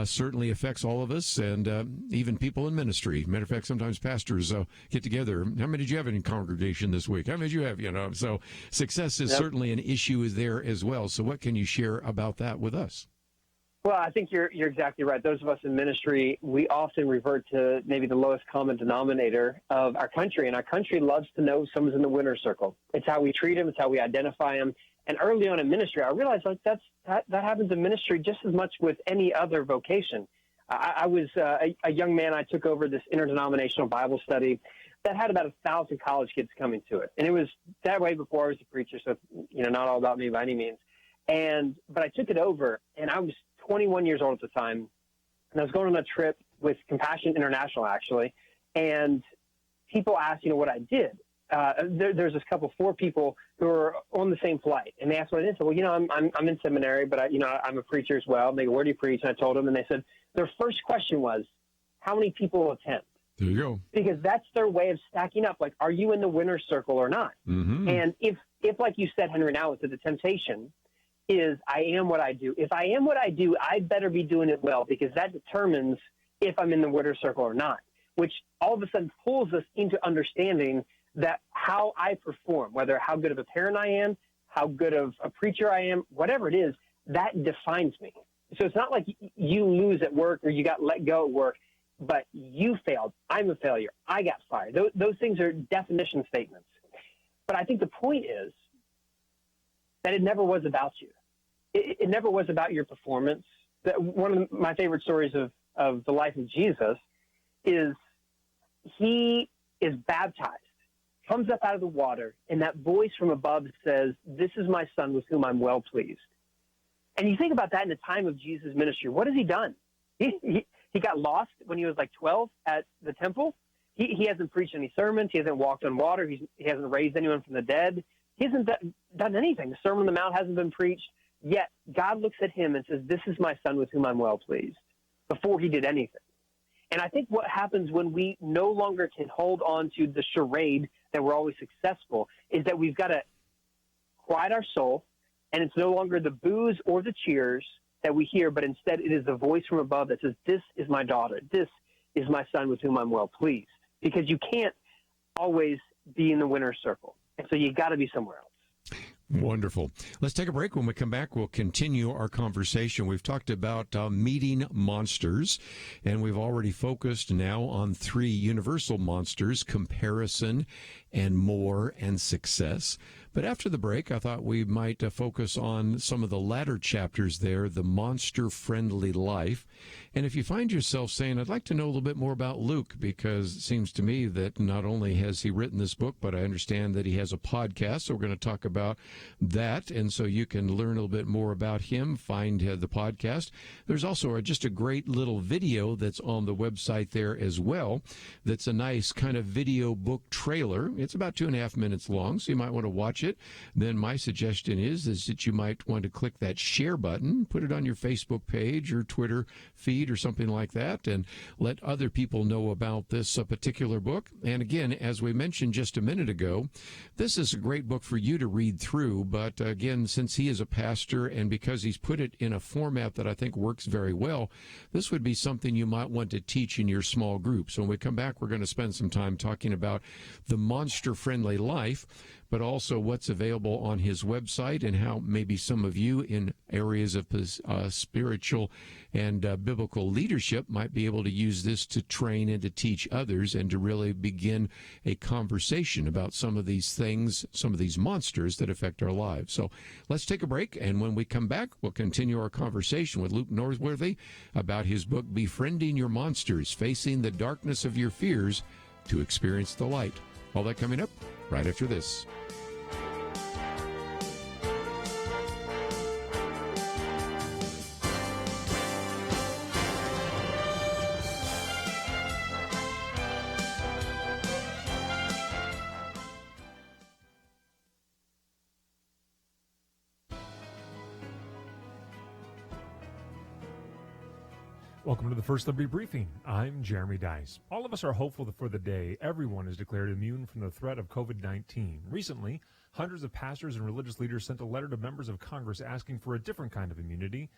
certainly affects all of us, and even people in ministry. Matter of fact, sometimes pastors get together. How many did you have in congregation this week? How many did you have? You know, so success is certainly an issue there as well. So what can you share about that with us? Well, I think you're exactly right. Those of us in ministry, we often revert to maybe the lowest common denominator of our country, and our country loves to know someone's in the winner's circle. It's how we treat them. It's how we identify them. And early on in ministry, I realized that happens in ministry just as much with any other vocation. I was a young man. I took over this interdenominational Bible study that had about 1,000 college kids coming to it, and it was that way before I was a preacher. So, not all about me by any means. But I took it over, and I was 21 years old at the time, and I was going on a trip with Compassion International, actually, and people asked, what I did. There's this couple, 4 people who were on the same flight, and they asked what I did. So, I'm in seminary, but I'm a preacher as well. And they go, where do you preach? And I told them, and they said their first question was, how many people attend? There you go. Because that's their way of stacking up. Like, are you in the winner's circle or not? Mm-hmm. And if like you said, Henry, now it's the temptation is I am what I do. If I am what I do, I better be doing it well, because that determines if I'm in the winner's circle or not, which all of a sudden pulls us into understanding that how I perform, whether how good of a parent I am, how good of a preacher I am, whatever it is, that defines me. So it's not like you lose at work or you got let go at work, but you failed. I'm a failure. I got fired. Those things are definition statements. But I think the point is that it never was about you. It never was about your performance. One of my favorite stories of the life of Jesus is he is baptized, comes up out of the water, and that voice from above says, this is my son with whom I'm well pleased. And you think about that in the time of Jesus' ministry. What has he done? He got lost when he was like 12 at the temple. He hasn't preached any sermons. He hasn't walked on water. He hasn't raised anyone from the dead. He hasn't done anything. The Sermon on the Mount hasn't been preached. Yet God looks at him and says, this is my son with whom I'm well pleased, before he did anything. And I think what happens when we no longer can hold on to the charade that we're always successful is that we've got to quiet our soul, and it's no longer the boos or the cheers that we hear, but instead it is the voice from above that says, this is my daughter. This is my son with whom I'm well pleased. Because you can't always be in the winner's circle. And so you got to be somewhere else. Wonderful. Let's take a break. When we come back, we'll continue our conversation. We've talked about meeting monsters, and we've already focused now on 3 universal monsters: comparison and more and success. But after the break, I thought we might focus on some of the latter chapters there, the monster-friendly life. And if you find yourself saying, I'd like to know a little bit more about Luke, because it seems to me that not only has he written this book, but I understand that he has a podcast. So we're going to talk about that. And so you can learn a little bit more about him, find the podcast. There's also just a great little video that's on the website there as well. That's a nice kind of video book trailer. It's about 2.5 minutes long, so you might want to watch it. Then my suggestion is that you might want to click that share button, put it on your Facebook page or Twitter feed or something like that, and let other people know about this particular book. And again, as we mentioned just a minute ago, this is a great book for you to read through. But again, since he is a pastor and because he's put it in a format that I think works very well, this would be something you might want to teach in your small group. So when we come back, we're going to spend some time talking about the monster-friendly life, but also what what's available on his website and how maybe some of you in areas of spiritual and biblical leadership might be able to use this to train and to teach others and to really begin a conversation about some of these things, some of these monsters that affect our lives. So let's take a break, and when we come back, we'll continue our conversation with Luke Norsworthy about his book, Befriending Your Monsters, Facing the Darkness of Your Fears to Experience the Light. All that coming up right after this. Welcome to the First Liberty Briefing. I'm Jeremy Dice. All of us are hopeful for the day everyone is declared immune from the threat of COVID-19. Recently, hundreds of pastors and religious leaders sent a letter to members of Congress asking for a different kind of immunity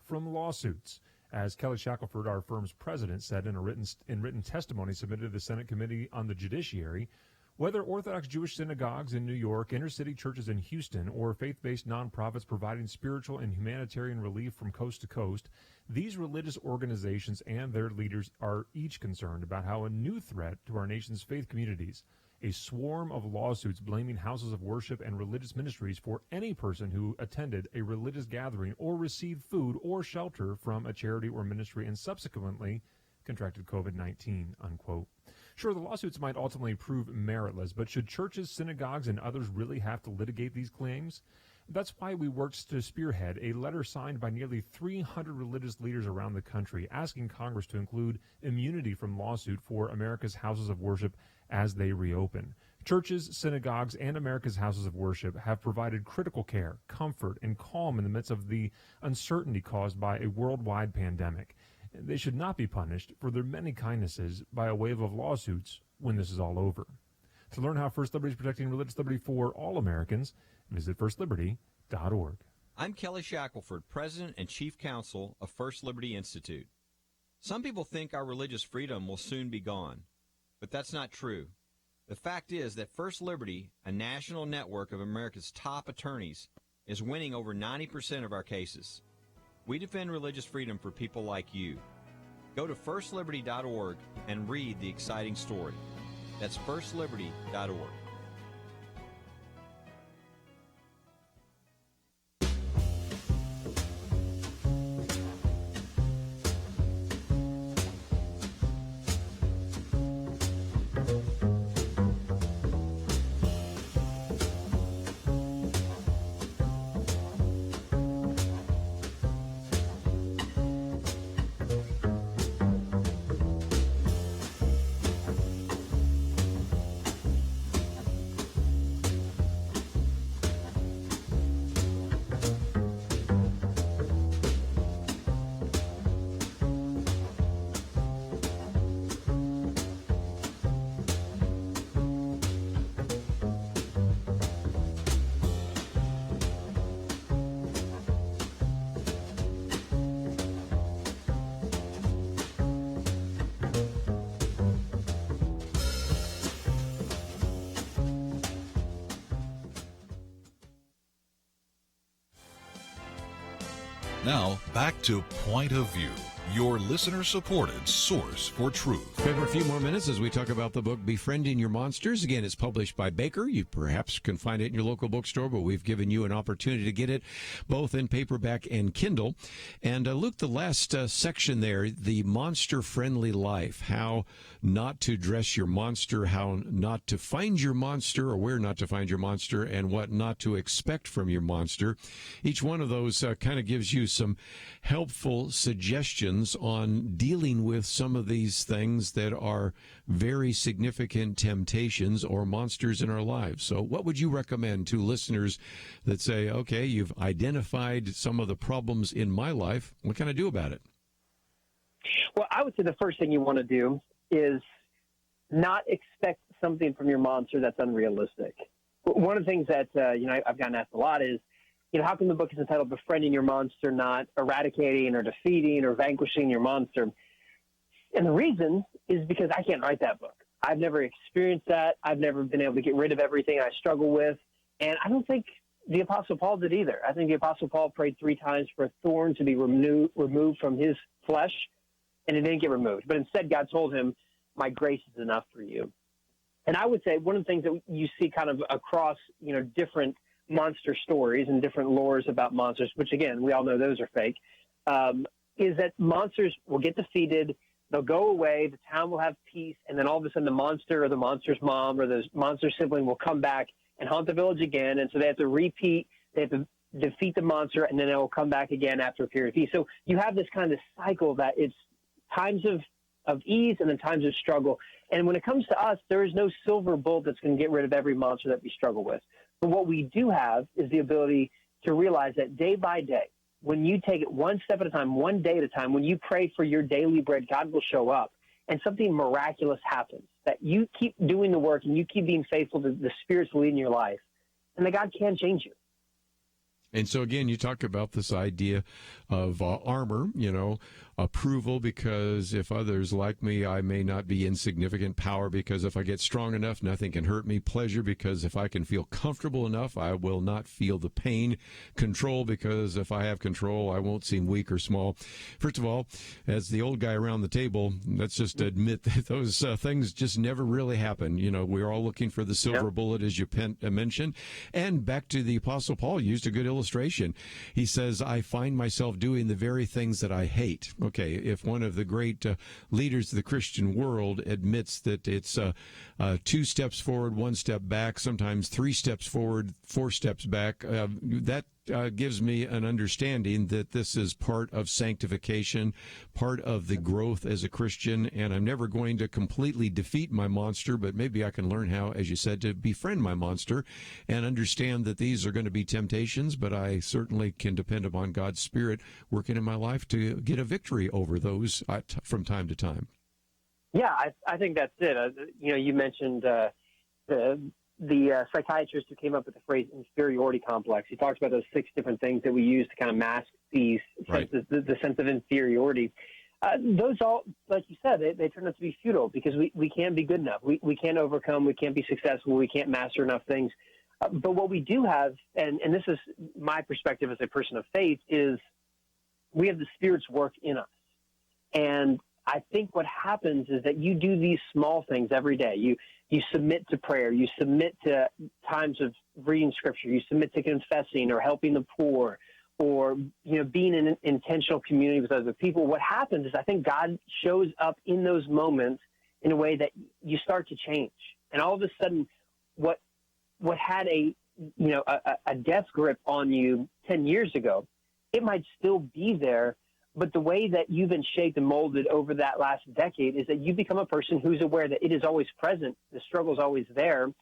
from lawsuits. As Kelly Shackelford, our firm's president, said in written testimony submitted to the Senate Committee on the Judiciary, whether Orthodox Jewish synagogues in New York, inner-city churches in Houston, or faith-based nonprofits providing spiritual and humanitarian relief from coast to coast, these religious organizations and their leaders are each concerned about how a new threat to our nation's faith communities, a swarm of lawsuits blaming houses of worship and religious ministries for any person who attended a religious gathering or received food or shelter from a charity or ministry and subsequently contracted COVID-19, unquote. Sure, the lawsuits might ultimately prove meritless, but should churches, synagogues, and others really have to litigate these claims? That's why we worked to spearhead a letter signed by nearly 300 religious leaders around the country asking Congress to include immunity from lawsuit for America's houses of worship as they reopen. Churches, synagogues, and America's houses of worship have provided critical care, comfort, and calm in the midst of the uncertainty caused by a worldwide pandemic. They should not be punished for their many kindnesses by a wave of lawsuits when this is all over. To learn how First Liberty is protecting religious liberty for all Americans, visit firstliberty.org. I'm Kelly Shackelford, President and Chief Counsel of First Liberty Institute. Some people think our religious freedom will soon be gone, but that's not true. The fact is that First Liberty, a national network of America's top attorneys, is winning over 90% of our cases. We defend religious freedom for people like you. Go to firstliberty.org and read the exciting story. That's firstliberty.org. Now, back to Point of View, your listener-supported source for truth. We have a few more minutes as we talk about the book Befriending Your Monsters. Again, it's published by Baker. You perhaps can find it in your local bookstore, but we've given you an opportunity to get it both in paperback and Kindle. And Luke, the last section there, the monster-friendly life, how not to dress your monster, how not to find your monster, or where not to find your monster, and what not to expect from your monster. Each one of those kind of gives you some helpful suggestions on dealing with some of these things that are very significant temptations or monsters in our lives. So what would you recommend to listeners that say, okay, you've identified some of the problems in my life, what can I do about it? Well, I would say the first thing you want to do is not expect something from your monster that's unrealistic. One of the things that I've gotten asked a lot is, how come the book is entitled Befriending Your Monster, not eradicating or defeating or vanquishing your monster? And the reason is because I can't write that book. I've never experienced that. I've never been able to get rid of everything I struggle with. And I don't think the Apostle Paul did either. I think the Apostle Paul prayed 3 times for a thorn to be removed from his flesh, and it didn't get removed. But instead, God told him, my grace is enough for you. And I would say one of the things that you see kind of across, different monster stories and different lores about monsters, which, again, we all know those are fake, is that monsters will get defeated, they'll go away, the town will have peace, and then all of a sudden the monster or the monster's mom or the monster's sibling will come back and haunt the village again, and so they have to repeat, they have to defeat the monster, and then it will come back again after a period of peace. So you have this kind of cycle that it's times of ease and then times of struggle. And when it comes to us, there is no silver bullet that's going to get rid of every monster that we struggle with. But what we do have is the ability to realize that day by day, when you take it one step at a time, one day at a time, when you pray for your daily bread, God will show up and something miraculous happens, that you keep doing the work and you keep being faithful to the Spirit's lead in your life, and that God can change you. And so, again, you talk about this idea of armor, approval, because if others like me, I may not be insignificant. Power, because if I get strong enough, nothing can hurt me. Pleasure, because if I can feel comfortable enough, I will not feel the pain. Control, because if I have control, I won't seem weak or small. First of all, as the old guy around the table, let's just admit that those things just never really happen. We're all looking for the silver bullet, as you mentioned. And back to the Apostle Paul, used a good illustration. He says, I find myself doing the very things that I hate. Okay, if one of the great leaders of the Christian world admits that it's 2 steps forward, 1 step back, sometimes 3 steps forward, 4 steps back, that gives me an understanding that this is part of sanctification, part of the growth as a Christian, and I'm never going to completely defeat my monster, but maybe I can learn how, as you said, to befriend my monster and understand that these are going to be temptations, but I certainly can depend upon God's Spirit working in my life to get a victory over those from time to time. Yeah, I think that's it. You mentioned the psychiatrist who came up with the phrase inferiority complex. He talks about those 6 different things that we use to kind of mask these senses, the sense of inferiority. Those all, like you said, they turn out to be futile because we can't be good enough. We can't overcome. We can't be successful. We can't master enough things. But what we do have, and this is my perspective as a person of faith, is we have the Spirit's work in us. And I think what happens is that you do these small things every day. You submit to prayer. You submit to times of reading Scripture. You submit to confessing or helping the poor or, being in an intentional community with other people. What happens is I think God shows up in those moments in a way that you start to change. And all of a sudden, what had a death grip on you 10 years ago, it might still be there, but the way that you've been shaped and molded over that last decade is that you become a person who's aware that it is always present, the struggle is always there,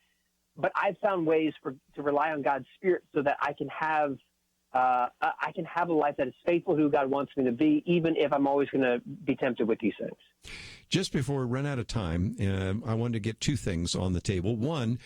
but I've found ways to rely on God's Spirit so that I can have a life that is faithful to who God wants me to be, even if I'm always going to be tempted with these things. Just before we run out of time, I wanted to get 2 things on the table. One,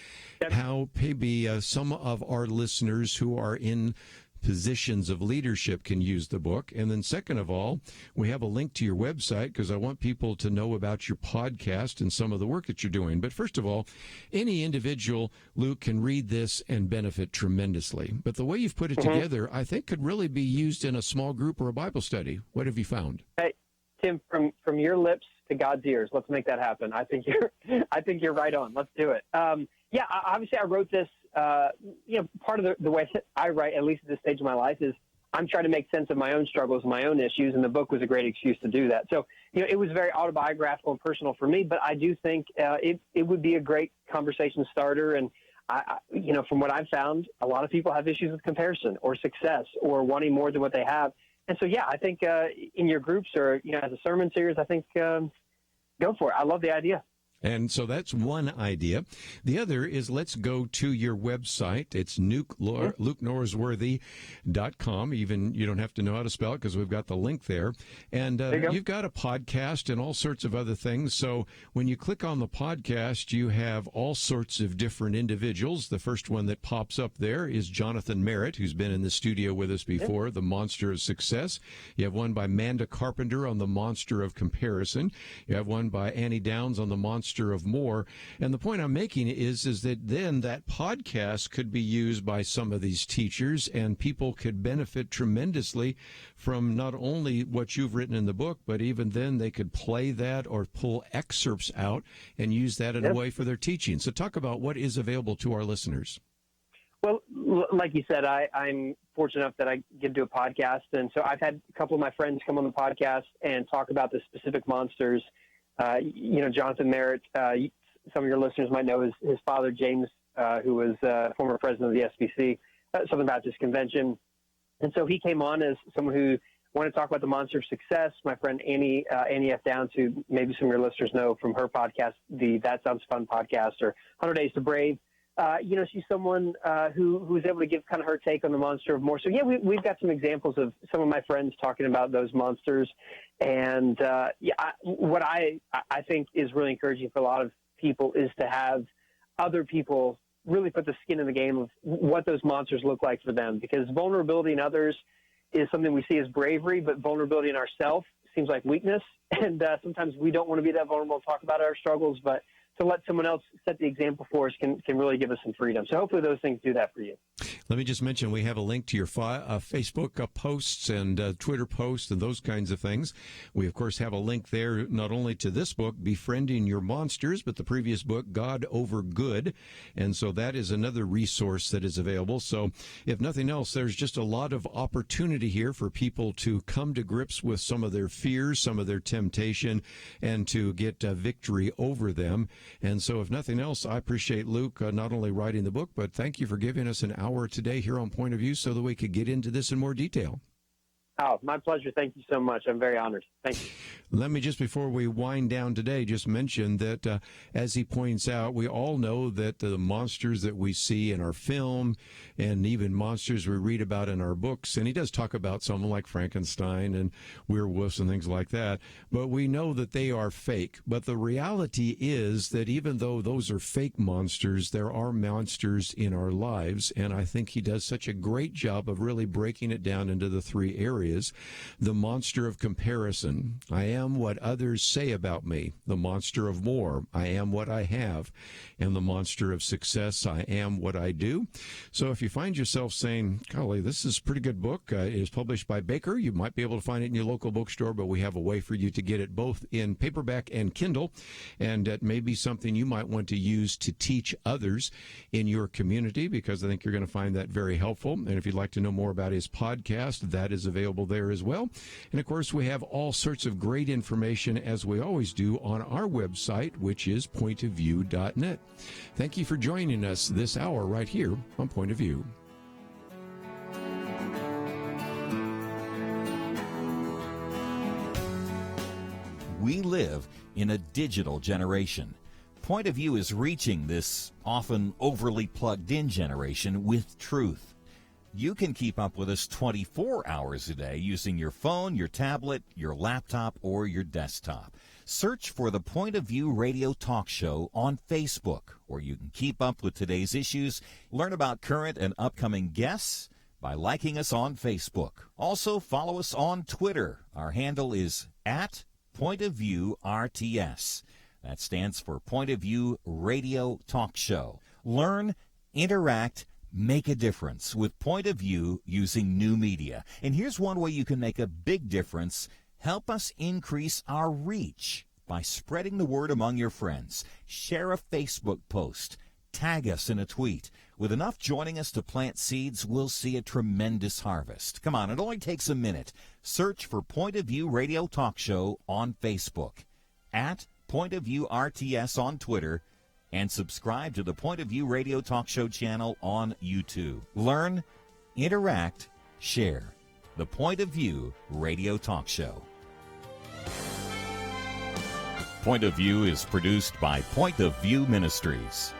how maybe some of our listeners who are in positions of leadership can use the book. And then second of all, we have a link to your website because I want people to know about your podcast and some of the work that you're doing. But first of all, any individual, Luke, can read this and benefit tremendously. But the way you've put it together, I think could really be used in a small group or a Bible study. What have you found? Hey, Tim, from your lips to God's ears, let's make that happen. I think you're right on. Let's do it. Obviously I wrote this, part of the way that I write, at least at this stage of my life, is I'm trying to make sense of my own struggles, my own issues, and the book was a great excuse to do that. So, it was very autobiographical and personal for me, but I do think it would be a great conversation starter. And, from what I've found, a lot of people have issues with comparison or success or wanting more than what they have. And so, I think in your groups or, as a sermon series, I think go for it. I love the idea. And so that's one idea. The other is let's go to your website. It's LukeNorsworthy.com. Even you don't have to know how to spell it because we've got the link there. And you've got a podcast and all sorts of other things. So when you click on the podcast, you have all sorts of different individuals. The first one that pops up there is Jonathan Merritt, who's been in the studio with us before, The Monster of Success. You have one by Manda Carpenter on The Monster of Comparison. You have one by Annie Downs on The Monster monster of more. And the point I'm making is that then that podcast could be used by some of these teachers, and people could benefit tremendously from not only what you've written in the book, but even then they could play that or pull excerpts out and use that in a way for their teaching. So talk about what is available to our listeners. Well, like you said, I'm fortunate enough that I get to do a podcast. And so I've had a couple of my friends come on the podcast and talk about the specific monsters. Jonathan Merritt, some of your listeners might know his father, James, who was former president of the SBC, Southern Baptist Convention. And so he came on as someone who wanted to talk about the monster of success. My friend Annie F. Downs, who maybe some of your listeners know from her podcast, the That Sounds Fun podcast, or 100 Days to Brave. She's someone who was able to give kind of her take on the monster of more. So, yeah, we've got some examples of some of my friends talking about those monsters. And, what I think is really encouraging for a lot of people is to have other people really put the skin in the game of what those monsters look like for them, because vulnerability in others is something we see as bravery, but vulnerability in ourselves seems like weakness. And sometimes we don't want to be that vulnerable and talk about our struggles, but to let someone else set the example for us can really give us some freedom. So hopefully those things do that for you. Let me just mention we have a link to your Facebook posts and Twitter posts and those kinds of things. We, of course, have a link there not only to this book, Befriending Your Monsters, but the previous book, God Over Good. And so that is another resource that is available. So if nothing else, there's just a lot of opportunity here for people to come to grips with some of their fears, some of their temptation, and to get victory over them. And so if nothing else, I appreciate Luke not only writing the book, but thank you for giving us an hour today here on Point of View so that we could get into this in more detail. Oh, my pleasure. Thank you so much. I'm very honored. Thank you. Let me just, before we wind down today, just mention that, as he points out, we all know that the monsters that we see in our film and even monsters we read about in our books, and he does talk about someone like Frankenstein and werewolves and things like that, but we know that they are fake. But the reality is that even though those are fake monsters, there are monsters in our lives, and I think he does such a great job of really breaking it down into the three areas. The monster of comparison. I am what others say about me. The monster of more. I am what I have. And the monster of success. I am what I do. So if you find yourself saying, golly, this is a pretty good book. It is published by Baker. You might be able to find it in your local bookstore, but we have a way for you to get it both in paperback and Kindle. And that may be something you might want to use to teach others in your community, because I think you're going to find that very helpful. And if you'd like to know more about his podcast, that is available there as well. And of course, we have all sorts of great information, as we always do, on our website, which is pointofview.net. Thank you for joining us this hour right here on Point of View. We live in a digital generation. Point of View is reaching this often overly plugged-in generation with truth. You can keep up with us 24 hours a day using your phone, your tablet, your laptop, or your desktop. Search for the Point of View Radio Talk Show on Facebook, where you can keep up with today's issues, learn about current and upcoming guests by liking us on Facebook. Also, follow us on Twitter. Our handle is @PointOfViewRTS. That stands for Point of View Radio Talk Show. Learn, interact, make a difference with Point of View using new media. And here's one way you can make a big difference. Help us increase our reach by spreading the word among your friends. Share a Facebook post. Tag us in a tweet. With enough joining us to plant seeds, we'll see a tremendous harvest. Come on, it only takes a minute. Search for Point of View Radio Talk Show on Facebook, @PointOfViewRTS on Twitter, and subscribe to the Point of View Radio Talk Show channel on YouTube. Learn, interact, share. The Point of View Radio Talk Show. Point of View is produced by Point of View Ministries.